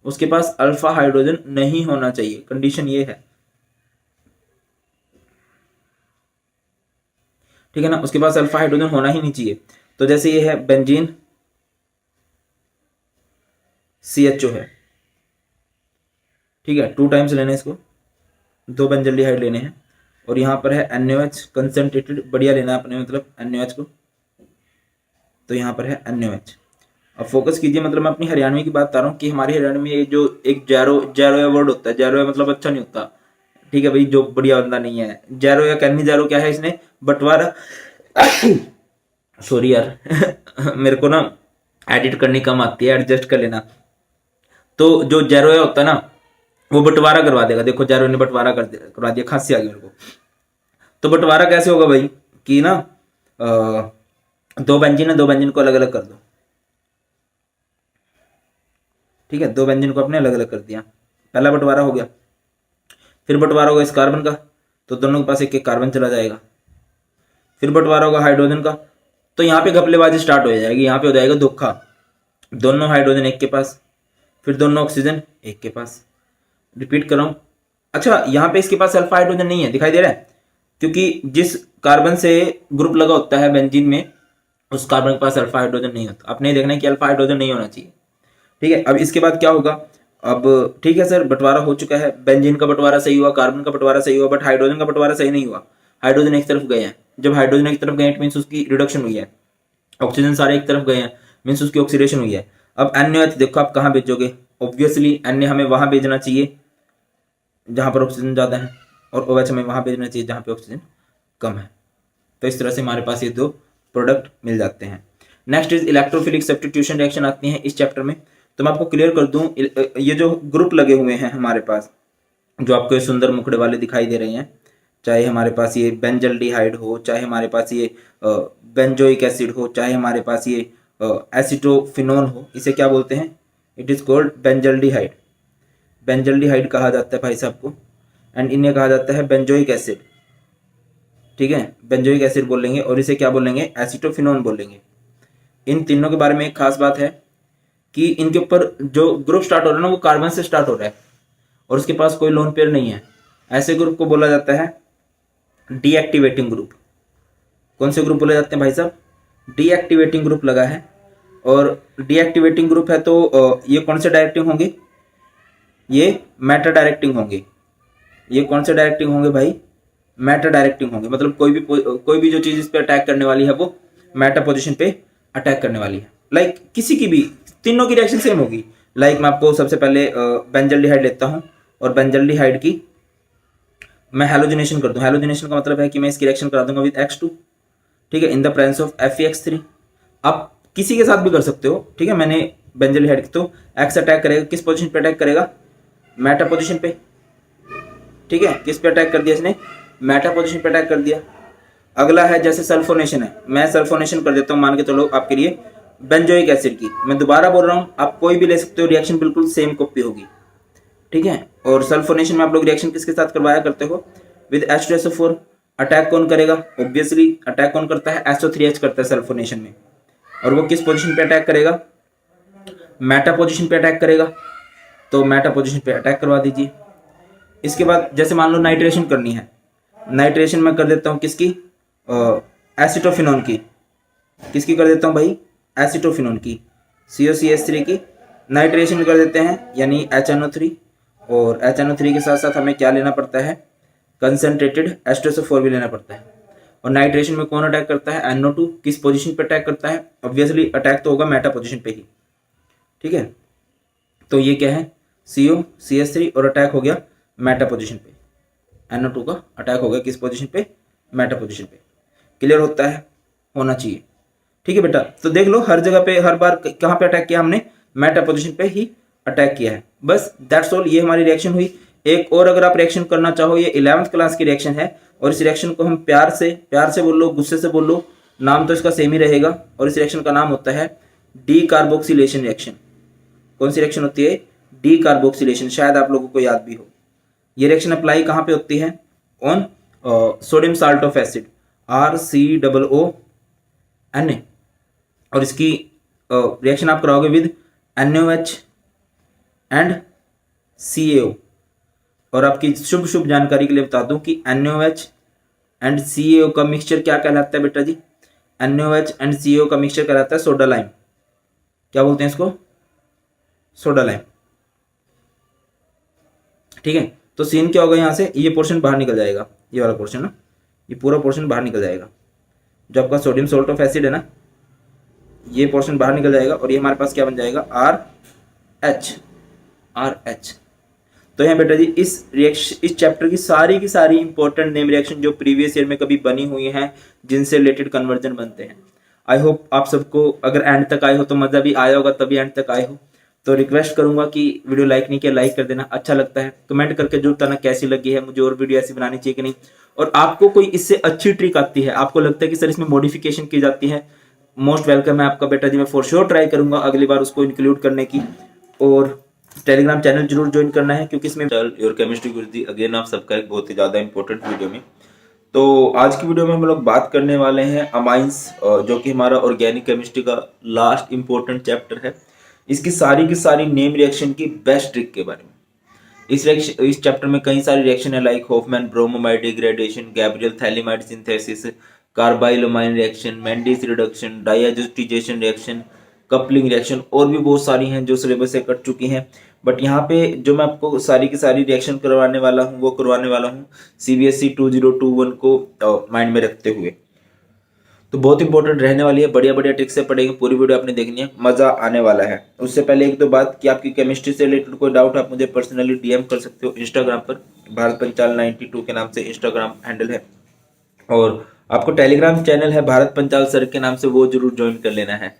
उसके पास अल्फा हाइड्रोजन नहीं होना चाहिए, कंडीशन ये है, ठीक है ना, उसके पास अल्फा हाइड्रोजन होना ही नहीं चाहिए। तो जैसे ये है बेंजीन CHO है, ठीक है, 2 टाइम्स लेने इसको, 2 बेंजल्डिहाइड लेने हैं, और यहाँ पर है NaOH कंसंट्रेटेड, बढ़िया लेना है अपने, मतलब NaOH को, तो यहाँ पर है NaOH। अब फोकस कीजिए, मतलब मैं अपनी हरियाणवी की बात बता रहा हूँ कि हमारी हरियाणवी में ये जो एक जैरो वर्ड होता है, जैरो मतलब अच्छा नहीं होता, ठीक है भाई, जो बढ़िया बंदा नहीं है। जैरो या कैनिज़ारो क्या है, इसने बंटवारा सॉरी यार मेरे को ना एडिट करनी कम आती है, एडजस्ट कर लेना। तो जो जैरोया होता है ना, वो बंटवारा करवा देगा। देखो जैरो ने बंटवारा करवा दिया, खांसी आ गई मेरे को। तो बंटवारा कैसे होगा भाई कि ना 2 बेंजीन है, 2 बेंजीन को अलग अलग कर दो, ठीक है, 2 बेंजीन को अपने अलग अलग कर दिया, पहला बंटवारा हो गया। फिर बंटवारा होगा इस कार्बन का, तो दोनों के पास एक एक कार्बन चला जाएगा। फिर बंटवारा होगा हाइड्रोजन का, तो यहाँ पे घपलेबाजी स्टार्ट हो जाएगी, यहाँ पे हो जाएगा धोखा, दोनों हाइड्रोजन एक के पास, फिर दोनों ऑक्सीजन एक के पास। रिपीट कर रहा हूँ, अच्छा यहाँ पे इसके पास अल्फा हाइड्रोजन नहीं है, दिखाई दे रहा है, क्योंकि जिस कार्बन से ग्रुप लगा होता है बेंजीन में, उस कार्बन के पास अल्फा हाइड्रोजन नहीं होता। अपने देखना है कि अल्फा हाइड्रोजन नहीं होना चाहिए, ठीक है। अब इसके बाद क्या होगा, अब ठीक है सर बंटवारा हो चुका है, बेंजीन का बंटवारा सही हुआ, कार्बन का बंटवारा सही हुआ, बट हाइड्रोजन का बंटवारा सही नहीं हुआ। हाइड्रोजन एक तरफ गए हैं, जब हाइड्रोजन एक तरफ गए इट मीन्स उसकी रिडक्शन हुई है, ऑक्सीजन सारे एक तरफ गए हैं मीन्स उसकी ऑक्सीडेशन हुई है। अब NaOH देखो आप कहाँ भेजोगे, ऑब्वियसली Na हमें वहां भेजना चाहिए जहां पर ऑक्सीजन ज्यादा है, और OH हमें वहां भेजना चाहिए जहां पे ऑक्सीजन कम है। तो इस तरह से हमारे पास ये 2 प्रोडक्ट मिल जाते हैं। Next is electrophilic substitution reaction आती है इस चैप्टर में। तो मैं आपको क्लियर कर दूं, ये जो ग्रुप लगे हुए हैं हमारे पास, जो आपको ये सुंदर मुखड़े वाले दिखाई दे रहे हैं, चाहे हमारे पास ये बेंजल्डिहाइड हो, चाहे हमारे पास ये बेंजोइक एसिड हो, चाहे हमारे पास ये एसिटोफिनोन हो, इसे क्या बोलते हैं, it is called benzaldehyde. Benzaldehyde कहा जाता है भाई साहब को, एंड इन्हें कहा जाता है बेंजोइक एसिड, ठीक है, बेंजोइक एसिड बोलेंगे, और इसे क्या बोलेंगे, एसिटोफिनोन बोलेंगे। इन तीनों के बारे में एक खास बात है कि इनके ऊपर जो ग्रुप स्टार्ट हो रहा है ना, वो कार्बन से स्टार्ट हो रहा है, और उसके पास कोई लोन पेयर नहीं है। ऐसे ग्रुप को बोला जाता है डीएक्टिवेटिंग ग्रुप। कौन से ग्रुप बोले जाते हैं भाई साहब, डीएक्टिवेटिंग ग्रुप लगा है, और डीएक्टिवेटिंग ग्रुप है तो ये कौन से डायरेक्टिंग होंगे, ये मेटा डायरेक्टिंग होंगे। ये कौन से डायरेक्टिंग होंगे भाई, मेटा डायरेक्टिंग होंगे, मतलब कोई भी जो चीज इस पे अटैक करने वाली है वो मेटा पोजीशन पे अटैक करने वाली है। लाइक किसी की भी, तीनों की रिएक्शन सेम होगी। लाइक मैं आपको सबसे पहले बेंजल्डिहाइड लेता हूं, और बेंजल्डिहाइड की मैं हैलोजिनेशन कर दूं। हैलोजिनेशन का मतलब है कि मैं इसकी रिएक्शन करा दूंगा विद X2, ठीक है, in the presence of FeX3। आप किसी के साथ भी कर सकते हो, ठीक है। मैंने बेंजल्डिहाइड तो X अटैक करेगा, किस पोजीशन पे अटैक करेगा, मेटा पोजीशन पे, ठीक है। किस पे अटैक कर दिया इसने, मेटा पोजीशन पे अटैक कर दिया। अगला है जैसे सल्फोनेशन है, मैं सल्फोनेशन कर देता हूं, मान के चलो आपके लिए बेंजोइक एसिड की। मैं दोबारा बोल रहा हूं, आप कोई भी ले सकते हो, रिएक्शन बिल्कुल सेम कॉपी होगी, ठीक है। और सल्फोनेशन में आप लोग रिएक्शन किसके साथ करवाया करते हो, विद H2SO4। अटैक कौन करेगा, ऑब्वियसली अटैक कौन करता है, SO3H करता है सल्फोनेशन में, और वो किस पोजीशन पे अटैक करेगा, मेटा पोजीशन पे अटैक करेगा। तो मेटा पोजीशन पे अटैक करवा दीजिए। इसके बाद जैसे मान लो नाइट्रेशन करनी है, नाइट्रेशन में कर देता हूँ किसकी, एसिटोफिनोन की। किसकी कर देता हूँ भाई, एसिटोफिनोन की, COCH3 की नाइट्रेशन कर देते हैं, यानी HNO3। और HNO3 के साथ साथ हमें क्या लेना पड़ता है, कंसनट्रेटेड H2SO4 भी लेना पड़ता है। और नाइट्रेशन में कौन अटैक करता है, NO2 किस पोजीशन पे अटैक करता है, ऑब्वियसली अटैक तो होगा मेटा पोजीशन पे ही, ठीक है। तो ये क्या है, CO CH3 और अटैक हो गया मेटा पोजीशन पे, NO2 का अटैक हो गया किस पोजीशन पे, मेटा पोजीशन पे। क्लियर होता है, होना चाहिए, ठीक है बेटा। तो देख लो हर जगह पे हर बार कहाँ पे अटैक किया हमने, मेटा पोजीशन पे ही अटैक किया है, बस दैट्स ऑल। ये हमारी रिएक्शन हुई। एक और अगर आप रिएक्शन करना चाहो, ये 11th क्लास की रिएक्शन है और इस रिएक्शन को हम प्यार से बोल लो, गुस्से से बोल लो, नाम तो इसका सेम ही रहेगा और इस रिएक्शन का नाम होता है डी कार्बोक्सिलेशन रिएक्शन। कौन सी रिएक्शन होती है, डी कार्बोक्सिलेशन, शायद आप लोगों को याद भी हो। ये रिएक्शन अप्लाई कहाँ पे होती है, on sodium salt of acid RCOONA, और इसकी रिएक्शन आप कराओगे विद NaOH एंड CaO। और आपकी शुभ जानकारी के लिए बता दूं कि NaOH एंड CaO का मिक्सचर क्या कहलाता है बेटा जी, NaOH एंड CaO का मिक्सचर कहलाता है सोडा लाइम। क्या बोलते हैं इसको, सोडा लाइम, ठीक है। तो सीन क्या होगा, यहाँ से ये पोर्शन बाहर निकल जाएगा, ये वाला पोर्शन ना, ये पूरा पोर्शन बाहर निकल जाएगा, जो आपका सोडियम सॉल्ट ऑफ एसिड है ना, ये पोर्शन बाहर निकल जाएगा और ये हमारे पास क्या बन जाएगा, RH। तो यहाँ बेटा जी इस चैप्टर की सारी इंपॉर्टेंट नेम रिएक्शन जो प्रीवियस ईयर में कभी बनी हुई हैं, जिनसे रिलेटेड कन्वर्जन बनते हैं। आई होप आप सबको अगर एंड तक आए हो तो मजा भी आया होगा, तभी एंड तक आए हो। तो रिक्वेस्ट करूंगा कि वीडियो लाइक नहीं किया लाइक कर देना, अच्छा लगता है कमेंट करके जरूर बताना कैसी लगी है, मुझे और वीडियो ऐसी बनानी चाहिए कि नहीं। और आपको कोई इससे अच्छी ट्रिक आती है, आपको लगता है कि सर इसमें मॉडिफिकेशन की जाती है, मोस्ट वेलकम है आपका बेटा जी, मैं फॉर श्योर ट्राई करूंगा अगली बार उसको इंक्लूड करने की। और टेलीग्राम चैनल जरूर ज्वाइन करना है क्योंकि इसमें योर केमिस्ट्री गुरुजी अगेन आप सबका एक बहुत ही ज़्यादा इंपॉर्टेंट वीडियो में। तो आज की वीडियो में हम लोग बात करने वाले हैं अमाइंस, जो कि हमारा ऑर्गेनिक केमिस्ट्री का लास्ट इंपॉर्टेंट चैप्टर है। इसकी सारी नेम रिएक्शन की बेस्ट ट्रिक के बारे में। इस चैप्टर में कई सारी रिएक्शन है like Hofmann bromamide degradation, Gabriel phthalimide synthesis, carbylamine reaction, Mendius reduction, diazotisation reaction, coupling reaction, और भी बहुत सारी हैं जो सिलेबस से कट चुकी हैं। बट यहाँ पे जो मैं आपको सारी की सारी रिएक्शन करवाने वाला हूँ वो करवाने वाला हूँ CBSE 2021 को माइंड में रखते हुए। तो बहुत इंपॉर्टेंट रहने वाली है, बढ़िया ट्रिक्स से पढ़ेंगे, पूरी वीडियो आपने देखनी है, मजा आने वाला है। उससे पहले एक दो बात कि आपकी केमिस्ट्री से रिलेटेड कोई डाउट आप मुझे पर्सनली DM कर सकते हो इंस्टाग्राम पर, भारत पंचाल 92 के नाम से इंस्टाग्राम हैंडल है। और आपको टेलीग्राम चैनल है भारत पंचाल सर के नाम से, वो जरूर ज्वाइन कर लेना है,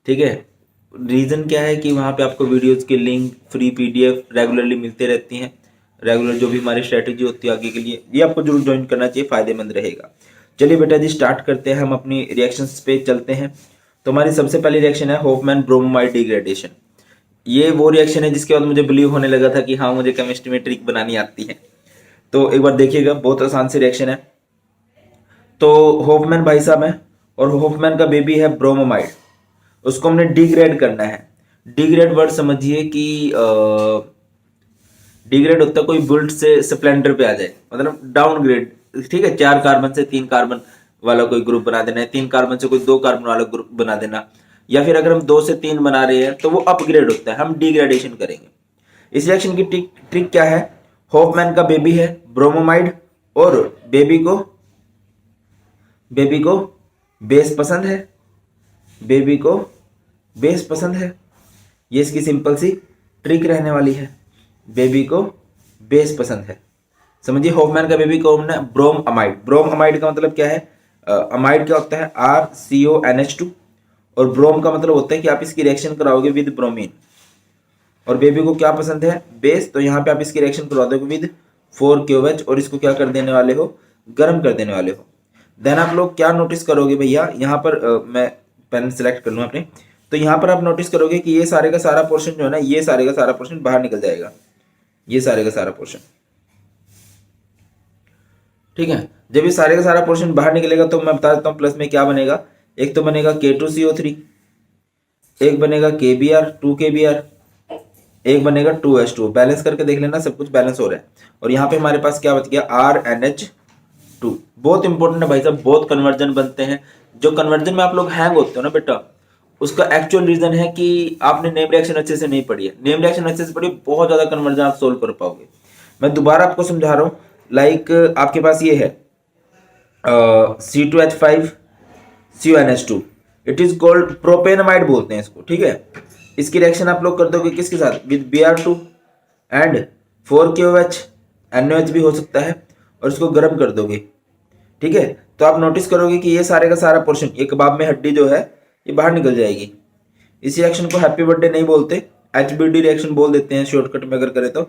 ठीक है। रीज़न क्या है कि वहाँ पे आपको वीडियोस के लिंक, फ्री PDF रेगुलरली मिलते रहती हैं। रेगुलर जो भी हमारी स्ट्रेटेजी होती है आगे के लिए, ये आपको जरूर ज्वाइन करना चाहिए, फायदेमंद रहेगा। चलिए बेटा जी स्टार्ट करते हैं, हम अपनी रिएक्शंस पे चलते हैं। तो हमारी सबसे पहली रिएक्शन है होफमैन ब्रोमोमाइड डिग्रेडेशन। ये वो रिएक्शन है जिसके बाद मुझे बिलीव होने लगा था कि हाँ मुझे केमिस्ट्री में ट्रिक बनानी आती है। तो एक बार देखिएगा, बहुत आसान सी रिएक्शन है। तो होफमैन भाई साहब है और होफमैन का बेबी है ब्रोमोमाइड, उसको हमने डिग्रेड करना है। डिग्रेड वर्ड समझिए कि डिग्रेड होता है कोई बुल्ट से स्प्लेंडर पे आ जाए, मतलब डाउनग्रेड, ठीक है। 4 कार्बन से 3 कार्बन वाला कोई ग्रुप बना देना है, 3 कार्बन से कोई 2 कार्बन वाला ग्रुप बना देना, या फिर अगर हम 2 से 3 बना रहे हैं तो वो अपग्रेड होता है, हम डिग्रेडेशन करेंगे। इस रिएक्शन की ट्रिक क्या है, होफमैन का बेबी है ब्रोमोमाइड और बेबी को बेस पसंद है, बेबी को बेस पसंद है। ये इसकी सिंपल सी ट्रिक रहने वाली है, बेबी को बेस पसंद है। समझिए होफमैन का बेबी को हमने ब्रोम अमाइड का मतलब क्या है, अमाइड क्या होता है RCONH2, और ब्रोम का मतलब होता है कि आप इसकी रिएक्शन कराओगे विद ब्रोमीन, और बेबी को क्या पसंद है बेस, तो यहाँ पे आप इसकी रिएक्शन करवा दोगे विद 4KOH और इसको क्या कर देने वाले हो, गर्म कर देने वाले हो। देन आप लोग क्या नोटिस करोगे भैया, यहाँ पर मैं पेन सिलेक्ट कर लूँ अपने, तो यहाँ पर आप नोटिस करोगे कि ये सारे का सारा पोर्शन जो है ना, ये सारे का सारा पोर्शन बाहर निकल जाएगा, ये सारे का सारा पोर्शन, ठीक है। जब ये सारे का सारा पोर्शन बाहर निकलेगा तो मैं बता देता हूँ प्लस में क्या बनेगा, एक तो बनेगा K2CO3, एक बनेगा KBr 2KBr, एक बनेगा 2H2। बैलेंस करके देख लेना, सब कुछ बैलेंस हो रहा है। और यहाँ पे हमारे पास क्या बच गया RNH2। बहुत इंपॉर्टेंट है भाई साहब, बहुत कन्वर्जन बनते हैं। जो कन्वर्जन में आप लोग हैंग होते हो ना बेटा, उसका एक्चुअल रीजन है कि आपने नेम रिएक्शन अच्छे से नहीं पढ़ी है। नेम रिएक्शन अच्छे से पढ़ी, बहुत ज्यादा कन्वर्जन आप सोल्व कर पाओगे। मैं दोबारा आपको समझा रहा हूँ, लाइक आपके पास ये है C2H5CuNH2, इट इज कॉल्ड प्रोपेनमाइड बोलते हैं इसको, ठीक है। इसकी रिएक्शन आप लोग कर दोगे किसके साथ, with Br2 and 4KOH, NOH भी हो सकता है, और इसको गर्म कर दोगे, ठीक है। तो आप नोटिस करोगे कि ये सारे का सारा पोर्शन, ये कबाब में हड्डी जो है ये बाहर निकल जाएगी। इस रिएक्शन को हैप्पी बर्थडे नहीं बोलते, HBD रिएक्शन बोल देते हैं शॉर्टकट में अगर करें तो,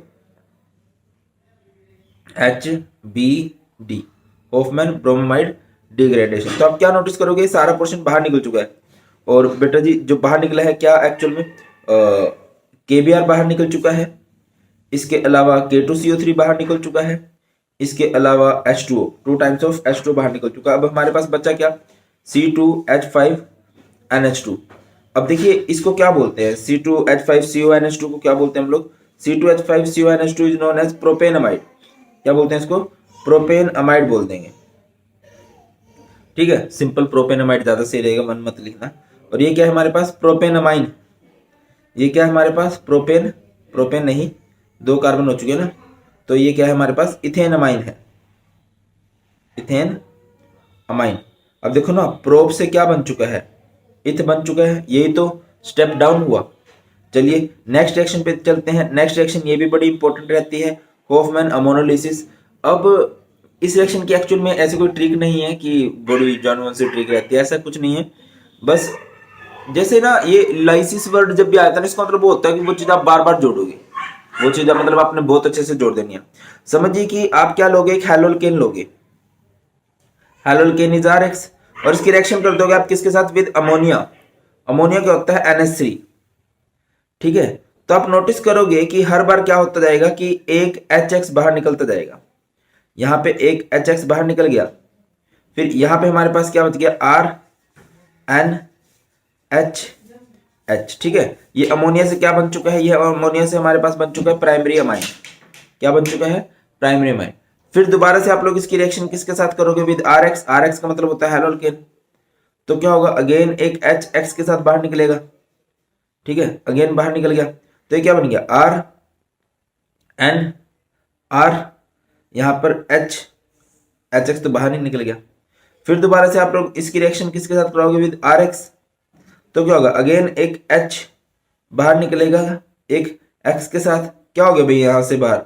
HBD, होफमैन ब्रोमाइड डिग्रेडेशन। तो आप क्या नोटिस करोगे, सारा पोर्शन बाहर निकल चुका है। और बेटा जी जो बाहर निकला है क्या एक्चुअल में, KBr बाहर निकल चुका है, इसके अलावा K2CO3 बाहर निकल चुका है, इसके अलावा H2O, 2 टाइम्स ऑफ H2O बाहर निकल चुका है। अब हमारे पास बचा क्या, C2H5NH2। अब देखिए इसको क्या बोलते हैं, C2H5CuNH2 को क्या बोलते हैं हम लोग, C2H5CuNH2 इज नोन एज प्रोपेनमाइड। क्या बोलते हैं इसको, प्रोपेनमाइड बोल देंगे, ठीक है। सिंपल प्रोपेनमाइड ज्यादा सही रहेगा, मन मत लिखना। और ये क्या है हमारे पास, प्रोपेनमाइन। ये क्या है हमारे पास, प्रोपेन नहीं, 2 कार्बन हो चुके ना, तो ये क्या है हमारे पास, इथेनमाइन है, इथेन अमाइन। अब देखो ना, प्रोप से क्या बन चुका है, इथ बन चुका है, यही तो स्टेप डाउन हुआ। चलिए नेक्स्ट रिएक्शन पे चलते हैं। नेक्स्ट रिएक्शन ये भी बड़ी इंपॉर्टेंट रहती है, होफमैन अमोनोलिसिस। अब इस रिएक्शन की एक्चुअल में ऐसी कोई ट्रिक नहीं है कि बड़ी जानवर से ट्रिक रहती है, ऐसा कुछ नहीं है। बस जैसे ना ये लाइसिस वर्ड जब भी आता है ना, इसका मतलब वो होता है कि वो चीज आप बार बार जोड़ोगे, वो चीज मतलब आपने बहुत अच्छे से जोड़ देनी है। समझिए कि आप क्या लोगे, एक हैलोल्केन लोगे, हैलोल्केन इज RX, और इसकी रिएक्शन कर दोगे आप किसके साथ, विद अमोनिया। अमोनिया क्या होता है, NH3, ठीक है। तो आप नोटिस करोगे कि हर बार क्या होता जाएगा कि एक HX बाहर निकलता जाएगा, यहां पे एक HX बाहर निकल गया, फिर यहां पे हमारे पास क्या बच गया, RNHH, ठीक है। ये अमोनिया से क्या बन चुका है, ये अमोनिया से हमारे पास बन चुका है प्राइमरी अमाइन। क्या बन चुका है, प्राइमरी अमाइन। फिर दोबारा से आप लोग इसकी रिएक्शन किसके साथ करोगे, विद RX। RX का मतलब होता है हैलोल्केन, तो क्या होगा, अगेन एक HX के साथ बाहर निकलेगा, ठीक है, अगेन बाहर निकल गया, तो ये क्या बन गया, RNR, यहां पर HX तो बाहर नहीं निकल गया। फिर दोबारा से आप लोग इसकी रिएक्शन किसके साथ कराओगे, विद RX, तो क्या होगा, अगेन एक H बाहर निकलेगा एक X के साथ, क्या हो गया भाई, यहां से बाहर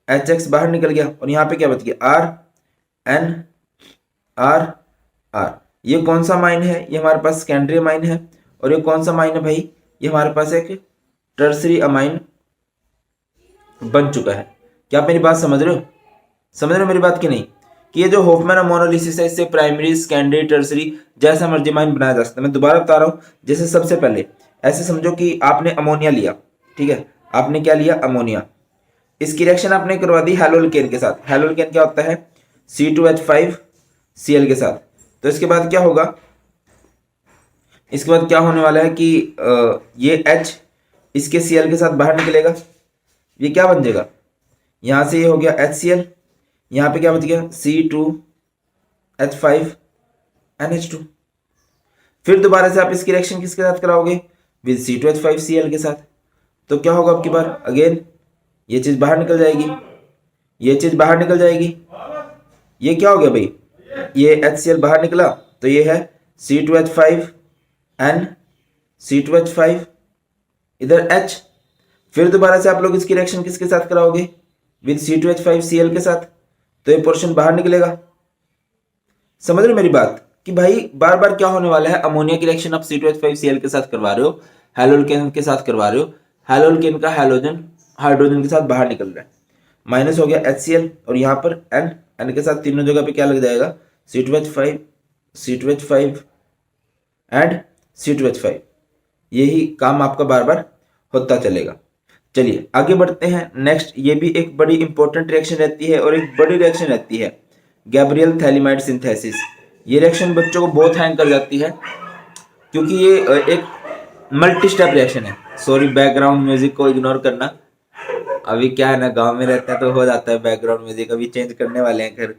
HX बाहर निकल गया, और यहां पे क्या बच गया, RNR। ये कौन सा माइन है, ये हमारे पास सेकेंडरी अमाइन है, और ये कौन सा माइन है भाई, ये हमारे पास एक टर्सरी अमाइन बन चुका है। क्या आप मेरी बात समझ रहे हो, समझ रहे हो मेरी बात की नहीं, कि ये जो होफमैन अमोनोलिसिस है, इससे प्राइमरी, सेकेंडरी, टर्सरी जैसा मर्जी माइन बनाया जा सकता है। मैं दोबारा बता रहा हूं, जैसे सबसे पहले ऐसे समझो कि आपने अमोनिया लिया, ठीक है, आपने क्या लिया, अमोनिया। इसकी रिएक्शन आपने करवा दी हैलोल्केन के साथ। हैलोल्केन क्या होता है, C2H5Cl के साथ। तो इसके बाद क्या होगा, इसके बाद क्या होने वाला है कि ये H इसके Cl के साथ बाहर निकलेगा, ये क्या बन जाएगा, यहां से ये हो गया HCl, यहां पे क्या बच गया, C2H5NH2। फिर दोबारा से आप इसकी रिएक्शन किसके साथ कराओगे, विद C2H5Cl के साथ। तो क्या होगा आपकी बार, अगेन ये चीज बाहर निकल जाएगी, ये चीज बाहर निकल जाएगी, ये क्या हो गया भाई, ये HCl बाहर निकला, तो ये है C2H5N, C2H5, इधर H। फिर दोबारा से आप लोग इसकी रिएक्शन किसके साथ कराओगे, विद C2H5Cl के साथ, तो ये पोर्शन बाहर निकलेगा। समझ रहे हो मेरी बात, कि भाई बार बार क्या होने वाला है, अमोनिया की रिएक्शन आप C2H5Cl के साथ करवा रहे हो, हैलोल्केन के साथ करवा रहे हो, हैलोल्केन का हैलोजन हाइड्रोजन के साथ बाहर निकल रहा है, माइनस हो गया HCl, और यहाँ पर N के साथ तीनों जगह पे क्या लग जाएगा, C2H5, C2H5 एंड C2H5। यही काम आपका बार बार होता चलेगा। चलिए आगे बढ़ते हैं। नेक्स्ट, ये भी एक बड़ी इंपॉर्टेंट रिएक्शन रहती है और एक बड़ी रिएक्शन रहती है, गैब्रियल थैलिमाइड सिंथेसिस। ये रिएक्शन बच्चों को बहुत हैंग कर जाती है, क्योंकि ये एक मल्टी स्टेप रिएक्शन है। सॉरी, बैकग्राउंड म्यूजिक को इग्नोर करना, अभी क्या है ना, गांव में रहते हैं तो हो जाता है बैकग्राउंड म्यूजिक, अभी चेंज करने वाले हैं घर।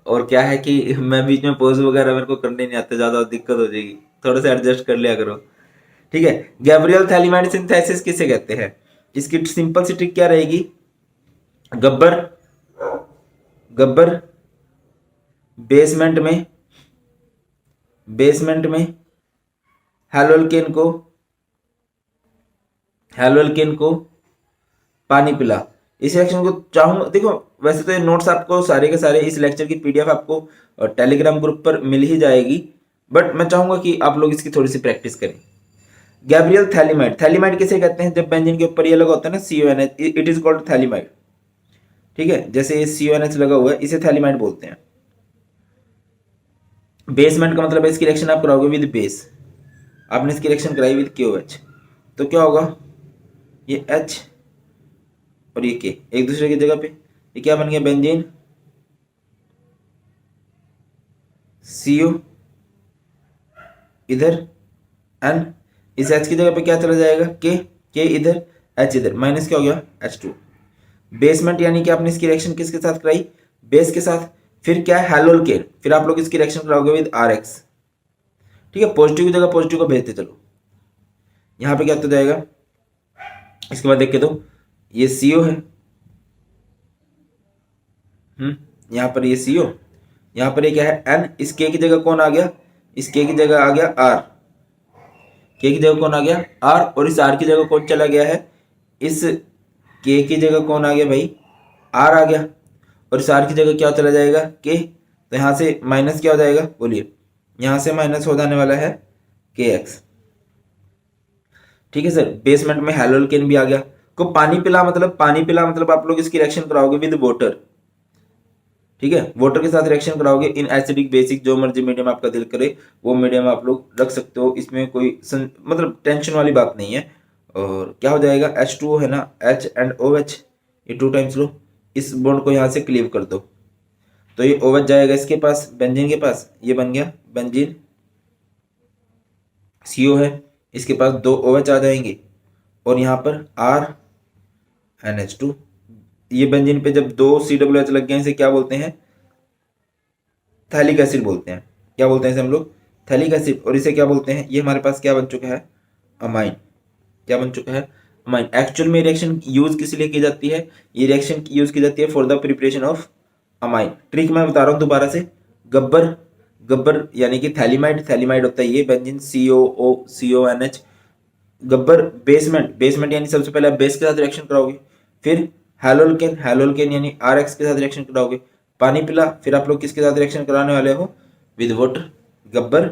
और क्या है कि मैं बीच में पॉज वगैरह मेरे को करने नहीं आते, ज्यादा दिक्कत हो जाएगी, थोड़ा सा एडजस्ट कर लिया करो, ठीक है। गैब्रियल थैलिमाइड सिंथेसिस किसे कहते हैं, इसकी सिंपल सी ट्रिक क्या रहेगी, गब्बर बेसमेंट में हेलोल्केन को पानी पिला। इस रिएक्शन को चाहूंगा, देखो वैसे तो ये नोट्स आपको सारे के सारे इस लेक्चर की पीडीएफ आपको टेलीग्राम ग्रुप पर मिल ही जाएगी, बट मैं चाहूंगा कि आप लोग इसकी थोड़ी सी प्रैक्टिस करें। गैब्रियल थैलीमाइड, थैलीमाइड किसे कहते हैं? जब बेंजीन के ऊपर ये लगा होता है ना CONH, it is called phthalimide. ठीक है, जैसे ये CONH लगा हुआ है, इसे थैलीमाइड बोलते हैं। बेसमेंट का मतलब है इसकी रिएक्शन आप कराओगे विद बेस, आपने इसकी रिएक्शन कराई विद KOH, तो क्या होगा? ये H और ये K एक दूसरे की जगह पे, ये क्या बन गया? बेंजीन CO, इधर N, इस H की जगह पे क्या चला जाएगा? K इधर, H इधर, माइनस क्या हो गया? H2। बेसमेंट यानी कि आपने इसकी रिएक्शन किसके साथ कराई? बेस के साथ। फिर क्या है? हेलोल्केन, फिर आप लोग इसकी रिएक्शन कराओगे विद RX। ठीक है, पॉजिटिव की जगह पॉजिटिव को भेजते चलो, यहां पे क्या होता जाएगा? इसके बाद देख के तो ये CO है, यहां पर ये CO, यहां पर ये क्या है? N, इस K की जगह कौन आ गया? इस K की जगह आ गया R, K की जगह कौन आ गया? R, और इस R की जगह कौन चला गया है? इस K की जगह कौन आ गया भाई? R आ गया, और इस R की जगह क्या चला जाएगा? K, तो यहां से माइनस क्या हो जाएगा? बोलिए, यहां से माइनस हो जाने वाला है KX। ठीक है सर, बेसमेंट में हेलोल्केन भी आ गया। को पानी पिला मतलब आप लोग इसकी रिएक्शन कराओगे विद वाटर। ठीक है, वाटर के साथ रिएक्शन कराओगे इन एसिडिक बेसिक, जो मर्जी मीडियम आपका दिल करे वो मीडियम आप लोग रख सकते हो, इसमें कोई मतलब टेंशन वाली बात नहीं है। और क्या हो जाएगा? H2O है ना, H एंड OH, ये 2 टाइम्स लो, इस बॉन्ड को यहाँ से क्लीव कर दो, तो ये OH जाएगा इसके पास, बेंजीन के पास, ये बन गया बेंजीन CO है, इसके पास 2 OH आ जाएंगे, और यहाँ पर R NH2। ये बेंजीन पे जब 2 COH लग गए, इसे क्या बोलते हैं? थैलिक एसिड बोलते हैं। क्या बोलते हैं इसे हम लोग? Phthalic acid. और इसे क्या बोलते हैं? ये हमारे पास क्या बन चुका है? अमाइन। क्या बन चुका है? अमाइन। एक्चुअल में रिएक्शन यूज किस लिए की जाती है? ये रिएक्शन यूज की जाती है for the preparation of amine. Trick मैं बता रहा हूँ दोबारा से। गब्बर यानी कि थैलीमाइड होता है ये, बेंजीन CONH। गब्बर बेसमेंट यानी सबसे पहले आप बेस के साथ रिएक्शन कराओगे, फिर हेलोल्केन यानी RX के साथ रिएक्शन कराओगे। पानी पिला, फिर आप लोग किसके साथ रिएक्शन कराने वाले हो? With water. गब्बर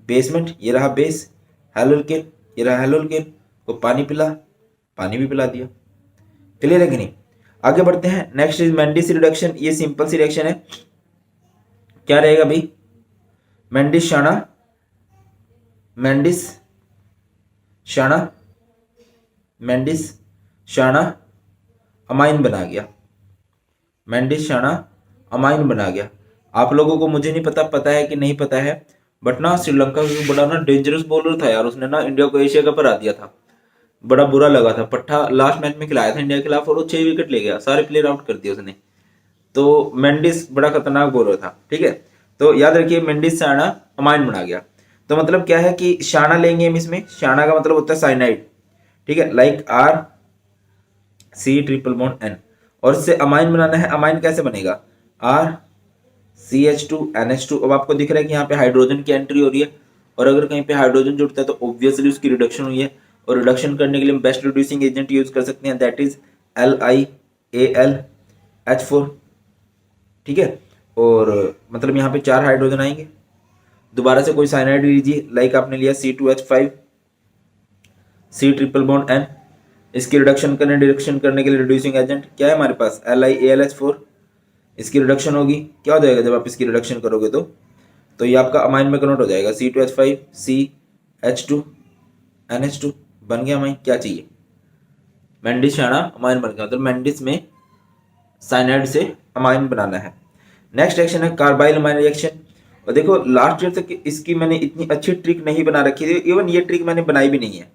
बेसमेंट, ये रहा बेस, हेलोल्केन ये रहा हेलोल्केन, को पानी पिला, पानी भी पिला दिया। क्लियर है कि नहीं? आगे बढ़ते हैं। Next is Mendis reduction. ये सिंपल सी रिएक्शन है। क्या रहेगा भाई? मेंडिस शाना अमाइन बना गया। मेंडिस शाना अमाइन बना गया। आप लोगों को, मुझे नहीं पता है कि नहीं पता है, बट ना श्रीलंका का बड़ा ना डेंजरस बॉलर था यार, उसने ना इंडिया को एशिया कप हरा दिया था। बड़ा बुरा लगा था। पट्टा लास्ट मैच में खिलाया था इंडिया के खिलाफ, और वो 6 विकेट ले गया, सारे प्लेयर आउट कर दिए उसने। तो मेंडिस बड़ा खतरनाक बॉलर था। ठीक है, तो याद रखिए मेंडिस शाना अमाइन बना गया। तो मतलब क्या है कि शाना लेंगे हम इसमें, शाना का मतलब होता है साइनाइड। ठीक है, लाइक RC�BN, और इससे अमाइन बनाना है। अमाइन कैसे बनेगा? RCH2NH2। अब आपको दिख रहा है कि यहाँ पे हाइड्रोजन की एंट्री हो रही है, और अगर कहीं पे हाइड्रोजन जुड़ता है तो ऑब्वियसली उसकी रिडक्शन हुई है, और रिडक्शन करने के लिए हम बेस्ट रिड्यूसिंग एजेंट यूज कर सकते हैं, दैट इज LiAlH4। ठीक है, और मतलब यहाँ पे 4 हाइड्रोजन आएंगे। दोबारा से कोई साइनाइड लीजिए, लाइक आपने लिया C2H5 C�BN, इसकी रिडक्शन करने के लिए रिड्यूसिंग एजेंट क्या है हमारे पास? LiAlH4। इसकी रिडक्शन होगी, क्या हो जाएगा जब आप इसकी रिडक्शन करोगे तो ये आपका अमाइन में कन्वर्ट हो जाएगा। C2H5 CH2NH2 बन गया अमाइन। क्या चाहिए? मेंडिस शाना अमाइन बन गया। तो मेंडिस में साइनाइड से अमाइन बनाना है। नेक्स्ट रिएक्शन है कार्बाइल अमाइन रिएक्शन। और देखो लास्ट ईयर तक इसकी मैंने इतनी अच्छी ट्रिक नहीं बना रखी थी, इवन ये ट्रिक मैंने बनाई भी नहीं है।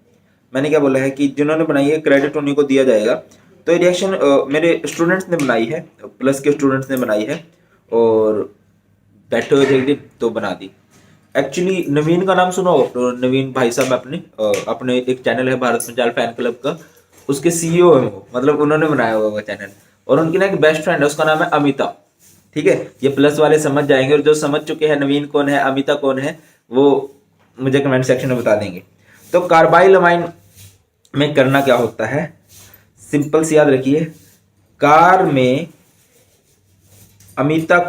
मैंने क्या बोला है कि जिन्होंने बनाई है क्रेडिट उन्हीं को दिया जाएगा। तो ये रिएक्शन मेरे स्टूडेंट्स ने बनाई है, प्लस के स्टूडेंट्स ने बनाई है, और बैठे हुए थे एक दिन तो बना दी। एक्चुअली नवीन का नाम सुना हो तो नवीन भाई साहब अपने एक चैनल है भारत पंचाल फैन क्लब का, उसके CEO है वो, मतलब उन्होंने बनाया हुआ वो चैनल। और उनकी ना एक बेस्ट फ्रेंड है, उसका नाम है अमिता। ठीक है, ये प्लस वाले समझ जाएंगे, और जो समझ चुके हैं नवीन कौन है, अमिता कौन है, वो मुझे कमेंट सेक्शन में बता देंगे। तो कार्बाइल अमाइन में करना क्या होता है, सिंपल से याद रखिए, कार में अमिता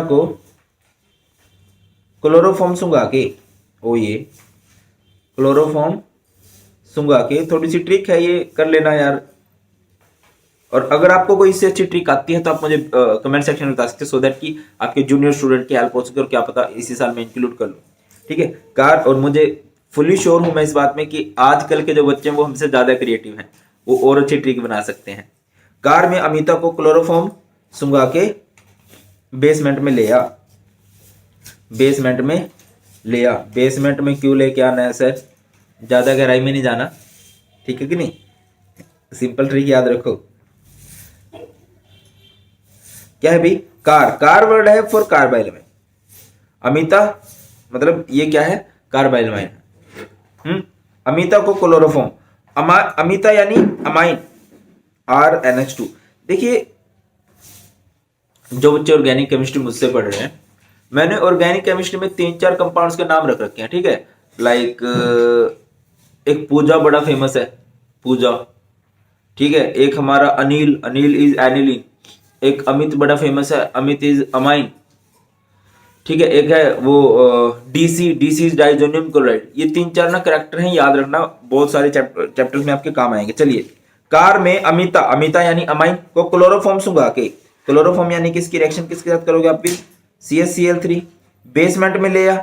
को क्लोरोफॉर्म सुंघा के, ये क्लोरोफॉर्म सुंघा के, थोड़ी सी ट्रिक है ये, कर लेना यार। और अगर आपको कोई इससे अच्छी ट्रिक आती है तो आप मुझे कमेंट सेक्शन में बता सकते हैं, सो दैट कि आपके जूनियर स्टूडेंट की हेल्प हो सके, और क्या पता इसी साल में इंक्लूड कर लूँ। ठीक है कार, और मुझे फुली श्योर हूं मैं इस बात में कि आजकल के जो बच्चे हैं वो हमसे ज्यादा क्रिएटिव हैं, वो और अच्छी ट्रिक बना सकते हैं। कार में अमिता को क्लोरोफॉर्म सुंघा के बेसमेंट में ले आ। बेसमेंट में क्यों लेके आना है सर, ज्यादा गहराई में नहीं जाना, ठीक है कि नहीं, सिंपल ट्रिक याद रखो। क्या है भाई, कार वर्ड है फॉर कार्बाइल अमाइन। अमिता मतलब ये क्या है, कार्बाइल अमाइन। अमिता को क्लोरोफॉर्म, अमिता यानी अमाइन RNH2। देखिए जो बच्चे ऑर्गेनिक केमिस्ट्री मुझसे पढ़ रहे हैं, मैंने ऑर्गेनिक केमिस्ट्री में 3-4 कंपाउंड्स के नाम रख रखे हैं, ठीक है। लाइक एक पूजा बड़ा फेमस है, पूजा, ठीक है। एक हमारा अनिल इज एनिलीन। एक अमित बड़ा फेमस है, अमित इज अमाइन, ठीक है। एक है वो डीसी इज डाइजोनियम क्लोराइड। ये 3-4 ना करेक्टर हैं, याद रखना, बहुत सारे चैप्टर्स में आपके काम आएंगे। चलिए, कार में अमिता यानी अमाइन को क्लोरोफॉर्म सुंघा के, क्लोरोफॉर्म यानी कि इसकी रिएक्शन किसके साथ करोगे आप, विद CaCl3। बेसमेंट में ले आ,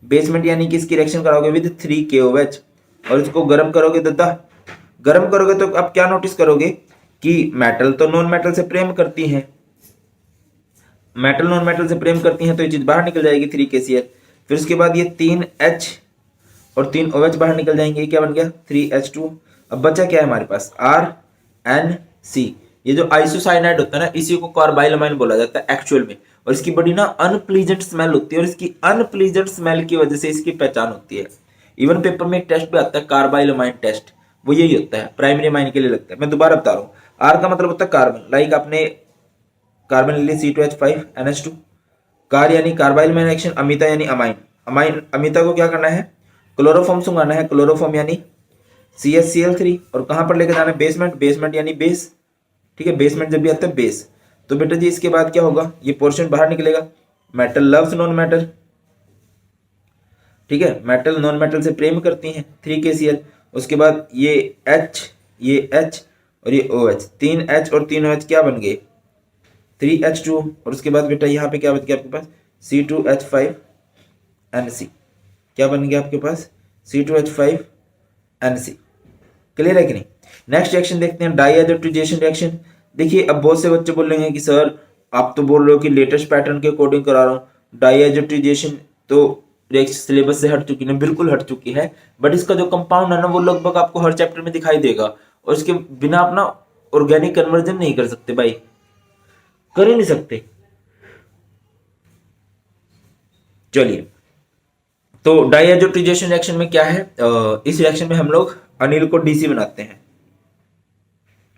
बेसमेंट यानी कि इसकी रिएक्शन कराओगे विद 3KOH, और इसको गर्म करोगे दद्दा। गर्म करोगे तो आप क्या नोटिस करोगे कि मेटल तो नॉन मेटल से प्रेम करती है, मेटल नॉन मेटल से प्रेम करती हैं, तो ये चीज बाहर निकल जाएगी 3KCl। फिर उसके बाद ये 3H और 3OH बाहर निकल जाएंगे, क्या बन गया 3H2। अब बचा क्या है हमारे पास, RNC। ये जो आइसोसाइनाइड होता है ना, इसी को कार्बाइल अमाइन बोला जाता है एक्चुअल में, और इसकी बड़ी ना अनप्लीजेंट स्मेल होती है, और इसकी अनप्लीजेंट स्मेल की वजह से इसकी पहचान होती है। इवन पेपर में एक टेस्ट भी आता है कार्बाइल अमाइन टेस्ट, वो यही होता है, प्राइमरी अमाइन के लिए लगता है। मैं दोबारा बता रहा हूँ, R का मतलब होता है कार्बन, लाइक आपने कार्बन ले लिया C2H5NH2। कार यानी कार्बाइल अमाइन रिएक्शन, अमिता यानी अमाइन, अमिता को क्या करना है, क्लोरोफॉर्म सुंघाना है, क्लोरोफॉर्म यानी CaCl3, और कहां पर लेकर जाना है, बेसमेंट यानी बेस, ठीक है। बेसमेंट जब भी आता है बेस, तो बेटा जी इसके बाद क्या होगा, ये पोर्शन बाहर निकलेगा, मेटल लव्स नॉन मेटल, ठीक है। मेटल नॉन मेटल से प्रेम करती हैं, 3KCl। उसके बाद ये H और ये OH, 3H और 3OH क्या बन गए, 3H2, और उसके बाद बेटा यहाँ पे क्या बच गया आपके पास, C2H5NC। क्या बन गया आपके पास, C2H5NC। क्लियर है कि नहीं। नेक्स्ट रिएक्शन देखते हैं, डाइहाइड्रोटाइजेशन रिएक्शन। देखिए अब बहुत से बच्चे बोल रहे हैं कि सर आप तो बोल रहे हो कि लेटेस्ट पैटर्न के अकॉर्डिंग करा रहा हूँ, डाइहाइड्रोटाइजेशन तो सिलेबस से हट चुकी है, बिल्कुल हट चुकी है, बट इसका जो कंपाउंड है ना वो लगभग आपको हर चैप्टर में दिखाई देगा, और इसके बिना अपना ऑर्गेनिक कन्वर्जन नहीं कर सकते भाई, कर ही नहीं सकते। चलिए, तो डाइहाइड्रोटाइजेशन रिएक्शन में क्या है, इस रिएक्शन में हम लोग अनिल को DC बनाते हैं।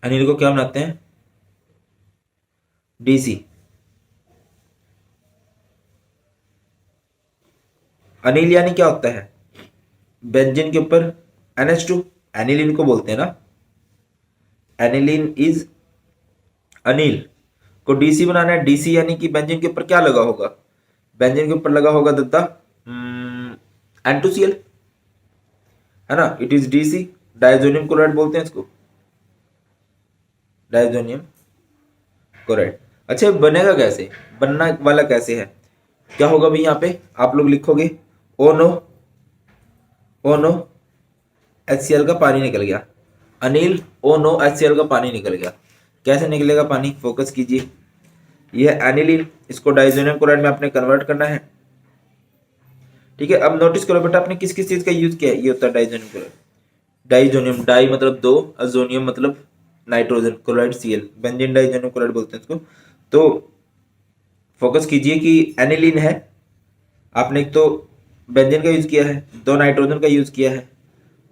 अनिल को क्या बनाते हैं, DC। अनिल यानी क्या होता है, बेंजीन के ऊपर NH2, एनिलीन को बोलते हैं ना, एनिलीन इज अनिल को DC बनाना है। DC यानी कि बेंजीन के ऊपर क्या लगा होगा, बेंजीन के ऊपर लगा होगा दद्दा N2Cl, है ना, it is DC, diazonium chloride बोलते हैं इसको, डाइजोनियम क्लोराइड। अच्छा बनेगा कैसे, बनना वाला कैसे है, क्या होगा भाई, यहाँ पे आप लोग लिखोगे ओ नो HCl का पानी निकल गया, अनिल ओ नो HCl का पानी निकल गया। कैसे निकलेगा पानी, फोकस कीजिए, यह एनिलीन, इसको डाइजोनियम क्लोराइड में आपने कन्वर्ट करना है, ठीक है। अब नोटिस करो बेटा आपने किस किस चीज का यूज किया है, ये होता है डाइजोनियम क्लोराइड, डाइजोनियम, डाई मतलब दो, अजोनियम मतलब nitrogen, chloride Cl, benzene diazonium chloride बोलते हैं इसको। तो फोकस कीजिए कि एनिलीन है, आपने एक तो बेंजीन का यूज किया है, 2 नाइट्रोजन का यूज किया है,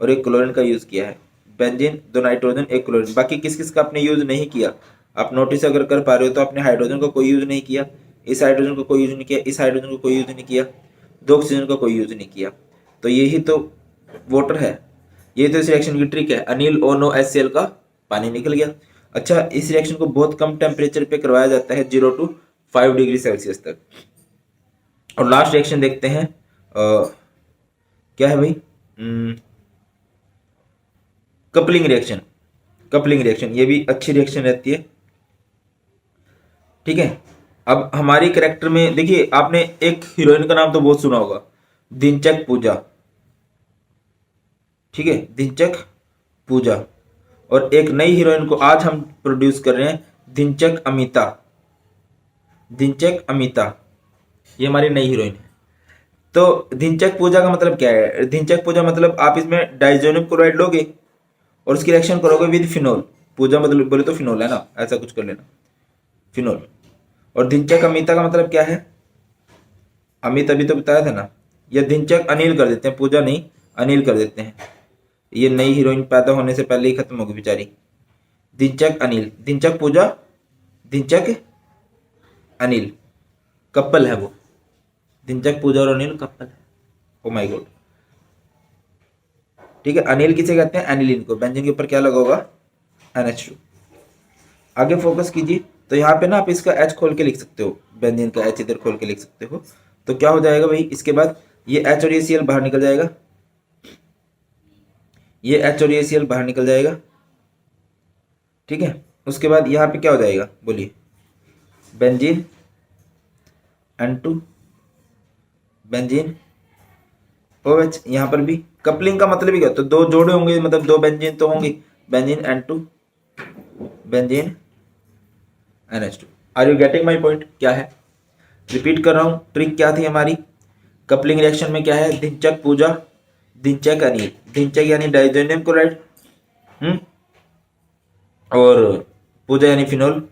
और एक क्लोरीन का यूज किया है। Benzene, 2 nitrogen, 1 chlorine. बाकी किस किस का आपने यूज नहीं किया, आप नोटिस अगर कर पा रहे हो तो आपने हाइड्रोजन का कोई यूज नहीं किया, इस हाइड्रोजन को कोई यूज नहीं किया, इस हाइड्रोजन को कोई यूज नहीं किया, 2 ऑक्सीजन का कोई यूज नहीं किया। तो यही तो वाटर है, ये तो इस रिएक्शन की ट्रिक है। अनिल ONO HCl का पानी निकल गया। अच्छा, इस रिएक्शन को बहुत कम टेम्परेचर पे करवाया जाता है, 0 to 5 डिग्री सेल्सियस तक। और लास्ट रिएक्शन देखते हैं, क्या है भाई, कपलिंग रिएक्शन। कपलिंग रिएक्शन ये भी अच्छी रिएक्शन रहती है, ठीक है। अब हमारी कैरेक्टर में देखिए, आपने एक हीरोइन का नाम तो बहुत सुना होगा, दिनचक पूजा, ठीक है, दिनचक पूजा। और एक नई हीरोइन को आज हम प्रोड्यूस कर रहे हैं, दिनचक अमिता। दिनचक अमिता ये हमारी नई हीरोइन है। तो दिनचक पूजा का मतलब क्या है? दिनचक पूजा मतलब आप इसमें डाइजोनियम क्लोराइड लोगे और उसकी रिएक्शन करोगे विद फिनोल। पूजा मतलब बोले तो फिनोल है ना, ऐसा कुछ कर लेना, फिनोल। और दिनचक अमिता का मतलब क्या है? अमित अभी तो बताया था ना, या दिनचक अनिल कर देते हैं, पूजा नहीं अनिल कर देते हैं। ये नई हीरोइन पैदा होने से पहले ही खत्म होगी बेचारी। दिनचक अनिल, दिनचक पूजा, दिनचक अनिल, कपल है वो। दिनचक पूजा और अनिल कपल है। ओ माय गॉड, ठीक है। अनिल किसे कहते हैं? एनिलीन को। बेंजीन के ऊपर क्या लगा होगा? NH2। आगे फोकस कीजिए, तो यहाँ पे ना आप इसका H खोल के लिख सकते हो, बेंजीन का H इधर खोल के लिख सकते हो। तो क्या हो जाएगा भाई, इसके बाद ये H और ये Cl बाहर निकल जाएगा, ये H और ये Cl बाहर निकल जाएगा, ठीक है। उसके बाद यहाँ पे क्या हो जाएगा बोलिए? Benzene N2, benzene OH। यहाँ पर भी कपलिंग का मतलब ही क्या, तो 2 जोड़े होंगे, मतलब 2 बेंजीन तो होंगे, benzene N2, benzene NH2। Are you getting my point? क्या है, रिपीट कर रहा हूँ, ट्रिक क्या थी हमारी कपलिंग रिएक्शन में? क्या है? दिनचक पूजा, दिनचक अनिल। दिनचक यानी डाइजोनियम क्लोराइड, और पूजा यानी फिनोल।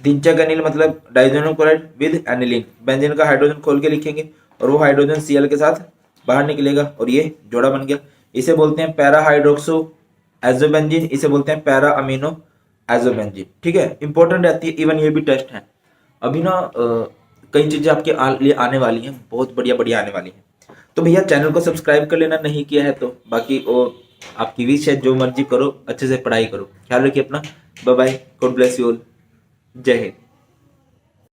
दिनचक अनिल मतलब diazonium chloride with aniline. Benzene का हाइड्रोजन खोल के लिखेंगे और वो हाइड्रोजन Cl के साथ बाहर निकलेगा और ये जोड़ा बन गया। इसे बोलते हैं पैरा हाइड्रोक्सो एजोबेंजीन, इसे बोलते हैं पैरा अमीनो एजोबेंजीन, ठीक है। इंपॉर्टेंट रहती है, इवन ये भी टेस्ट है। अभी ना कई चीजें आपके लिए आने वाली हैं, बहुत बढ़िया बढ़िया आने वाली हैं। तो भैया चैनल को सब्सक्राइब कर लेना नहीं किया है तो। बाकी और आपकी विश है, जो मर्जी करो, अच्छे से पढ़ाई करो, ख्याल रखिए अपना। Bye bye, God bless you all, जय हिंद।